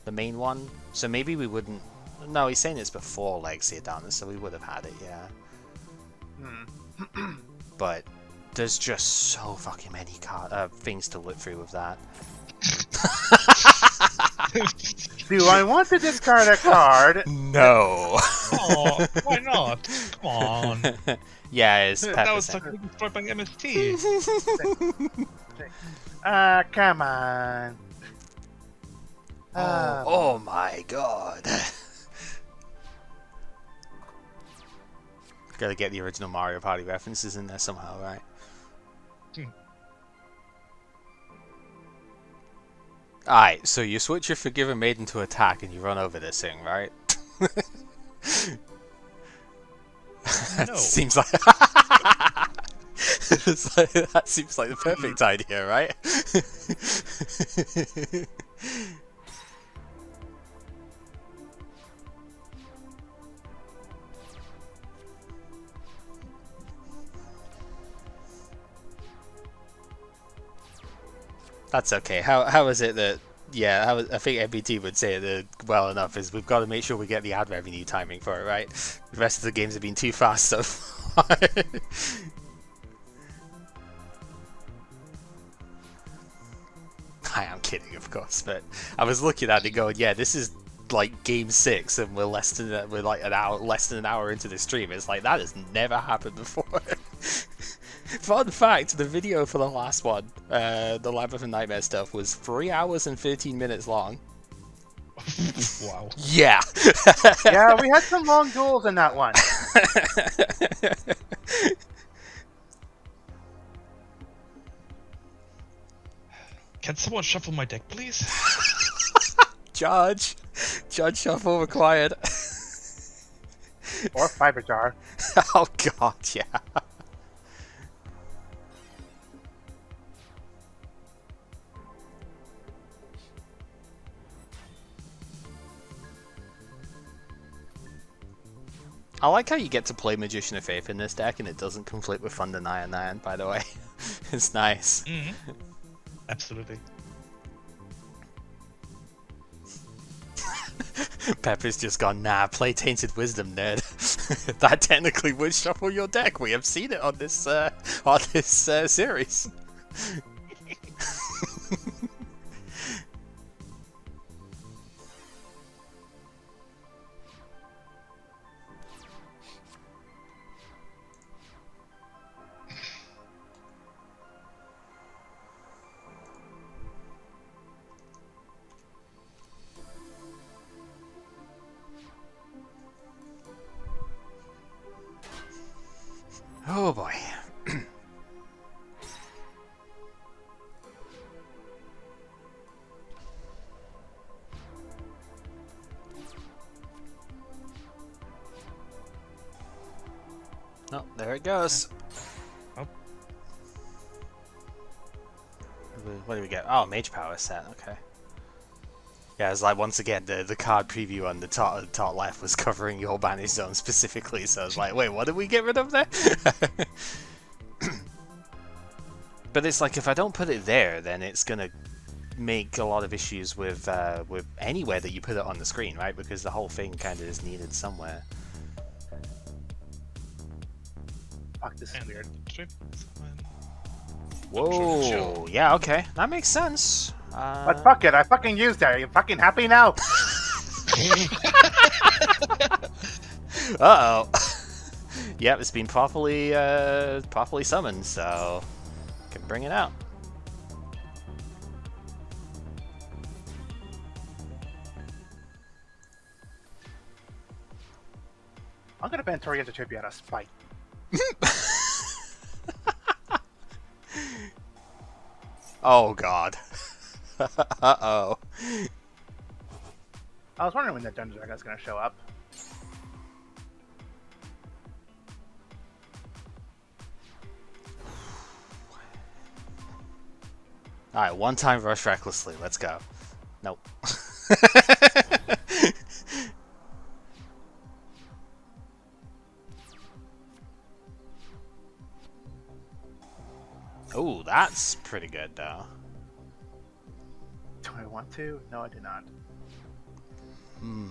the main one, so maybe we wouldn't. No, he's saying it's before Legacy of Darkness, so we would have had it, yeah. But there's just so fucking many things to look through with that. Do I want to discard a card? No. Oh, why not? Come on. Yeah, it's That was Pepper. like destroyed by MST. Come on. Oh my god. Gotta get the original Mario Party references in there somehow, right? Alright, so you switch your Forgiven Maiden to attack and you run over this thing, right? That No. seems like... that seems like the perfect idea, right? That's okay. How is it that? Yeah, I think MBT would say it well enough. Is we've got to make sure we get the ad revenue timing for it right. The rest of the games have been too fast so far. I am kidding, of course, but I was looking at it going, yeah, this is like game 6, and we're like less than an hour into the stream. It's like that has never happened before. Fun fact: the video for the last one, the Labyrinth and Nightmare stuff, was 3 hours and 13 minutes long. Wow. Yeah. Yeah, we had some long duels in that one. Can someone shuffle my deck, please? Judge shuffle required. Or fiber jar. Oh god, yeah. I like how you get to play Magician of Faith in this deck and it doesn't conflict with Thunder Nyan, by the way. It's nice. Mm-hmm. Absolutely. Pepper's just gone, nah, play Tainted Wisdom, nerd. That technically would shuffle your deck. We have seen it on this series. Oh boy. Oh, there it goes. Oh. What do we get? Oh, Mage Power set, okay. Yeah, it's like, once again, the card preview on the top left was covering your Banish Zone specifically, so I was like, wait, what did we get rid of there? But it's like, if I don't put it there, then it's gonna make a lot of issues with anywhere that you put it on the screen, right? Because the whole thing kind of is needed somewhere. Fuck, this is weird. Trip. Whoa, yeah, okay, that makes sense. But fuck it, I fucking used it. Are you fucking happy now? Uh-oh. Yep, it's been properly summoned, so can bring it out. I'm gonna ban Tori as a tribute out of spite. Oh god. Uh-oh. I was wondering when that Dungeon Dragon was gonna show up. Alright, one time rush recklessly, let's go. Nope. Oh, that's pretty good though. Do I want to? No, I do not. Hmm.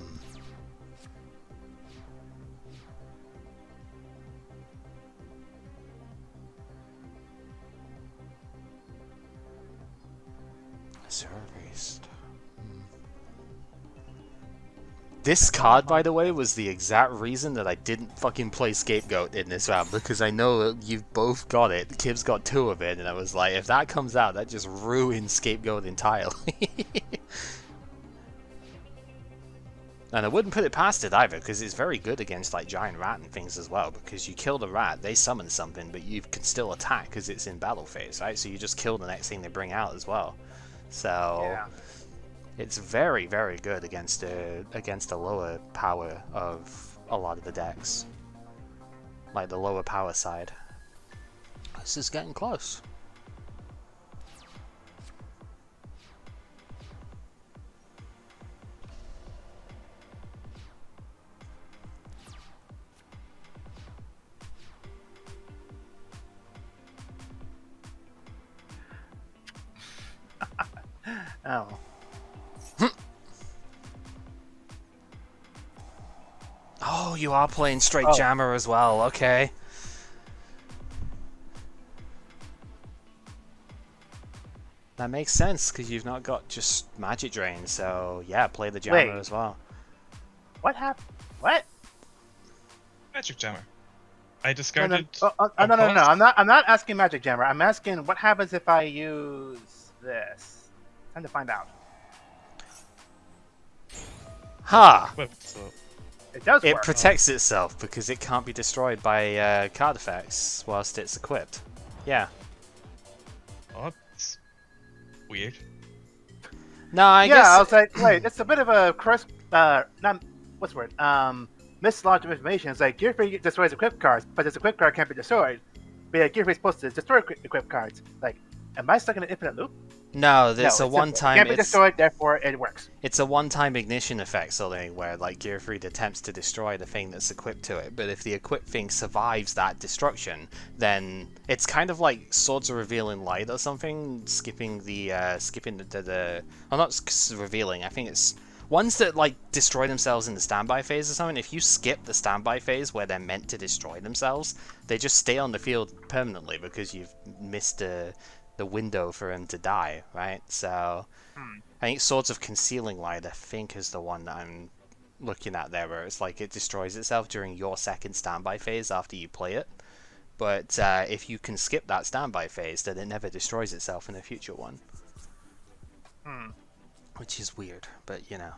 Zero Beast. This card, by the way, was the exact reason that I didn't fucking play Scapegoat in this round, because I know that you've both got it. Kib's got 2 of it, and I was like, if that comes out, that just ruins Scapegoat entirely. And I wouldn't put it past it either, because it's very good against like Giant Rat and things as well, because you kill the rat, they summon something, but you can still attack because it's in battle phase, right? So you just kill the next thing they bring out as well. So Yeah. it's very, very good against a lower power of a lot of the decks. Like the lower power side. This is getting close. Oh. Oh, you are playing straight Oh. jammer as well. Okay. That makes sense because you've not got just magic drain. So yeah, play the jammer Wait. as well. What happened? What? Magic Jammer. I No, discarded. no, no. I'm not asking Magic Jammer. I'm asking what happens if I use this. Time to find out. Ha! Well, so It does It work. protects itself because it can't be destroyed by card effects whilst it's equipped. Yeah. oh, that's weird. No, I yeah, guess. I was like, wait, it's a bit of a crisp, not what's the word? Mislodge of information. It's like Gear Free destroys equipped cards, but this equipped card can't be destroyed. But yeah, Gear Free is supposed to destroy equipped cards. Like, am I stuck in an infinite loop? No, there's No, a one-time. Can't be destroyed, therefore it works. It's a one-time ignition effect sort of thing where like Gearfried attempts to destroy the thing that's equipped to it, but if the equipped thing survives that destruction, then it's kind of like Swords of Revealing Light or something, skipping the well, not revealing. I think it's ones that like destroy themselves in the standby phase or something. If you skip the standby phase where they're meant to destroy themselves, they just stay on the field permanently because you've missed the window for him to die, right? So I think Swords of Concealing Light, I think, is the one that I'm looking at there, where it's like it destroys itself during your second standby phase after you play it. But if you can skip that standby phase, then it never destroys itself in a future one. Which is weird, but you know.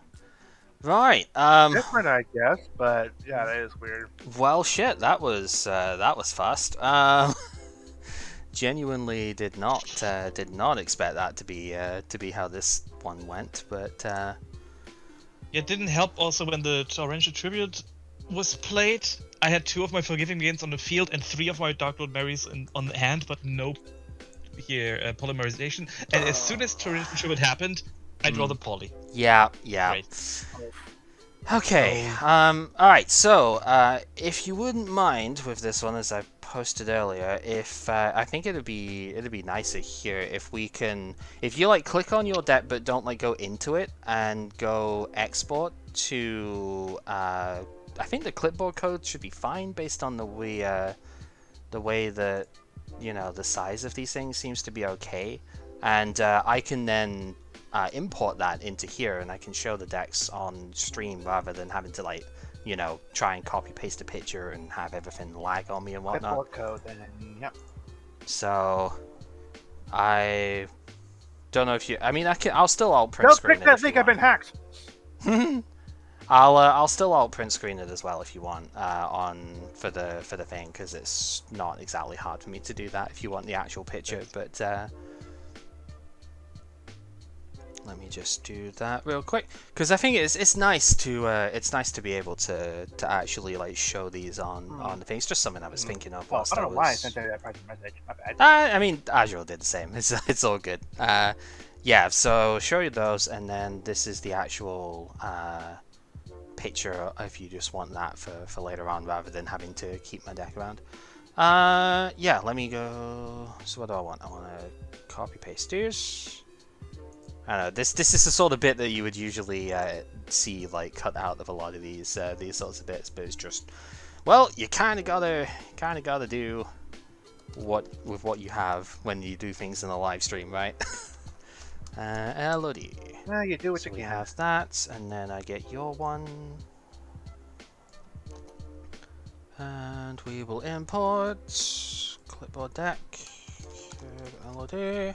Right. Different, I guess, but yeah, that is weird. Well, shit. That was fast. Genuinely did not expect that to be how this one went, but Yeah, it didn't help also when the Torrential Tribute was played. I had 2 of my Forgiving Gains on the field and 3 of my Dark Lord Marys on the hand, but no polymerization. And as soon as Torrential Tribute happened, I draw the poly. yeah. Great. Okay. Alright, so if you wouldn't mind with this one, as I posted earlier, if I think it'd be nicer here if we can, if you like click on your deck but don't like go into it and go export to I think the clipboard code should be fine based on the way that you know the size of these things seems to be okay, and I can then import that into here and I can show the decks on stream rather than having to like, you know, try and copy paste a picture and have everything lag on me and whatnot. Clipboard code, and yep. So I don't know if you. I mean, I'll still alt print Don't screen click it. that if you link. I've been want. hacked. I'll still alt print screen it as well if you want for the thing, because it's not exactly hard for me to do that if you want the actual picture, but. Let me just do that real quick, because I think it's nice to be able to actually like show these on the thing. It's just something I was thinking of. Well, Whilst I don't know why I was... sent that private message. My bad. I mean, Azure did the same. It's all good. Yeah. So show you those, and then this is the actual picture if you just want that for later on, rather than having to keep my deck around. Yeah. Let me go. So what do I want? I want to copy paste these. I don't know, this is the sort of bit that you would usually see like cut out of a lot of these sorts of bits, but it's just, well, you kind of gotta do what you have when you do things in a live stream, right? LOD. Well, you do what So you we can. have that, and then I get your one, and we will import clipboard deck. LOD.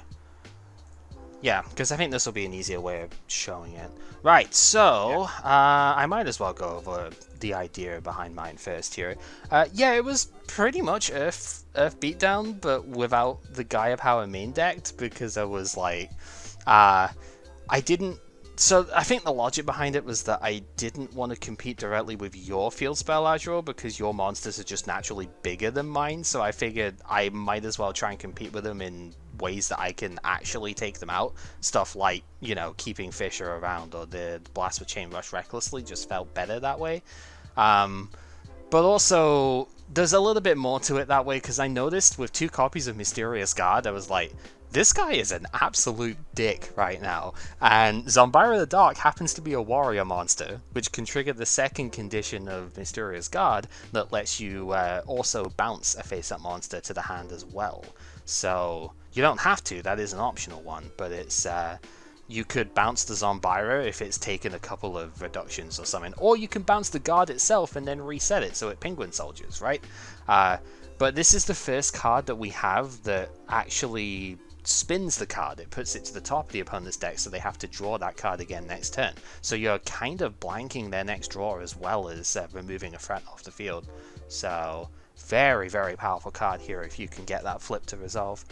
Yeah, because I think this will be an easier way of showing it. Right, so I might as well go over the idea behind mine first here. Yeah, it was pretty much Earth Beatdown, but without the Gaia Power main decked, because I was like, I didn't. So I think the logic behind it was that I didn't want to compete directly with your field spell Azure because your monsters are just naturally bigger than mine. So I figured I might as well try and compete with them in ways that I can actually take them out. Stuff like, you know, keeping Fisher around, or the Blast with Chain Rush recklessly just felt better that way. But also there's a little bit more to it that way, because I noticed with 2 copies of Mysterious Guard, I was like, this guy is an absolute dick right now. And Zombira the Dark happens to be a warrior monster, which can trigger the second condition of Mysterious Guard that lets you also bounce a face-up monster to the hand as well. So you don't have to, that is an optional one, but it's you could bounce the Zombira if it's taken a couple of reductions or something, or you can bounce the guard itself and then reset it so it penguin soldiers, right? But this is the first card that we have that actually spins the card. It puts it to the top of the opponent's deck, so they have to draw that card again next turn. So you're kind of blanking their next draw as well as removing a threat off the field. So very, very powerful card here if you can get that flip to resolve.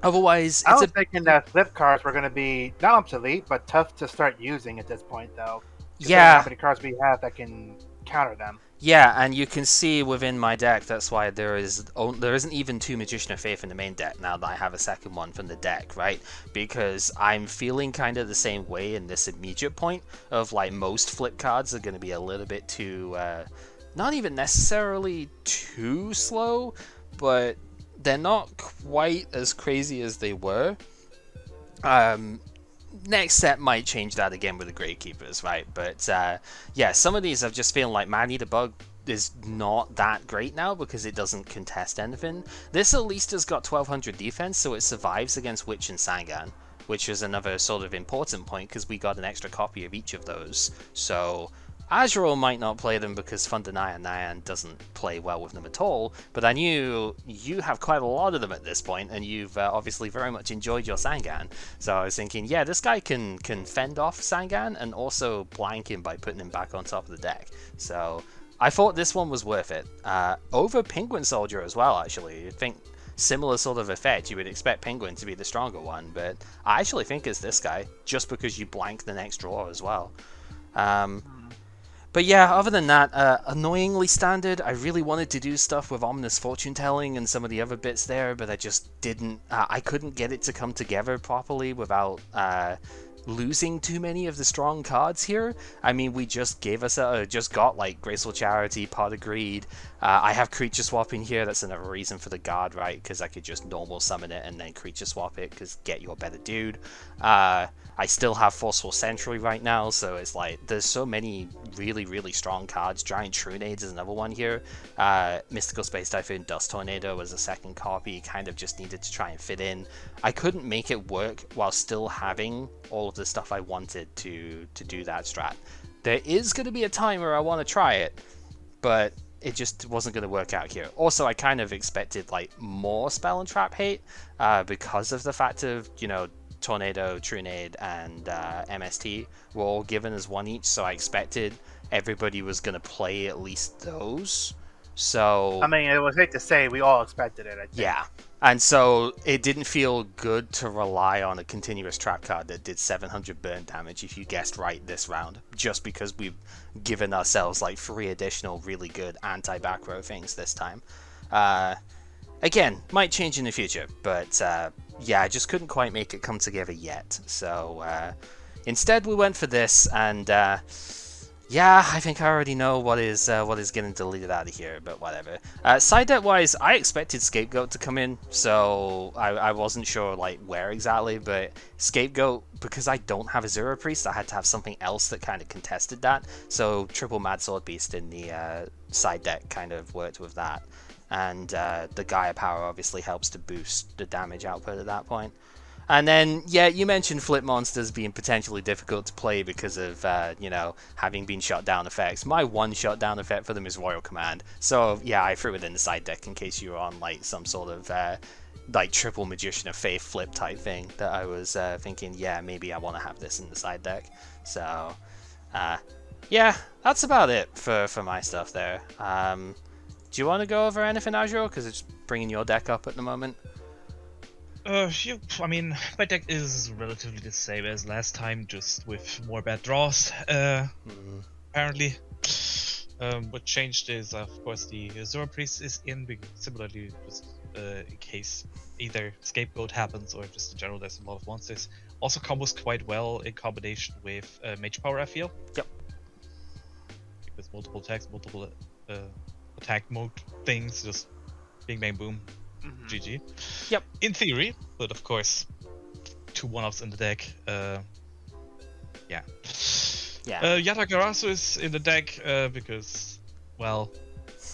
Otherwise, I was thinking that flip cards were going to be not obsolete, but tough to start using at this point, though. Yeah. How many cards we have that can counter them? Yeah, and you can see within my deck, that's why there isn't even 2 Magician of Faith in the main deck now that I have a second one from the deck, right? Because I'm feeling kind of the same way in this immediate point of like most flip cards are going to be a little bit too, not even necessarily too slow, but they're not quite as crazy as they were. Next set might change that again with the Gravekeepers, right? But yeah, some of these I've just feeling like Man-Eater Bug is not that great now because it doesn't contest anything. This at least has got 1200 defense, so it survives against Witch and Sangan, which is another sort of important point because we got an extra copy of each of those. So Azrael might not play them because Nyan doesn't play well with them at all, but I knew you have quite a lot of them at this point, and you've obviously very much enjoyed your Sangan. So I was thinking, yeah, this guy can fend off Sangan and also blank him by putting him back on top of the deck. So I thought this one was worth it. Over Penguin Soldier as well, actually. I think similar sort of effect. You would expect Penguin to be the stronger one, but I actually think it's this guy, just because you blank the next draw as well. But yeah, other than that, annoyingly standard. I really wanted to do stuff with Ominous Fortune Telling and some of the other bits there, but I just didn't. I couldn't get it to come together properly without losing too many of the strong cards here. I mean, we just got like Graceful Charity, Pot of Greed. I have Creature Swap in here. That's another reason for the guard, right? Because I could just normal summon it and then Creature Swap it, because get you a better dude. I still have Forceful Sentry right now, so it's like there's so many really, really strong cards. Giant Trunades is another one here. Mystical Space Typhoon, Dust Tornado was a second copy. Kind of just needed to try and fit in. I couldn't make it work while still having all of the stuff I wanted to do that strat. There is going to be a time where I want to try it, but it just wasn't going to work out here. Also, I kind of expected like more Spell and Trap hate because of the fact of, you know, Tornado, Trunade, and MST were all given as one each, so I expected everybody was going to play at least those. So I mean, it was safe to say we all expected it, I think. Yeah, and so it didn't feel good to rely on a continuous trap card that did 700 burn damage if you guessed right this round, just because we've given ourselves like 3 additional really good anti-back row things this time. Again, might change in the future, but yeah, I just couldn't quite make it come together yet. So instead we went for this, and yeah, I think I already know what is getting deleted out of here, but whatever. Side deck wise, I expected Scapegoat to come in, so I wasn't sure like where exactly, but Scapegoat, because I don't have a Zero Priest, I had to have something else that kind of contested that. So triple Mad Sword Beast in the side deck kind of worked with that. And the Gaia Power obviously helps to boost the damage output at that point. And then, yeah, you mentioned flip monsters being potentially difficult to play because of, you know, having been shut down effects. My one shut down effect for them is Royal Command. So, yeah, I threw it in the side deck in case you were on, like, some sort of, like, triple Magician of Faith flip type thing that I was thinking, yeah, maybe I want to have this in the side deck. So, yeah, that's about it for my stuff there. Do you want to go over anything, Azrael? Because it's bringing your deck up at the moment. I mean, my deck is relatively the same as last time, just with more bad draws, apparently. What changed is, of course, the Zora Priest is in, similarly, just in case either Scapegoat happens or just in general there's a lot of monsters. Also combos quite well in combination with Mage Power, I feel. Yep. With multiple attacks, multiple attack mode things, just bing bang boom, Mhm. GG. Yep. In theory, but of course, 2 1-offs in the deck. Yeah. Yeah, Yatagarasu is in the deck because, well,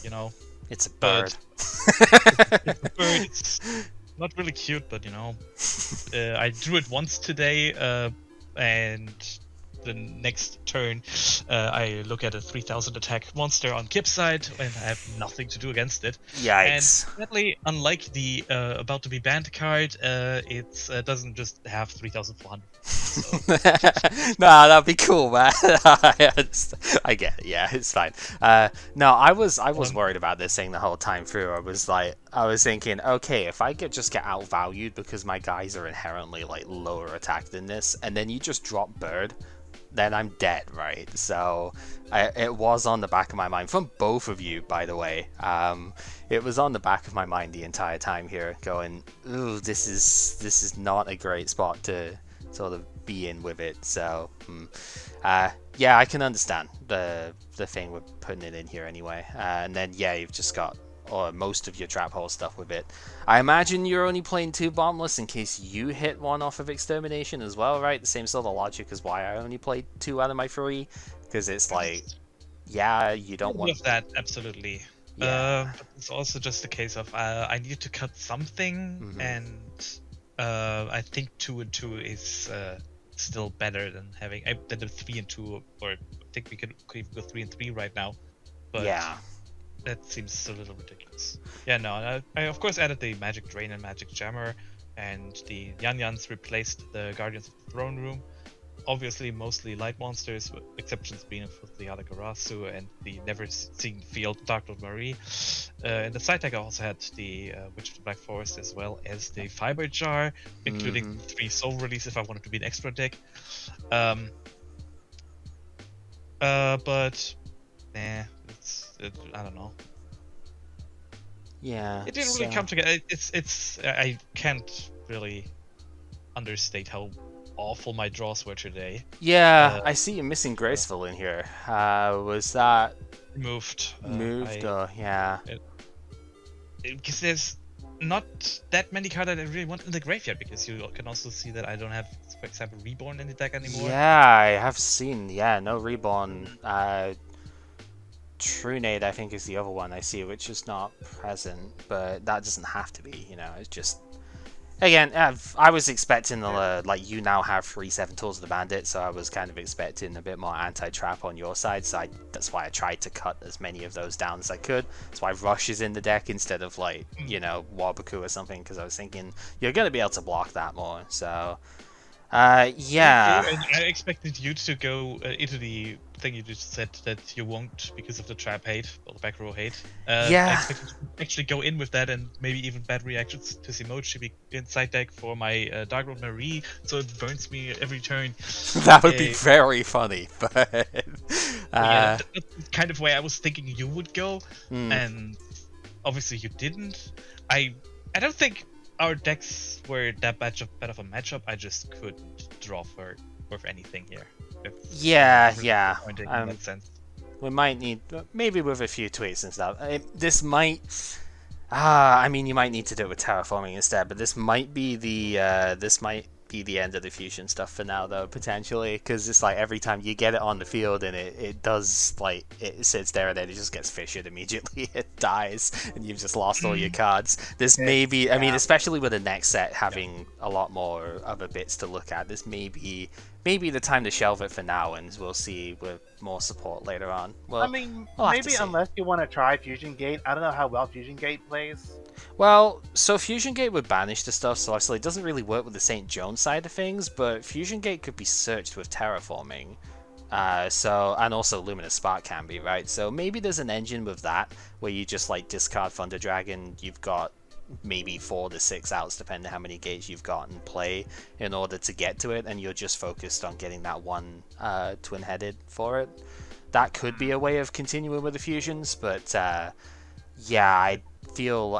you know, it's a but- bird. it's a bird. It's not really cute, but you know, I drew it once today, and the next turn, I look at a 3000 attack monster on Kip's side, and I have nothing to do against it. And Yikes. sadly, unlike the about to be banned card, it doesn't just have 3400. So, Nah, that'd be cool, man. I get it. Yeah, it's fine. No, I was worried about this thing the whole time through. I was thinking, okay, if I just get outvalued because my guys are inherently like lower attack than this, and then you just drop bird, then I'm dead, right? So it was on the back of my mind from both of you, by the way. It was on the back of my mind the entire time here, going, ooh, this is not a great spot to sort of be in with it. So yeah, I can understand the thing with putting it in here anyway. And then yeah, you've just got most of your trap hole stuff with it. I imagine you're only playing 2 bombless in case you hit one off of extermination as well, right? The same sort of logic as why I only played 2 out of my 3, because it's like, yeah, you don't all want of that, absolutely. Yeah. But it's also just a case of I need to cut something, Mhm. and I think 2 and 2 is still better than having than the 3 and 2, or I think we could even go 3 and 3 right now. But yeah. that seems a little ridiculous. Yeah, no, I of course added the Magic Drain and Magic Jammer, and the Yan-Yans replaced the Guardians of the Throne Room. Obviously, mostly light monsters, with exceptions being for the Yatagarasu and the Never Seen Field Dark Lord Marie. In the side deck, I also had the Witch of the Black Forest as well as the Fiber Jar, including 3 Soul Release if I wanted to be an extra deck. But nah, I don't know. Yeah. It didn't really come together. I can't really understate how awful my draws were today. Yeah, I see you're missing Graceful in here. Was that Moved. moved? Yeah. Because there's not that many cards that I really want in the graveyard, because you can also see that I don't have, for example, Reborn in the deck anymore. Yeah, I have seen. Yeah, no Reborn. Trunade, I think, is the other one I see, which is not present, but that doesn't have to be. You know, it's just. Again, I was expecting like you now have 3/7 Tools of the Bandit, so I was kind of expecting a bit more anti-trap on your side. So that's why I tried to cut as many of those down as I could. That's why Rush is in the deck instead of like Wabaku or something, because I was thinking you're gonna be able to block that more. So yeah. And I expected you to go into the thing you just said that you won't because of the trap hate or the back row hate. Yeah. I expected to actually go in with that, and maybe even bad reactions to Simochi inside deck for my Dark Lord Marie, so it burns me every turn. That would be very funny, but yeah, that's kind of where I was thinking you would go, mm. and obviously you didn't. I don't think our decks were that bad of a matchup. I just couldn't draw for anything here. Yeah. In that sense. We might need, maybe with a few tweaks and stuff. This might, I mean, you might need to do it with terraforming instead. But this might be the end of the fusion stuff for now, though, potentially, because it's like every time you get it on the field and it does, like, it sits there and then it just gets fissured immediately. It dies and you've just lost all your cards. This may be, I mean, especially with the next set having a lot more other bits to look at, this may be the time to shelve it for now, and we'll see with more support later on. Well, I mean, we'll have to maybe see. unless you want to try Fusion Gate. I don't know how well Fusion Gate plays. Well, so Fusion Gate would banish the stuff, so obviously it doesn't really work with the St. Jones side of things, but Fusion Gate could be searched with terraforming. And also Luminous Spark can be, right? So maybe there's an engine with that, where you just like discard Thunder Dragon, you've got maybe 4 to 6 outs, depending on how many gates you've got in play in order to get to it, and you're just focused on getting that one twin-headed for it. That could be a way of continuing with the fusions, but yeah, I feel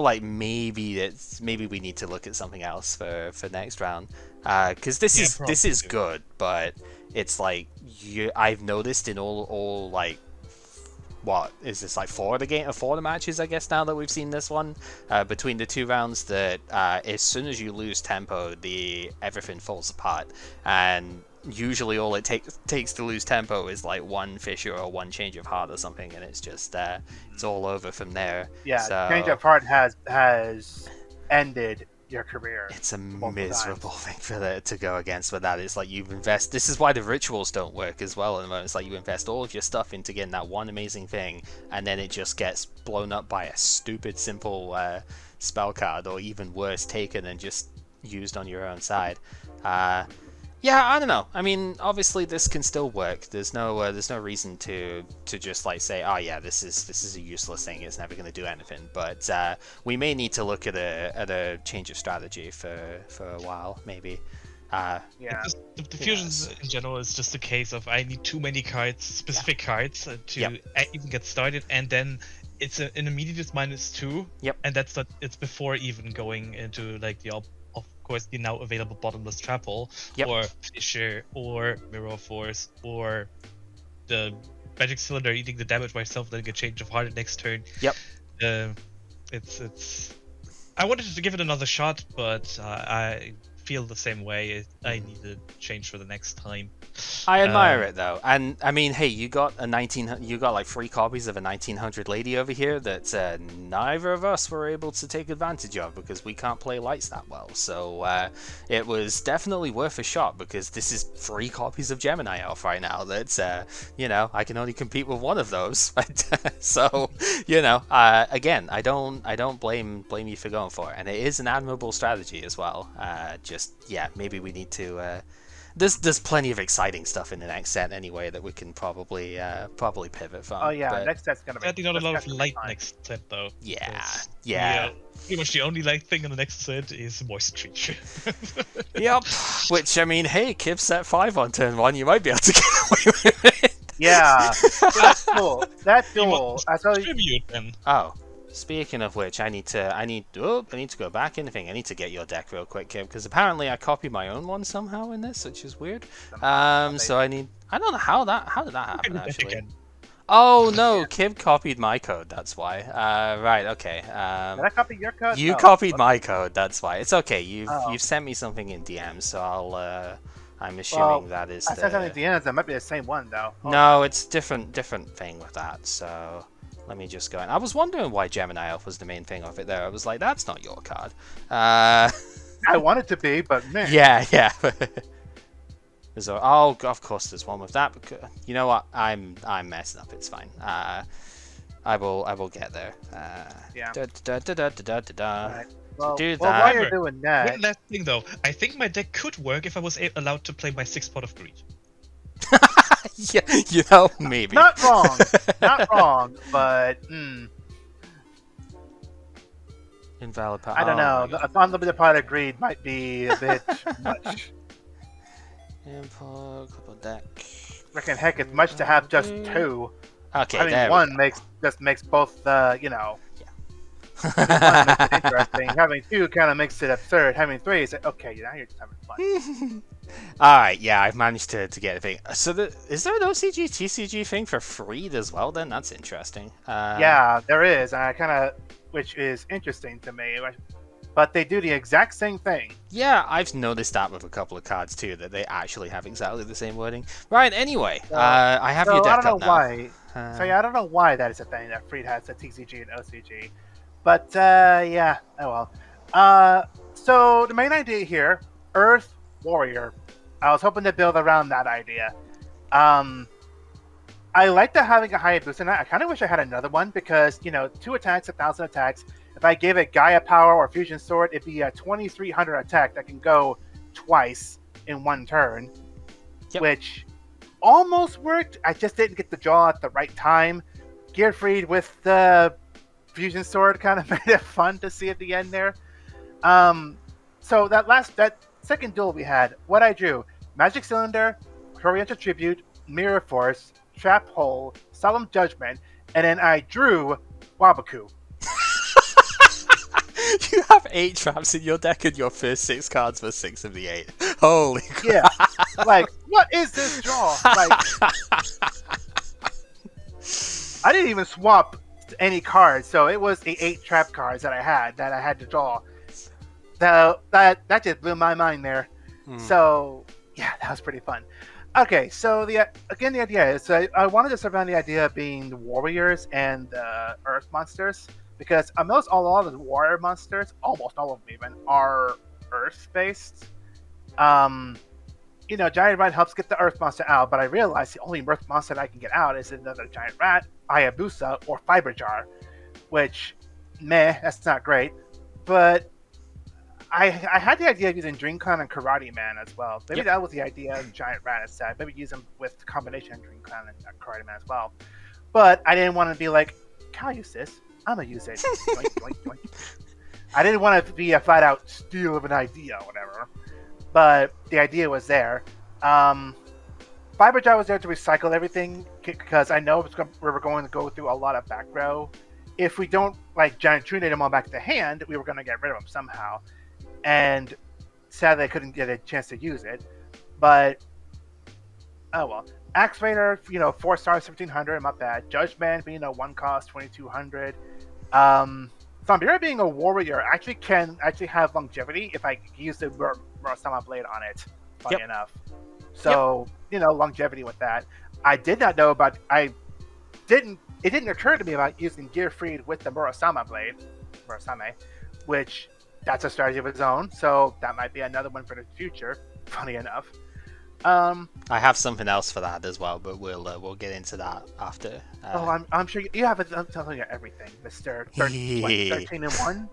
like maybe we need to look at something else for next round, because this is good, but it's like I've noticed in all like what is this, like 4 of the matches, I guess, now that we've seen this one between the 2 rounds, that as soon as you lose tempo, everything falls apart, and usually all it takes to lose tempo is like 1 fissure or 1 change of heart or something, and it's just it's all over from there. Yeah, so, change of heart has ended your career. It's a miserable thing for it to go against with that. It's like this is why the rituals don't work as well at the moment. It's like you invest all of your stuff into getting that one amazing thing, and then it just gets blown up by a stupid simple spell card, or even worse, taken and just used on your own side. Yeah, I don't know. I mean, obviously this can still work. There's no reason to just like say, oh yeah, this is a useless thing. It's never going to do anything. But we may need to look at a change of strategy for a while, maybe. Yeah. The fusions in general is just a case of I need too many cards, specific cards, to even get started, and then it's an immediate -2. Yep. And it's before even going into like of course the now available bottomless trap hole, or fissure, or mirror force, or the magic cylinder eating the damage by itself, then get change of heart next turn. Yep. It's I wanted to give it another shot, but I feel the same way. I need to change for the next time. I admire it though, and I mean, hey, you got like 3 copies of a 1900 lady over here that neither of us were able to take advantage of because we can't play lights that well. So it was definitely worth a shot, because this is 3 copies of Gemini Elf right now. That's I can only compete with one of those. So again, I don't blame you for going for it, and it is an admirable strategy as well. Maybe we need to. There's plenty of exciting stuff in the next set anyway that we can probably pivot from. Oh yeah, but next set's gonna be. Sadly, not a lot of light next set though. Yeah. Pretty much the only light thing on the next set is Moist Creature. Yep. Which, I mean, hey, Kib set 5 on turn 1, you might be able to get away with it. Yeah, that's cool. That's cool. I saw you. Tribute then. Oh. Speaking of which, I need to go back in the thing. I need to get your deck real quick, Kib, because apparently I copied my own one somehow in this, which is weird. So I don't know how did that happen actually. Oh no, Kib copied my code. That's why. Right. Okay. Did I copy your code? You copied my code. That's why. It's okay. You've sent me something in DM, so I'm assuming that is. I sent something in DMs. That might be the same one though. No, it's different thing with that. So. Let me just go in. I was wondering why Gemini Elf was the main thing of it there. I was like, that's not your card. I want it to be, but man. Yeah. So, of course there's one with that. Because, you know what? I'm messing up. It's fine. I will get there. Yeah. Right. Well, do that. While you're doing that. One last thing though, I think my deck could work if I was allowed to play my 6th Pot of Greed. Yeah, maybe. Not wrong, but invalid power. I don't know. The unlimited pot of greed might be a bit much. Import, couple deck. Reckon heck, it's much to have just 2. Okay, having one makes both one makes it interesting. Having 2 kind of makes it absurd. Having 3 is like, okay, now you're just having fun. Alright, yeah, I've managed to get a thing. So is there an OCG TCG thing for free as well then? That's interesting. Yeah, there is, which is interesting to me. But they do the exact same thing. Yeah, I've noticed that with a couple of cards too, that they actually have exactly the same wording. Right, anyway, I have your deck up now. I don't know why that is a thing that Freed has a TCG and OCG. But, yeah, oh well. So, the main idea here, Earth Warrior. I was hoping to build around that idea. I like having a Hayabusa, and I kind of wish I had another one, because, 2 attacks, 1,000 attacks. If I gave it Gaia Power or Fusion Sword, it'd be a 2,300 attack that can go twice in 1 turn. Yep. Which almost worked. I just didn't get the draw at the right time. Gearfried with the Fusion Sword kind of made it fun to see at the end there. So that second duel we had, what I drew: Magic Cylinder, Oriental Tribute, Mirror Force, Trap Hole, Solemn Judgment, and then I drew Wabaku. You have 8 traps in your deck, and your first 6 cards were 6 of the 8. Holy crap. Yeah. Like, what is this draw? Like, I didn't even swap any cards, so it was the 8 trap cards that I had to draw. That just blew my mind there. So yeah, that was pretty fun. Okay, so the idea is I wanted to surround the idea of being the warriors and the earth monsters because almost all of the warrior monsters, almost all of them even, are earth based. Giant rat helps get the earth monster out, but I realized the only earth monster that I can get out is another giant rat, Hayabusa, or Fiber Jar, which, that's not great. But I had the idea of using Dream Clown and Karate Man as well. Maybe that was the idea of Giant Rat instead. Maybe use them with the combination of Dream Clown and Karate Man as well. But I didn't want to be like, can I use this? I'm going to use it. Doink, doink, doink. I didn't want to be a flat-out steal of an idea or whatever. But the idea was there. Fiber Jar was there to recycle everything because I know we were going to go through a lot of back row. If we don't Giant Trinate them all back to hand, we were going to get rid of them somehow. And sadly, I couldn't get a chance to use it. But, oh well. Axe Raider, 4 stars, 1700, not bad. Judge Man being a 1 cost, 2200. Zombira being a warrior can have longevity if I use the Murasama Blade on it, funny enough. So, longevity with that. I did not know about, it didn't occur to me about using Gearfried with the Murasame Blade, which, that's a strategy of its own, so that might be another one for the future, funny enough. I have something else for that as well, but we'll get into that after. I'm sure you have I'm telling you everything, Mr. 13 and 1?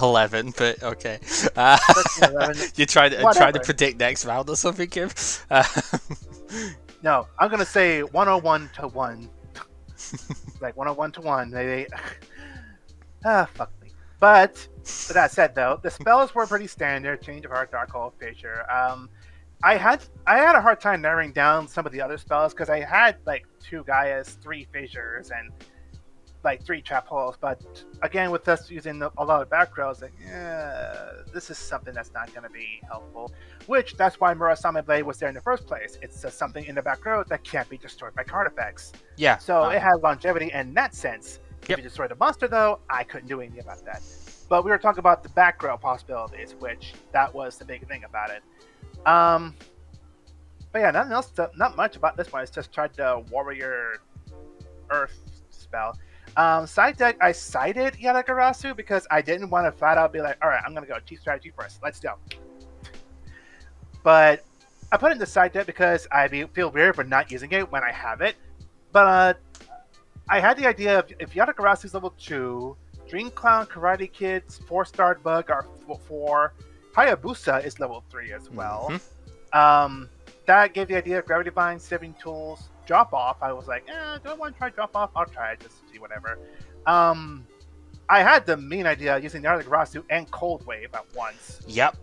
11, but okay. 13, 11. You try to predict next round or something, Kim? No, I'm gonna say 101 to 1. 101 to 1. Fuck me. But with that said, though, the spells were pretty standard. Change of Heart, Dark Hole, Fissure. I had a hard time narrowing down some of the other spells because I had 2 Gaias, 3 Fissures, and 3 Trap Holes. But again, with us using a lot of back rows, this is something that's not going to be helpful. That's why Murasame Blade was there in the first place. It's something in the back row that can't be destroyed by card effects. Yeah. So it had longevity in that sense. If you destroy the monster, though, I couldn't do anything about that. But we were talking about the back row possibilities, which that was the big thing about it. But yeah, nothing else. Not much about this one. It's just tried the Warrior Earth spell. Side deck, I sided Yatagarasu because I didn't want to flat out be like, all right, I'm gonna go cheap strategy first. Let's go. But I put it in the side deck because I feel weird for not using it when I have it. But I had the idea of if Yatagarasu is level 2, Dream Clown, Karate Kid's 4-star bug are 4. Hayabusa is level 3 as well. Mm-hmm. That gave the idea of Gravity Bind, Saving Tools, Drop Off. I was like, do I want to try Drop Off? I'll try it just to see whatever. I had the main idea of using Yatagarasu and Cold Wave at once. Yep.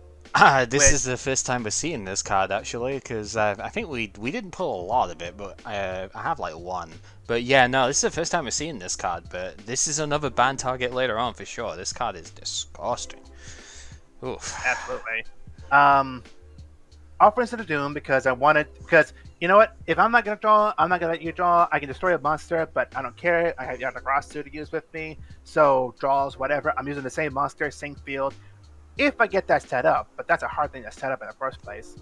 This is the first time we're seeing this card actually, because I think we didn't pull a lot of it, but I have 1. But yeah, no, this is the first time we're seeing this card. But this is another ban target later on for sure. This card is disgusting. Oof. Absolutely. Offerings of the Doom because you know what? If I'm not gonna draw, I'm not gonna let you draw. I can destroy a monster, but I don't care. I have Yatagarasu to use with me, so draws whatever. I'm using the same monster, same field. If I get that set up, but that's a hard thing to set up in the first place.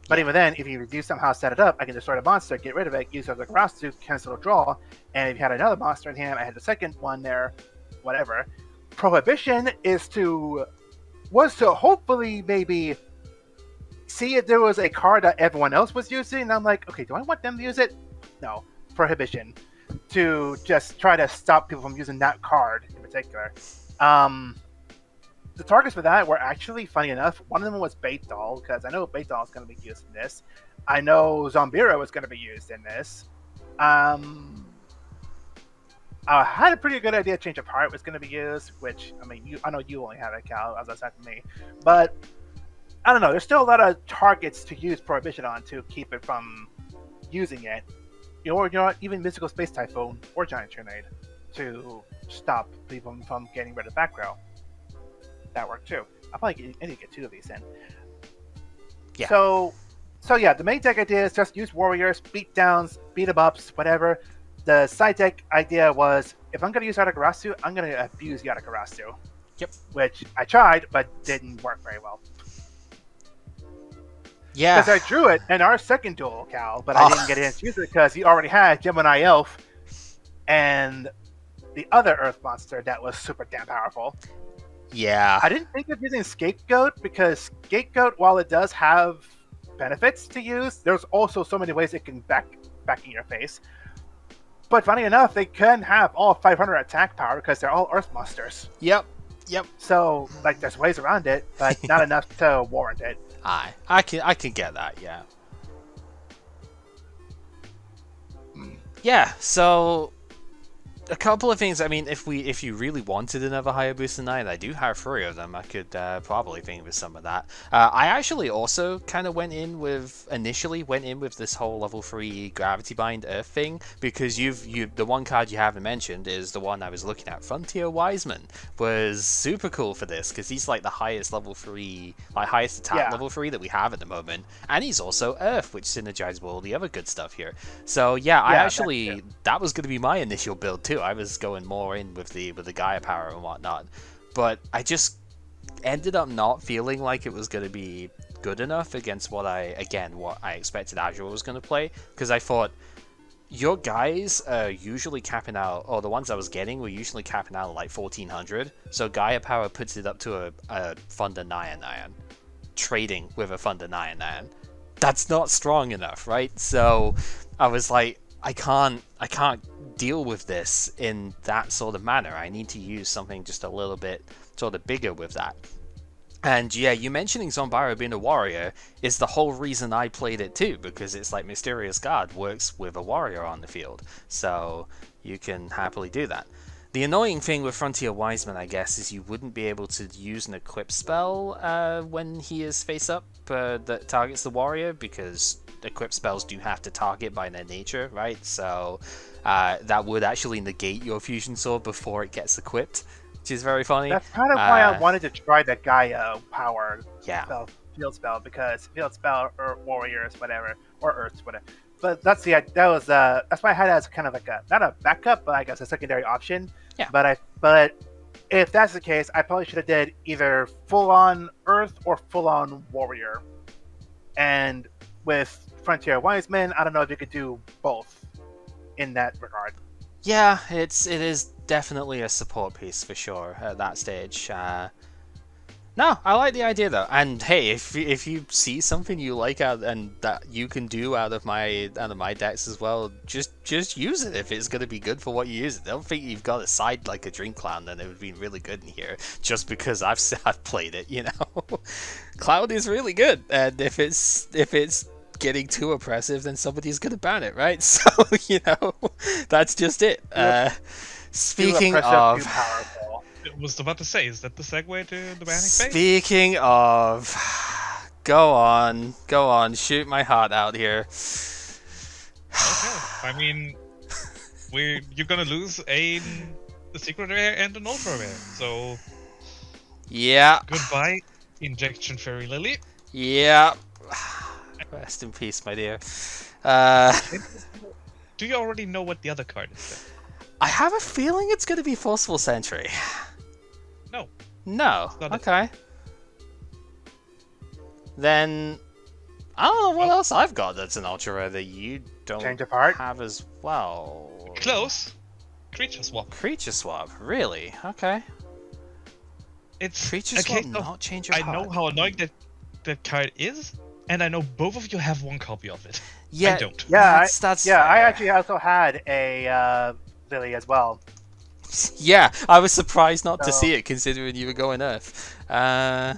But even then, if you do somehow set it up, I can destroy the monster, get rid of it, use Yatagarasu, cancel a draw, and if you had another monster in hand, I had the second one there, whatever. Prohibition was to hopefully maybe see if there was a card that everyone else was using, and I'm like, okay, do I want them to use it? No. Prohibition. To just try to stop people from using that card in particular. The targets for that were actually, funny enough, one of them was Bait Doll, because I know Bait Doll is going to be used in this. I know Zombira was going to be used in this. I had a pretty good idea Change of Heart was going to be used, which, I know you only have it, Cal, as I said to me. But, I don't know, there's still a lot of targets to use Prohibition on to keep it from using it. Or, even Mystical Space Typhoon or Giant Tornado to stop people from getting rid of back row. That worked too. I'll probably need to get 2 of these in. Yeah. So yeah, the main deck idea is just use warriors, beat downs, beat 'em ups, whatever. the side deck idea was if I'm going to use Yatagarasu, I'm going to abuse Yatagarasu. Yep. Which I tried, but didn't work very well. Yeah. Because I drew it in our second duel, Cal, but I didn't get in to use it because he already had Gemini Elf and the other Earth monster that was super damn powerful. Yeah. I didn't think of using Scapegoat because Scapegoat, while it does have benefits to use, there's also so many ways it can back in your face. But funny enough, they can have all 500 attack power because they're all Earth monsters. Yep. So, like, there's ways around it, but not enough to warrant it. I can get that, yeah. Yeah, so a couple of things. I mean, if you really wanted another Hayabusa Knight, I do have 3 of them. I could probably think of some of that. I actually also kind of initially went in with this whole level 3 Gravity Bind Earth thing, because the one card you haven't mentioned is the one I was looking at. Frontier Wiseman was super cool for this, because he's like the highest level 3, like highest attack level 3 that we have at the moment, and he's also Earth, which synergizes with all the other good stuff here. So yeah, that was going to be my initial build too. I was going more in with the Gaia power and whatnot, but I just ended up not feeling like it was going to be good enough against what I expected Azure was going to play, because I thought your guys are usually capping out, or the ones I was getting were usually capping out like 1400, so Gaia power puts it up to a Thunder Nyan, trading with a Thunder Nyan. That's not strong enough, right? So I was like, I can't deal with this in that sort of manner. I need to use something just a little bit sort of bigger with that. And yeah, you mentioning Zombaro being a warrior is the whole reason I played it too, because it's like Mysterious Guard works with a warrior on the field, so you can happily do that. The annoying thing with Frontier Wiseman, I guess, is you wouldn't be able to use an equip spell when he is face up that targets the warrior, because equip spells do have to target by their nature, right? So that would actually negate your fusion sword before it gets equipped, which is very funny. That's kind of why I wanted to try the Gaia power Yeah. field spell, because field spell or warriors, whatever, or earths, whatever. But that's why I had it as kind of like not a backup, but I guess a secondary option. Yeah. But if that's the case, I probably should have did either full on Earth or full on Warrior. And with Frontier Wiseman, I don't know if you could do both in that regard. Yeah, it is definitely a support piece for sure at that stage. No, I like the idea though, and hey, if you see something you like and that you can do out of my decks as well, just use it if it's going to be good for what you use it. Don't think you've got a side like a Dream Clown and it would be really good in here just because I've played it, you know. Cloud is really good, and if it's getting too oppressive, then somebody's going to ban it, right? So you know, that's just it. Speaking of. I was about to say, is that the segue to the banning phase? Speaking of, go on, shoot my heart out here. Okay, I mean, you're gonna lose a secret rare and an ultra rare, so yeah. Goodbye, Injection Fairy Lily. Yeah. Rest in peace, my dear. Do you already know what the other card is then? I have a feeling it's going to be Forceful Sentry. No. Okay. Then I don't know what else I've got that's an ultra rare that you don't Change of Heart? have as well. Close. Creature Swap. Creature Swap, really? Okay. It's Creature a Swap, case not of, Change of I Heart. know how annoying that card is, and I know both of you have one copy of it. Yeah, I don't. Yeah, that's yeah. I fair. actually also had a Lily as well. Yeah, I was surprised not to So- see it, considering you were going Earth. I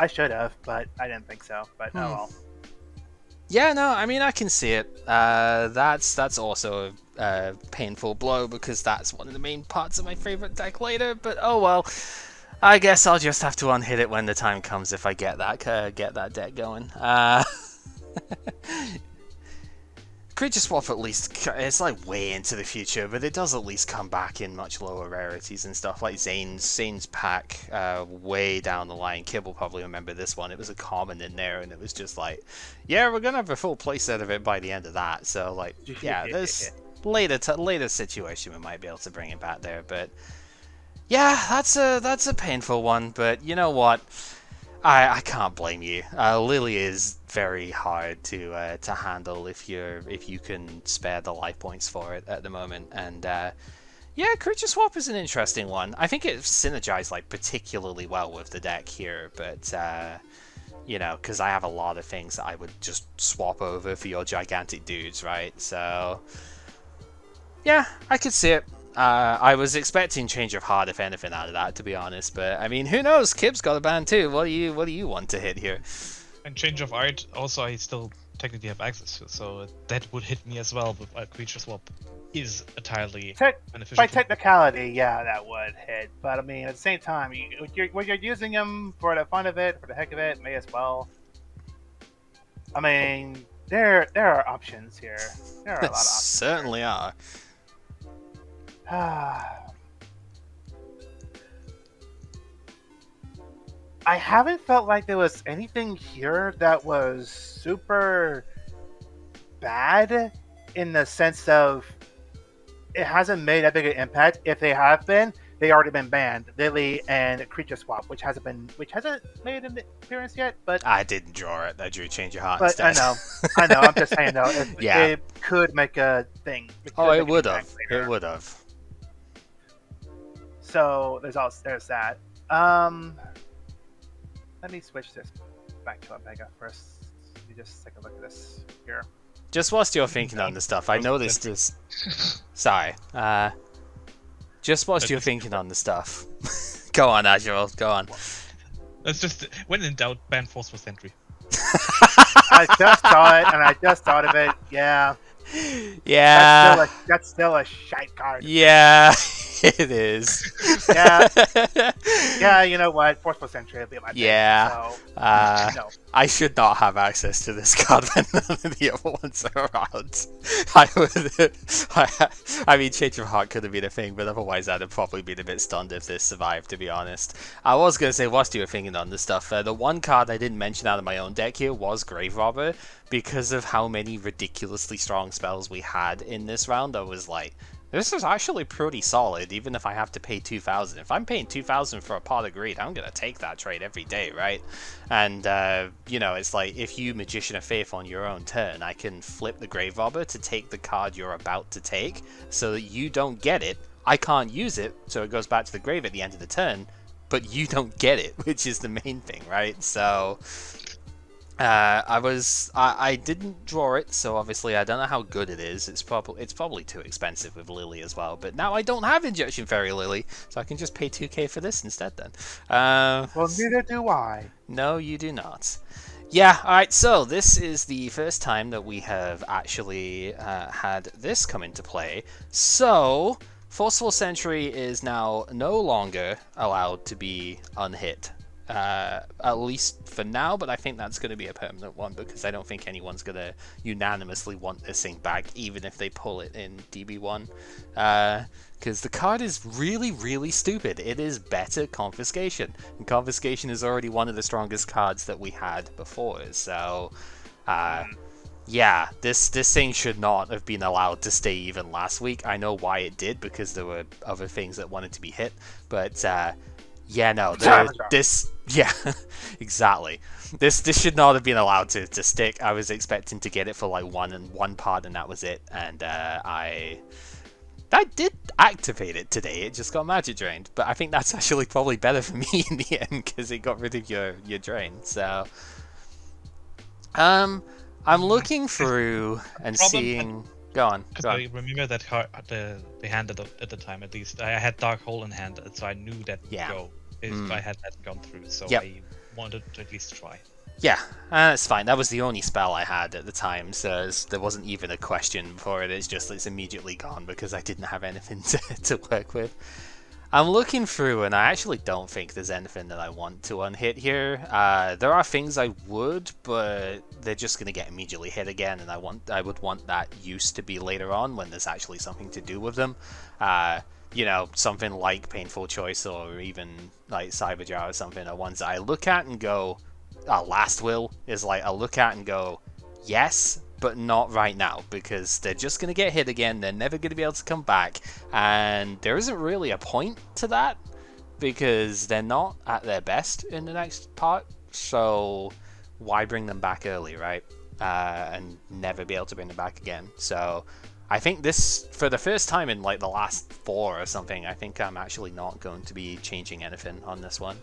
should have, but I didn't think so. But oh well. Yeah, no, I mean I can see it. That's also a painful blow because that's one of the main parts of my favorite deck later. But oh well, I guess I'll just have to unhit it when the time comes if I get that deck going. Creature Swap at least, it's like way into the future, but it does at least come back in much lower rarities and stuff, like Zane's pack, way down the line. Kib will probably remember this one. It was a common in there, and it was just like, yeah, we're gonna have a full playset of it by the end of that. So, like, yeah, there's later situation we might be able to bring it back there, but yeah, that's a painful one. But you know what? I can't blame you. Lily is very hard to handle if you can spare the life points for it at the moment. And yeah, Creature Swap is an interesting one. I think it synergized like particularly well with the deck here, but you know, because I have a lot of things that I would just swap over for your gigantic dudes, right? So yeah, I could see it. I was expecting Change of Heart, if anything, out of that, to be honest. But I mean, who knows? Kib's got a ban too. What do you want to hit here? And Change of Art, also, I still technically have access to, so that would hit me as well. But Creature Swap is entirely beneficial. By technicality, yeah, that would hit. But I mean, at the same time, when you're using them for the fun of it, for the heck of it, may as well. I mean, there are options here. There are a lot of options. Certainly are. I haven't felt like there was anything here that was super bad in the sense of it hasn't made that big an impact. If they have been, they already been banned. Lily and Creature Swap, which hasn't made an appearance yet. But I didn't draw it. I drew Change of Heart but instead. I know. I'm just saying though, Yeah. it could make a thing. It would have. It would have. So there's that. Let me switch this back to Omega first. Let me just take a look at this here. Just whilst you're thinking on the stuff, I noticed this. Sorry. Just whilst you're thinking on the stuff. Go on, Azure. Go on. That's just when in doubt, ban Forceful Sentry. I just saw it, and I just thought of it. Yeah. Yeah. That's still a shite card. Yeah, it is. Yeah. Yeah, you know what? Forceful Sentry will be my pick. Yeah. So, no. I should not have access to this card when none of the other ones are around. I would. I mean, Change of Heart could have been a thing, but otherwise I'd have probably been a bit stunned if this survived, to be honest. I was going to say, whilst you were thinking on this stuff, the one card I didn't mention out of my own deck here was Grave Robber, because of how many ridiculously strong spells we had in this round. I was like, this is actually pretty solid, even if I have to pay 2,000. If I'm paying 2,000 for a Pot of Greed, I'm going to take that trade every day, right? And, you know, it's like, if you Magician of Faith on your own turn, I can flip the Grave Robber to take the card you're about to take, so that you don't get it. I can't use it, so it goes back to the grave at the end of the turn, but you don't get it, which is the main thing, right? So I didn't draw it, so obviously I don't know how good it is. It's probably too expensive with Lily as well. But now I don't have Injection Fairy Lily, so I can just pay 2k for this instead then. Well, neither do I. No, you do not. Yeah, alright, so this is the first time that we have actually had this come into play. So, Forceful Sentry is now no longer allowed to be unhit. At least for now, but I think that's going to be a permanent one because I don't think anyone's going to unanimously want this thing back, even if they pull it in DB1. Because the card is really, really stupid. It is better Confiscation, and Confiscation is already one of the strongest cards that we had before. So, yeah, this thing should not have been allowed to stay even last week. I know why it did, because there were other things that wanted to be hit, but yeah, no, yeah, exactly. This should not have been allowed to stick. I was expecting to get it for like one part, and that was it. And I did activate it today. It just got magic drained, but I think that's actually probably better for me in the end because it got rid of your drain. So, I'm looking through and seeing. Go on. I remember that card, the hand at the time, at least. I had Dark Hole in hand, so I knew that would go if I had that gone through. So I wanted to at least try. Yeah, that's fine. That was the only spell I had at the time, so there wasn't even a question for it. It's immediately gone because I didn't have anything to work with. I'm looking through, and I actually don't think there's anything that I want to unhit here. There are things I would, but they're just gonna get immediately hit again, and I would want that use to be later on when there's actually something to do with them. Something like Painful Choice or even like Cyberjar or something are ones that I look at and go, Last Will is like I look at and go, yes, but not right now, because they're just going to get hit again, they're never going to be able to come back, and there isn't really a point to that, because they're not at their best in the next part, so why bring them back early, right? And never be able to bring them back again. So I think this, for the first time in like the last 4 or something, I think I'm actually not going to be changing anything on this one.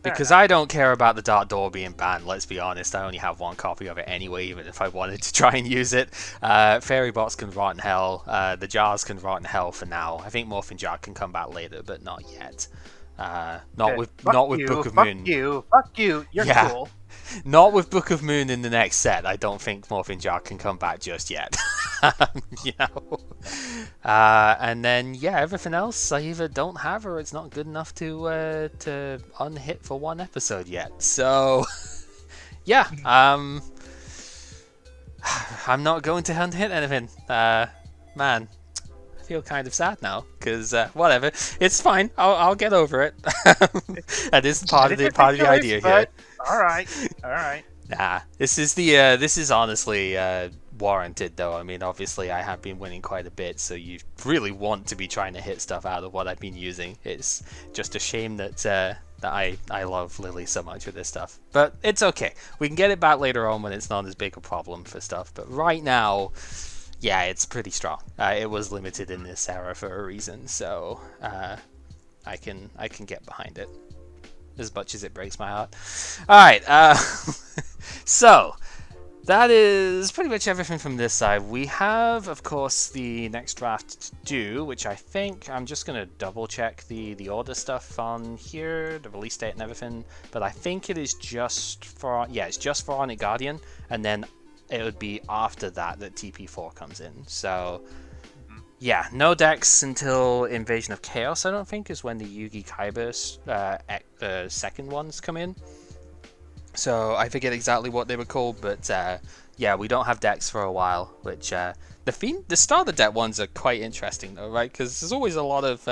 Because I don't care about the Dark Door being banned, let's be honest. I only have 1 copy of it anyway, even if I wanted to try and use it. Fairy Bots can rot in hell. The Jars can rot in hell for now. I think Morphin Jar can come back later, but not yet. Not with Book of Moon. Fuck you, you're cool. Not with Book of Moon in the next set. I don't think Morphin Jar can come back just yet. And then everything else I either don't have or it's not good enough to unhit for 1 episode yet. So I'm not going to unhit anything. Man, I feel kind of sad now because whatever, it's fine. I'll get over it. That is part of the idea here. All right. Nah, this is honestly warranted though. I mean, obviously I have been winning quite a bit, so you really want to be trying to hit stuff out of what I've been using. It's just a shame that I love Lily so much with this stuff, but it's okay. We can get it back later on when it's not as big a problem for stuff. But right now, it's pretty strong. It was limited in this era for a reason, so I can get behind it, as much as it breaks my heart. Alright, so that is pretty much everything from this side. We have, of course, the next draft to do, which I think I'm just going to double check the order stuff on here, the release date and everything, but I think it is just for, it's just for Onyx Guardian, and then it would be after that TP4 comes in. So no decks until Invasion of Chaos, I don't think, is when the Yugi Kaiba second ones come in. So I forget exactly what they were called, but we don't have decks for a while, which the starter deck ones are quite interesting though, right? Because there's always a lot of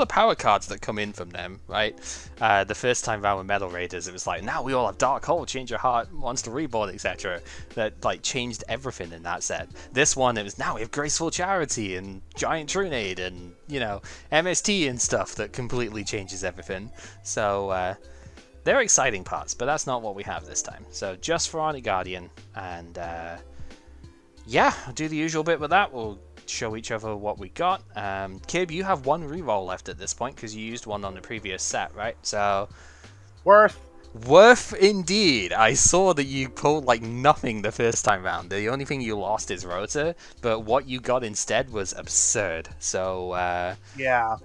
power cards that come in from them, right? The first time around with Metal Raiders, it was like, now we all have Dark Hole, Change Your Heart, Monster Reborn, etc. That like changed everything in that set. This one, it was, now we have Graceful Charity and Giant Trunade and MST and stuff that completely changes everything. So they're exciting parts, but that's not what we have this time. So just for Onyx Guardian, and I'll do the usual bit with that. We'll show each other what we got. Kib, you have 1 reroll left at this point because you used 1 on the previous set, right? So worth indeed. I saw that you pulled like nothing the first time round. The only thing you lost is Rota, but what you got instead was absurd. So I hated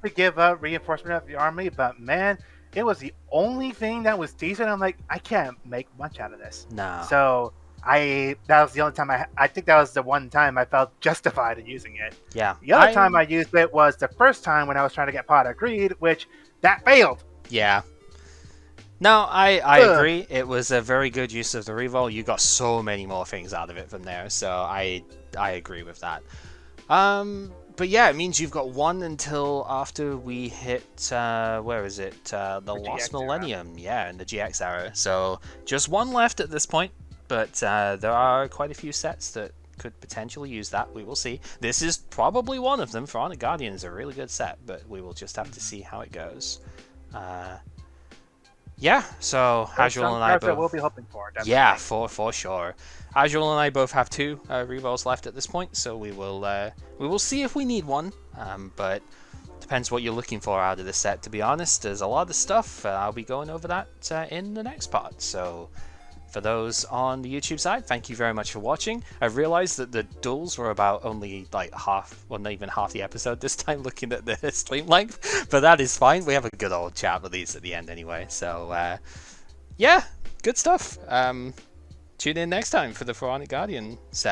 to give up reinforcement of the army, but man, it was the only thing that was decent. I'm like, I can't make much out of this. No. So that was the only time I think that was the one time I felt justified in using it. Yeah. The other time I used it was the first time when I was trying to get Pot of Greed, which that failed. Yeah. No, I agree. It was a very good use of the reroll. You got so many more things out of it from there, so I agree with that. But it means you've got 1 until after we hit where is it? The Lost GX Millennium, in the GX era. So just 1 left at this point, but there are quite a few sets that could potentially use that. We will see. This is probably one of them. For Onyx Guardian is a really good set, but we will just have to see how it goes. So Azul and I both we'll be hoping for. Definitely. Yeah, for sure. Azul and I both have 2 rerolls left at this point, so we will see if we need 1. But depends what you're looking for out of this set. To be honest, there's a lot of stuff. I'll be going over that in the next part. So for those on the YouTube side, thank you very much for watching. I realized that the duels were about only like half, well, not even half the episode this time, looking at the stream length, but that is fine. We have a good old chat with these at the end anyway. So good stuff. Tune in next time for the For Onyx Guardian set.